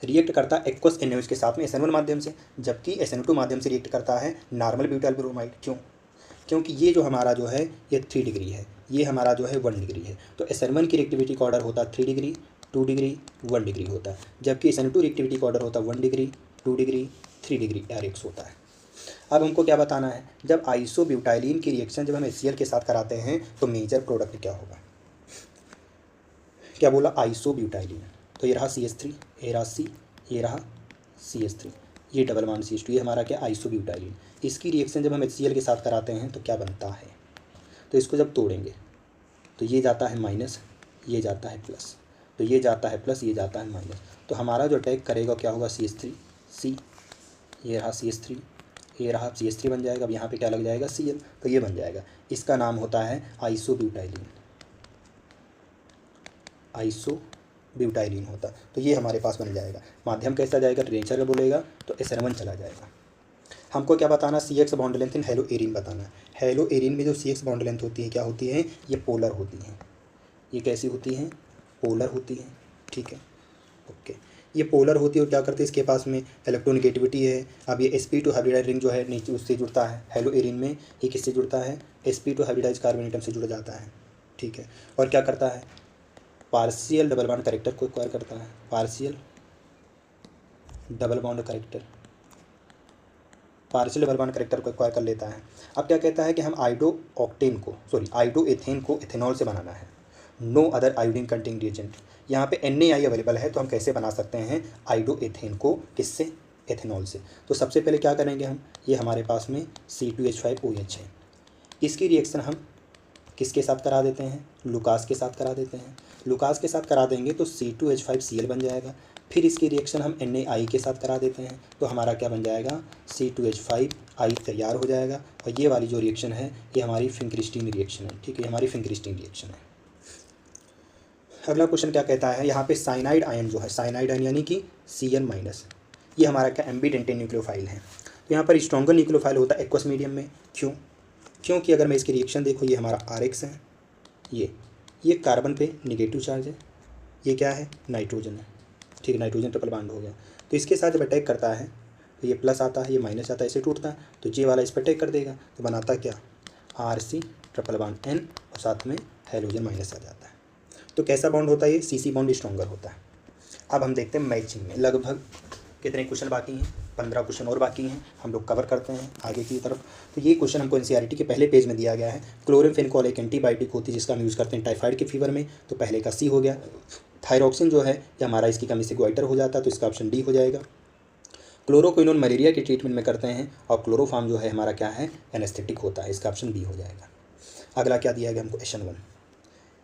रिएक्ट करता है एक्वस NaOH के साथ में SN1 माध्यम से, जबकि SN2 माध्यम से रिएक्ट करता है नॉर्मल ब्यूटाइल ब्रोमाइड। क्यों, क्योंकि ये जो हमारा जो है ये 3 डिग्री है, ये हमारा जो है 1 डिग्री है। तो SN1 की रिएक्टिविटी का ऑर्डर होता है 3 डिग्री 2 डिग्री 1 डिग्री होता है, जबकि SN2 रिएक्टिविटी का ऑर्डर होता है 1 डिग्री 2 डिग्री 3 डिग्री RX होता है। अब हमको क्या बताना है जब आइसोब्यूटाइलिन की रिएक्शन जब हम HCl के साथ कराते हैं तो मेजर प्रोडक्ट क्या होगा। क्या बोला आइसोब्यूटाइलिन, तो ये रहा CH3, ये रहा C, ये रहा CH3, ये डबल बॉन्ड CH2, ये हमारा क्या आइसोब्यूटाइलिन। इसकी रिएक्शन जब हम HCl के साथ कराते हैं तो क्या बनता है, तो इसको जब तोड़ेंगे तो ये जाता है माइनस, ये जाता है प्लस, तो ये जाता है प्लस, ये जाता है माइनस। तो हमारा जो अटैक करेगा क्या होगा, CH3, ये रहा CH3, ये रहा CH3 बन जाएगा। अब यहाँ पे क्या लग जाएगा Cl, तो ये बन जाएगा। इसका नाम होता है आइसोब्यूटाइलिन, आइसोब्यूटाइलिन होता। तो ये हमारे पास बन जाएगा। माध्यम कैसा जाएगा, नेचर बोलेगा तो SN1 चला जाएगा। हमको क्या बताना, CX bond length in hello Erin बताना है। हेलो एरिन में जो CX बॉन्ड लेंथ होती है क्या होती है, ये पोलर होती हैं। ये कैसी होती हैं, पोलर होती हैं, ठीक है, ओके। ये पोलर होती है और क्या करते हैं, इसके पास में इलेक्ट्रोनेगेटिविटी है। अब ये sp2 हाइब्रिडाइज रिंग जो है नीचे उससे जुड़ता है, हेलो एरिन में ये किससे जुड़ता है, sp2 हाइब्रिडाइज कार्बन एटम से जुड़ जाता है, ठीक है। और क्या करता है, पार्शियल डबल बॉन्ड करेक्टर को एक्वायर करता है, partial double bond character, partial double bond character को एक्वायर कर लेता है। अब क्या कहता है कि हम आइडोएथेन को इथेनॉल से बनाना है, no other iodine containing reagent. यहाँ पे NaI अवेलेबल है तो हम कैसे बना सकते हैं आइडोएथेन को, किससे, एथेनॉल से। तो सबसे पहले क्या करेंगे हम, ये हमारे पास में C2H5OH है, इसकी रिएक्शन हम किसके साथ करा देते हैं, लुकास के साथ करा देते हैं। लुकास के साथ करा देंगे तो C2H5Cl बन जाएगा। फिर इसकी रिएक्शन हम NaI के साथ करा देते हैं तो हमारा क्या बन जाएगा, C2H5I तैयार हो जाएगा। और ये वाली जो रिएक्शन है ये हमारी फिंक्रिस्टीन रिएक्शन है, ठीक है, हमारी फिंक्रिस्टीन रिएक्शन है। अगला क्वेश्चन क्या कहता है, यहाँ पे साइनाइड आयन जो है, साइनाइड आयन यानी कि Cn-, ये हमारा क्या एम्बीडेंटेन न्यूक्लियोफाइल है। तो यहाँ पर स्ट्रॉन्गर न्यूक्लियोफाइल होता है एक्वस मीडियम में, क्योंकि अगर मैं इसकी रिएक्शन देखो, ये हमारा RX है, ये कार्बन पे निगेटिव चार्ज है, ये क्या है नाइट्रोजन है, ठीक है, नाइट्रोजन ट्रिपल बॉन्ड हो गया। तो इसके साथ जब अटैक करता है तो ये प्लस आता है, ये माइनस आता है, ऐसे टूटता है, तो जे वाला इस पर अटैक कर देगा तो बनाता क्या RC ट्रिपल बॉन्ड N और साथ में हाइड्रोजन माइनस आ जाता है। तो कैसा बॉन्ड होता है ये, CC बॉन्ड स्ट्रॉन्गर होता है। अब हम देखते हैं मैचिंग में लगभग कितने क्वेश्चन बाकी हैं, 15 क्वेश्चन और बाकी हैं, हम लोग कवर करते हैं आगे की तरफ। तो ये क्वेश्चन हमको NCERT के पहले पेज में दिया गया है। क्लोरामफेनिकोल एक एंटीबायोटिक होती है जिसका हम यूज़ करते हैं टाइफाइड के फीवर में, तो पहले का C हो गया। थायरॉक्सिन जो है ये हमारा इसकी कमी से ग्वाइटर हो जाता है तो इसका ऑप्शन D हो जाएगा। क्लोरोक्विनोन मलेरिया के ट्रीटमेंट में करते हैं और क्लोरोफार्म जो है हमारा क्या है एनेस्थेटिक होता है, इसका ऑप्शन B हो जाएगा। अगला क्या दिया गया हमको,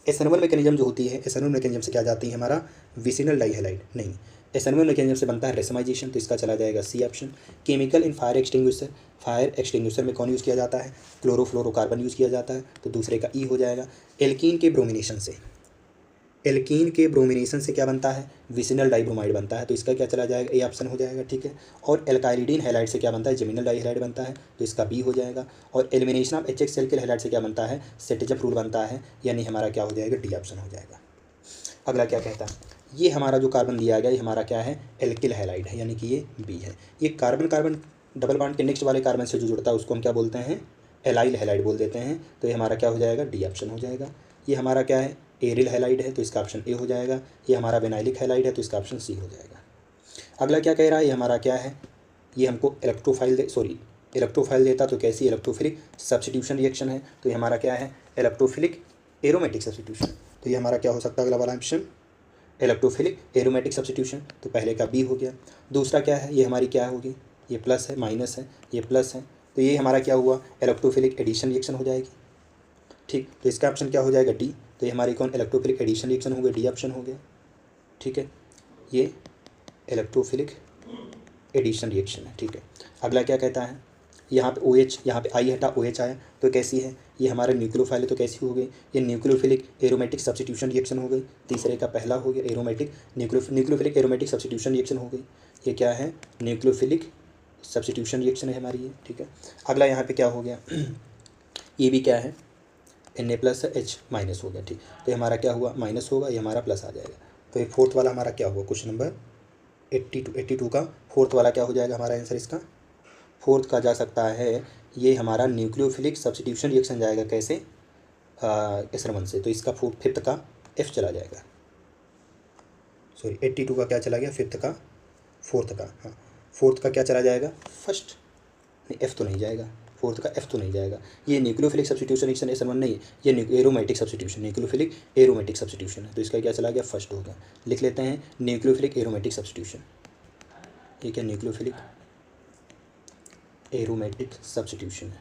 SN1 मैकेनिज्म जो होती है, SN1 मैकेनिज्म से क्या जाती है हमारा विसिनल डाइहैलाइड, नहीं, SN1 मैकेनिज्म से बनता है रेसमाइजेशन, तो इसका चला जाएगा C option. Chemical in fire extinguisher, fire extinguisher में कौन यूज़ किया जाता है, क्लोरोफ्लोरोकार्बन यूज़ किया जाता है, तो दूसरे का E हो जाएगा। एल्कीन के ब्रोमिनेशन से, एल्कीन के ब्रोमिनेशन से क्या बनता है विसिनल डाइब्रोमाइड बनता है, तो इसका क्या चला जाएगा A ऑप्शन हो जाएगा, ठीक है। और एल्काइलिडीन हैलाइड से क्या बनता है जेमिनल डाइहैलाइड बनता है, तो इसका B हो जाएगा। और elimination of HX alkyl halide से क्या बनता है सेटेजप रूल बनता है, यानी हमारा क्या हो जाएगा D ऑप्शन हो जाएगा। अगला क्या कहता है, ये हमारा जो कार्बन दिया गया ये हमारा क्या है एल्किल हैलाइड है, यानी कि ये B है। ये कार्बन कार्बन डबल बॉन्ड के नेक्स्ट वाले कार्बन से जो जुड़ता है उसको हम क्या बोलते हैं एलाइल हैलाइड बोल देते हैं, तो ये हमारा क्या हो जाएगा D ऑप्शन हो जाएगा। ये हमारा क्या है एरिल हैलाइड है तो इसका ऑप्शन A हो जाएगा। ये हमारा विनाइलिक हैलाइड है तो इसका ऑप्शन C हो जाएगा। अगला क्या कह रहा है, ये हमारा क्या है, ये हमको इलेक्ट्रोफाइल देता, तो कैसी इलेक्ट्रोफिलिक सब्स्टिट्यूशन रिएक्शन है, तो ये हमारा क्या है इलेक्ट्रोफिलिक एरोमेटिक सब्स्टिट्यूशन, तो ये हमारा क्या हो सकता है अगला वाला ऑप्शन इलेक्ट्रोफिलिक एरोमेटिक सब्स्टिट्यूशन, तो पहले का B हो गया। दूसरा क्या है, ये हमारी क्या होगी, ये प्लस है माइनस है ये प्लस है, तो ये हमारा क्या हुआ इलेक्ट्रोफिलिक एडिशन रिएक्शन हो जाएगी, ठीक, तो इसका ऑप्शन क्या हो जाएगा D, तो ये हमारी कौन इलेक्ट्रोफिलिक एडिशन रिएक्शन हो गया, D ऑप्शन हो गया, ठीक है, ये इलेक्ट्रोफिलिक एडिशन रिएक्शन है, ठीक है। अगला क्या कहता है, यहाँ पे OH, यहाँ पे I हटा OH आया तो कैसी है, ये हमारा न्यूक्लियोफाइल है तो कैसी हो गई, ये न्यूक्लियोफिलिक एरोमेटिक सब्स्टिट्यूशन रिएक्शन हो गई। तीसरे का पहला हो गया aromatic nucleophilic aromatic substitution reaction हो गई, ये क्या है न्यूक्लियोफिलिक सब्स्टिट्यूशन रिएक्शन है हमारी ये, ठीक है। अगला यहाँ पे क्या हो गया ये भी क्या है Na+H- हो गया, ठीक, तो ये हमारा क्या हुआ माइनस होगा, ये हमारा प्लस आ जाएगा। तो ये फोर्थ वाला हमारा क्या हुआ क्वेश्चन नंबर 82 का फोर्थ वाला क्या हो जाएगा हमारा आंसर, इसका फोर्थ का जा सकता है ये हमारा न्यूक्लियोफिलिक सब्स्टिट्यूशन रिएक्शन जाएगा कैसे SN1 से, तो इसका फिफ्थ का F चला जाएगा, सॉरी 82 का क्या चला गया फिफ्थ का फोर्थ का, हाँ फोर्थ का क्या चला जाएगा फर्स्ट, नहीं F तो नहीं जाएगा, फोर्थ का F तो नहीं जाएगा। ये न्यूक्लियोफिलिक सब्स्टिट्यूशन रिएक्शन SN1 नहीं है, ये aromatic substitution nucleophilic aromatic substitution है, तो इसका क्या चला गया फर्स्ट होगा। लिख लेते हैं न्यूक्लियोफिलिक एरोमेटिक सब्स्टिट्यूशन, ये क्या न्यूक्लियोफिलिक एरोमेटिक सब्स्टिट्यूशन है,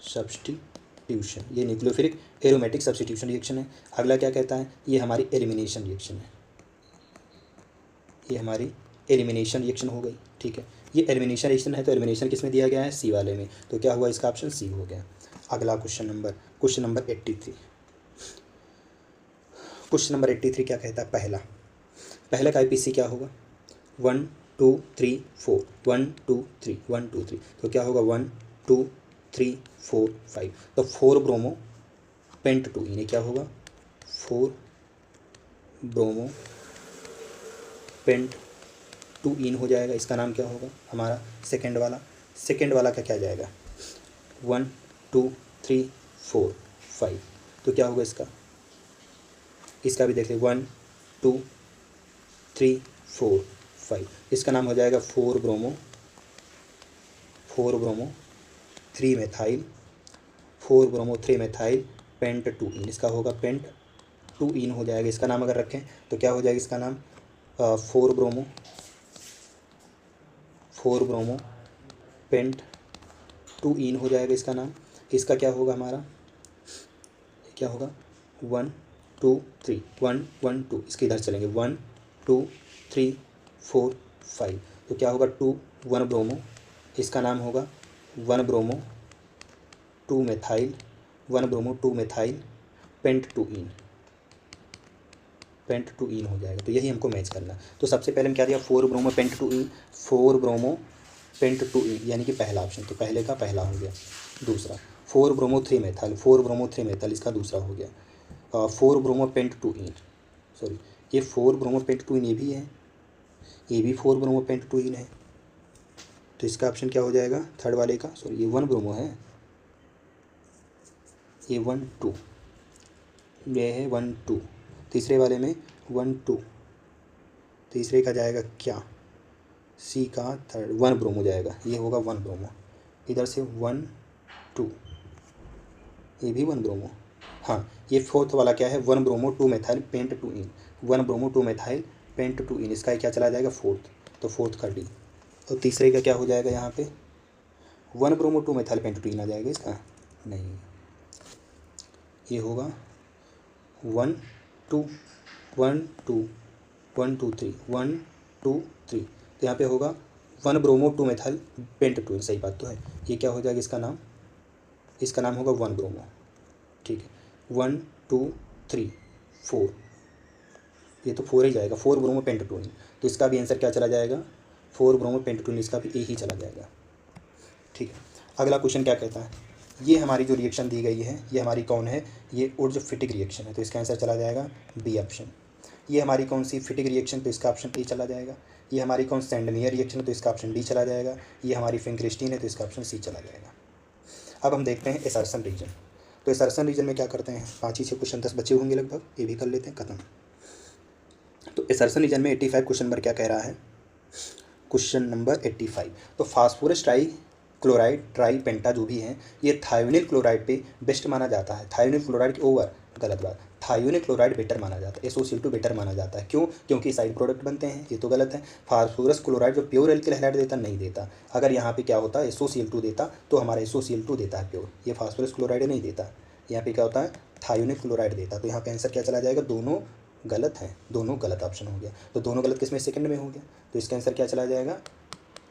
सब्स्टिट्यूशन, ये न्यूक्लियोफिलिक एरोमेटिक सब्स्टिट्यूशन रिएक्शन है। अगला क्या कहता है, ये हमारी एलिमिनेशन रिएक्शन है, ये हमारी एलिमिनेशन रिएक्शन हो गई। ठीक है, ये एलिमिनेशन रिएक्शन है, तो एलिमिनेशन किस में दिया गया है, सी वाले में, तो क्या हुआ इसका ऑप्शन सी हो गया। अगला क्वेश्चन नंबर 83। क्वेश्चन नंबर 83 क्या कहता है, पहला का आईपीसी क्या होगा, 1 2 3 4, 1 2 3 1 2 3, तो क्या होगा 1 2 3 4 5, तो 4 ब्रोमो पेंट 2 इन्हें क्या होगा 4 ब्रोमो पेंट 2 इन हो जाएगा। इसका नाम क्या होगा हमारा सेकंड वाला का क्या जाएगा 1 2 3 4 5, तो क्या होगा इसका भी देख ले 1 2 3 4 5, इसका नाम हो जाएगा 4 bromo 3 methyl 4 bromo 3 methyl pent 2 yne, इसका होगा पेंट 2 इन हो जाएगा। इसका नाम अगर रखें तो क्या हो जाएगा इसका नाम 4 ब्रोमो पेंट 2 इन हो जाएगा इसका नाम। इसका क्या होगा हमारा, क्या होगा 1 2 3 1 1 2, इसके इधर चलेंगे 1 2 3 4 5, तो क्या होगा 2 1 ब्रोमो, इसका नाम होगा 1 bromo 2 methyl 1 bromo 2 methyl pent 2 yne हो जाएगा। तो यही हमको मैच करना। तो सबसे पहले हम क्या दिया 4 ब्रोमो पेंट 2 इन, 4 ब्रोमो पेंट 2 इन यानी कि पहला ऑप्शन, तो पहले का पहला हो गया। दूसरा 4 ब्रोमो 3 मेथाइल, 4 ब्रोमो 3 मेथाइल, इसका दूसरा हो गया। 4 ब्रोमो पेंट 2 इन, सॉरी ये 4 ब्रोमो पेंट 2 इन ये भी है, ये भी 4 ब्रोमो पेंट 2 इन है, तो इसका ऑप्शन क्या हो जाएगा थर्ड वाले का, सॉरी ये 1 ब्रोमो है, ये 1 2, ये है 1 2, तीसरे वाले में 1 2, तीसरे का जाएगा क्या सी का थर्ड 1 ब्रोमो जाएगा, ये होगा 1 ब्रोमो, इधर से 1 2, ये भी 1 ब्रोमो। हाँ ये फोर्थ वाला क्या है 1 ब्रोमो 2 मेथाइल पेंट 2 इन, 1 ब्रोमो 2 मेथाइल पेंट 2 इन, इसका क्या चला जाएगा फोर्थ, तो फोर्थ का डी। और तीसरे का क्या हो जाएगा यहाँ पे 1 ब्रोमो 2 मेथाइल पेंट 2 इन आ जाएगा इसका, नहीं ये होगा 1 2 1 2 1 2 3 1 2 3, तो यहाँ पे होगा 1 ब्रोमो 2 मेथाइल पेंट 2 इन, सही बात तो है। ये क्या हो जाएगा इसका नाम होगा 1 ब्रोमो, ठीक है 1 2 3 4, ये तो 4 ही जाएगा 4 ब्रोमो पेंट 2 इन, तो इसका भी आंसर क्या चला जाएगा 4 ब्रोमो पेंट 2 इन, इसका भी ए ही चला जाएगा। ठीक है, अगला क्वेश्चन क्या कहता है, ये हमारी जो रिएक्शन दी गई है ये हमारी कौन है, ये उर्ज-फिटिक रिएक्शन है, तो इसका आंसर चला जाएगा बी ऑप्शन। ये हमारी कौन सी फिटिक रिएक्शन, तो इसका ऑप्शन ए चला जाएगा। ये हमारी कौन सैंडमेयर रिएक्शन है, तो इसका ऑप्शन डी चला जाएगा। ये हमारी फिंक्रिस्टीन है, तो इसका ऑप्शन सी चला जाएगा। अब हम देखते हैं एसर्सन रीजन। तो एसर्सन रीजन में क्या करते हैं, 5 ही 6 क्वेश्चन 10 बचे होंगे लगभग, ये भी कर लेते हैं खत्म। तो एसर्सन रीजन में 85 क्वेश्चन नंबर क्या कह रहा है, क्वेश्चन नंबर 85, तो फास्फोरस ट्राई क्लोराइड ट्राई पेंटा जो भी है ये थायोनिल क्लोराइड पे बेस्ट माना जाता है, थायोनिल क्लोराइड के ओवर, गलत बात, थायोनिल क्लोराइड बेटर माना जाता है, SOCl2 बेटर माना जाता है, क्यों, क्योंकि साइड प्रोडक्ट बनते हैं, ये तो गलत है। फास्फोरस क्लोराइड जो प्योर एल्किल हैलाइड देता नहीं देता, अगर यहाँ पे क्या होता SOCl2 देता तो हमारा SOCl2 देता है प्योर, ये फास्फोरस क्लोराइड नहीं देता, यहाँ पे क्या होता है थायोनिल क्लोराइड देता, तो यहाँ पे आंसर क्या चला जाएगा, दोनों गलत है, दोनों गलत ऑप्शन हो गया। तो दोनों गलत किसमें, सेकंड में हो गया, तो इसका आंसर क्या चला जाएगा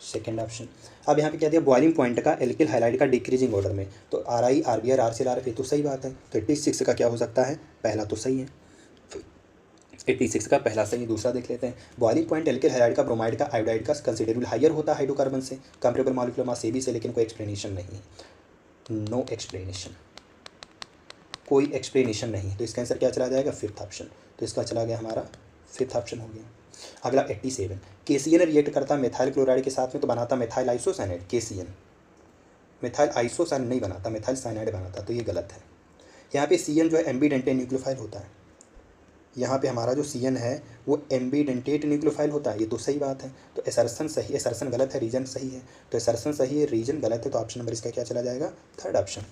सेकंड ऑप्शन। अब यहाँ पे क्या दिया बॉइलिंग पॉइंट का एल्किल हाइलाइट का डिक्रीजिंग ऑर्डर में, तो RI RBr RCl RF ये तो सही बात है, तो 86 का क्या हो सकता है, पहला तो सही है, 86 का पहला सही। दूसरा देख लेते हैं, बॉइलिंग पॉइंट एल्किल हाइलाइट का ब्रोमाइड का आयोडाइड का कंसिडरेबल हायर होता है हाइड्रोकार्बन से, कंपेरेबल मॉलिक्यूलर मास AB से, लेकिन कोई एक्सप्लेनेशन नहीं है, नो एक्सप्लेनेशन, कोई एक्सप्लेनेशन नहीं, तो इसका आंसर क्या चला जाएगा फिफ्थ ऑप्शन, तो इसका चला गया हमारा फिफ्थ ऑप्शन हो गया। अगला 87, KCN रिएक्ट करता मेथाइल क्लोराइड के साथ में तो बनाता methyl isocyanide, KCN methyl isocyanide नहीं बनाता, मेथाइल साइनाइड बनाता, तो ये गलत है। यहाँ पे CN जो है एम्बीडेंटेट न्यूक्लियोफाइल होता है, यहाँ पे हमारा जो CN है वो एम्बीडेंटेट न्यूक्लियोफाइल होता है, ये तो सही बात है। तो एसर्सन सही, एसर्सन गलत है, रीजन सही है, तो एसर्सन सही है, रीजन गलत है, तो ऑप्शन नंबर इसका क्या चला जाएगा थर्ड ऑप्शन।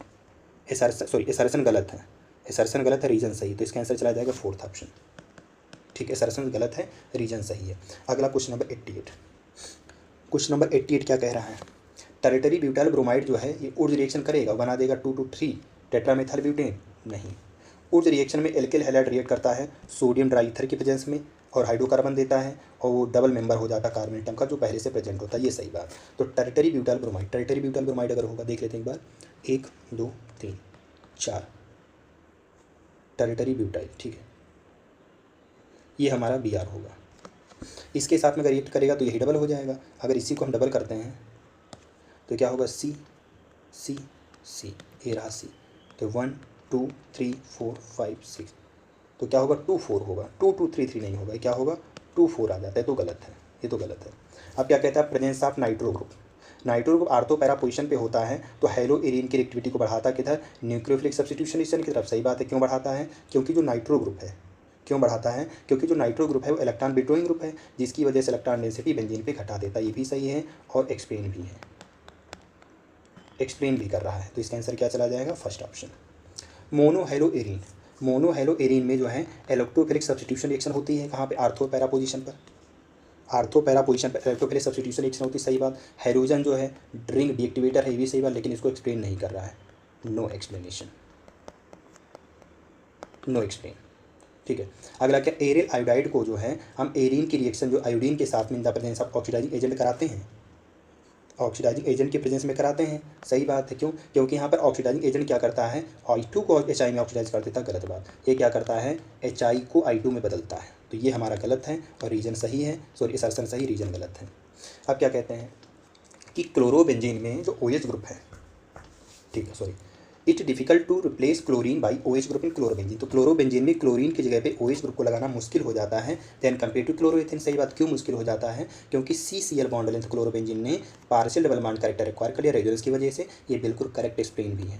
एसर्सन गलत है, एसर्सन गलत है, रीजन सही, तो इसका आंसर चला जाएगा फोर्थ ऑप्शन। ठीक है, एसर्सन गलत है, रीजन सही है। अगला क्वेश्चन नंबर 88, क्वेश्चन नंबर 88 क्या कह रहा है, टेरिटरी ब्यूटाइल ब्रोमाइड जो है ये ऊर्ज रिएक्शन करेगा, बना देगा 2,2,3 टेट्रामेथाइल ब्यूटेन? नहीं। ऊर्ज रिएक्शन में एल्किल हैलाइड रिएक्ट करता है सोडियम ड्राईथर की प्रेजेंस में और हाइड्रोकार्बन देता है और वो डबल मेंबर हो जाता है कार्बन एटम का जो पहले से प्रेजेंट होता है, ये सही बात। तो टेरिटरी ब्यूटाइल ब्रोमाइड अगर होगा, देख लेते हैं एक बार, 1 2 3 4 टेरिटरी ब्यूटाइल, ठीक है, ये हमारा Br होगा। इसके साथ में अगर रिएक्ट करेगा तो यही डबल हो जाएगा। अगर इसी को हम डबल करते हैं तो क्या होगा, C C C, ये रहा C, तो 1 2 3 4 5 6, तो क्या होगा 2 4 होगा, 2 2 3 3 नहीं होगा, क्या होगा 2 4 आ जाता है, तो गलत है, ये तो गलत है। अब क्या कहता है, presence of nitro group. Nitro group ortho para position पे होता है तो हेलो एरीन की रिएक्टिविटी को बढ़ाता किधर, न्यूक्लियोफिलिक सब्स्टिट्यूशन रिएक्शन की तरफ। सही बात है। क्यों बढ़ाता है, क्योंकि जो नाइट्रो ग्रुप है, क्यों बढ़ाता है, क्योंकि जो नाइट्रो ग्रुप है वो इलेक्ट्रॉन विड्रॉइंग ग्रुप है, जिसकी वजह से इलेक्ट्रॉन डेंसिटी बेंजीन पे घटा देता है। ये भी सही है और एक्सप्लेन भी है, एक्सप्लेन भी कर रहा है। तो इसका आंसर क्या चला जाएगा, फर्स्ट ऑप्शन। मोनोहेलो एरीन, मोनोहेलो एरीन में जो है इलेक्ट्रोफिलिक सब्स्टिट्यूशन रिएक्शन होती है, कहाँ पे, आर्थो पैरा पोजीशन पर। आर्थो पैरा पोजीशन पर इलेक्ट्रोफिलिक सब्स्टिट्यूशन रिएक्शन होती है, सही बात। हाइड्रोजन जो है ड्रिंक डीएक्टिवेटर है, ये भी सही बात, लेकिन इसको एक्सप्लेन नहीं कर रहा है, नो एक्सप्लेनेशन, नो एक्सप्लेन, ठीक है। अगला क्या, एरिल आयोडाइड को जो है हम एरीन की रिएक्शन जो आयोडीन के साथ में in the presence of oxidising agent कराते हैं, ऑक्सीडाइजिंग एजेंट के प्रेजेंस में कराते हैं। सही बात है। क्यों, क्योंकि यहाँ पर ऑक्सीडाइजिंग एजेंट क्या करता है, H2 को HI में ऑक्सीडाइज कर देता है, गलत बात। ये क्या करता है, HI को I2 में बदलता है, तो ये हमारा गलत है और रीजन सही है, सॉरी असर्शन सही, रीजन गलत है। अब क्या कहते हैं कि क्लोरोबेंजीन में जो OH ग्रुप है, ठीक है, sorry, it difficult to replace chlorine by OH group in chlorobenzene. तो क्लोरोबेंजीन में क्लोरीन की जगह पे OH ग्रुप को लगाना मुश्किल हो जाता है देन कम्पेयर टू क्लोरोएथेन। सही बात। क्यों मुश्किल हो जाता है, क्योंकि CCl बॉन्ड लेंथ क्लोरोबेंजीन ने partial double bond character acquire कर लिया रेजोनेंस की वजह से। ये बिल्कुल करेक्ट एक्सप्लेन भी है,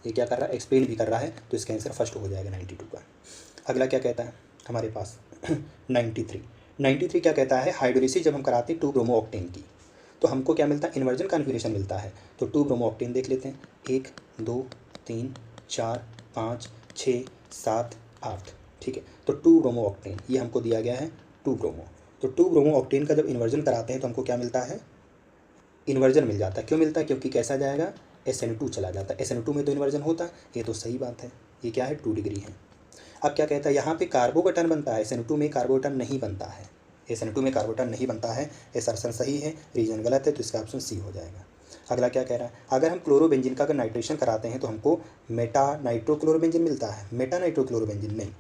ये क्या कर रहा है, एक्सप्लेन भी कर रहा है, तो इसका आंसर फर्स्ट हो जाएगा 92 का। अगला क्या कहता है हमारे पास 93 क्या कहता है, हाइड्रोलिसिस जब हम कराते हैं 2 ब्रोमो ऑक्टेन की तो हमको क्या मिलता है, इन्वर्जन कॉन्फ़िगरेशन मिलता है। तो 2 ब्रोमो ऑक्टेन देख लेते हैं, 1 2 3 4 5 6 7 8, ठीक है। तो 2 ब्रोमो ऑक्टेन ये हमको दिया गया है 2 ब्रोमो। तो 2 ब्रोमो ऑक्टेन का जब इन्वर्जन कराते हैं तो हमको क्या मिलता है, इन्वर्जन मिल जाता है। क्यों मिलता है, क्योंकि कैसा जाएगा, SN2 चला जाता है। SN2 में तो इन्वर्जन होता है, ये तो सही बात है। ये क्या है, 2 डिग्री है। अब क्या कहता है, यहाँ पे कार्बोकटन बनता है, SN2 में कार्बोकटन नहीं बनता है, SN2 में कार्बोकटन नहीं बनता है। असर्शन सही है, रीजन गलत है, तो इसका ऑप्शन C हो जाएगा। अगला क्या कह रहा है, अगर हम क्लोरोबेंजीन का अगर नाइट्रेशन कराते हैं तो हमको मेटा नाइट्रोक्लोरोबेंजीन मिलता है, मेटा नाइट्रोक्लोरोबेंजीन नहीं,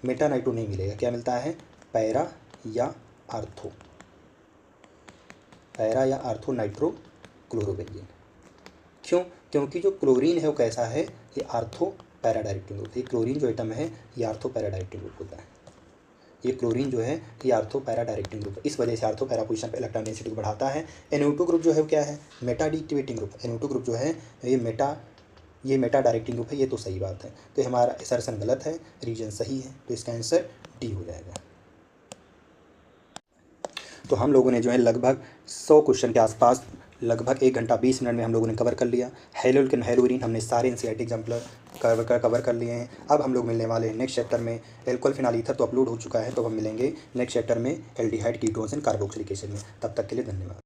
मेटा नाइट्रो नहीं मिलेगा, क्या मिलता है, पैरा या आर्थो, पैरा या आर्थो नाइट्रोक्लोरोबेंजीन। क्यों, क्योंकि जो क्लोरीन है वो कैसा है, ये आर्थो पैरा डायरेक्टिंग ग्रुप। ये क्लोरीन जो एटम है ये आर्थो पैरा डायरेक्टिंग ग्रुप होता है, ये क्लोरीन जो है ये आर्थो पैरा डायरेक्टिंग ग्रुप है। इस वजह से आर्थो पैरा पोजीशन पे इलेक्ट्रॉन डेंसिटी को बढ़ाता है। NO2 ग्रुप जो है वो क्या है, Meta deactivating group. NO2 group जो है ये मेटा डायरेक्टिंग ग्रुप है, ये तो सही बात है। तो हमारा असर्शन गलत है, रीजन सही है, तो इसका आंसर D हो जाएगा। तो हम लोगों ने जो है लगभग 100 क्वेश्चन के आसपास लगभग 1 घंटा 20 मिनट में हम लोगों ने कवर कर लिया। हेलोएरीन हमने सारे NCERT एग्जाम्पलर कवर कर लिए हैं। अब हम लोग मिलने वाले हैं नेक्स्ट चैप्टर में। एल्कोहल फिनाल ईथर तो अपलोड हो चुका है, तो हम मिलेंगे नेक्स्ट चैप्टर में aldehyde ketones and carboxylic acid में। तब तक के लिए धन्यवाद।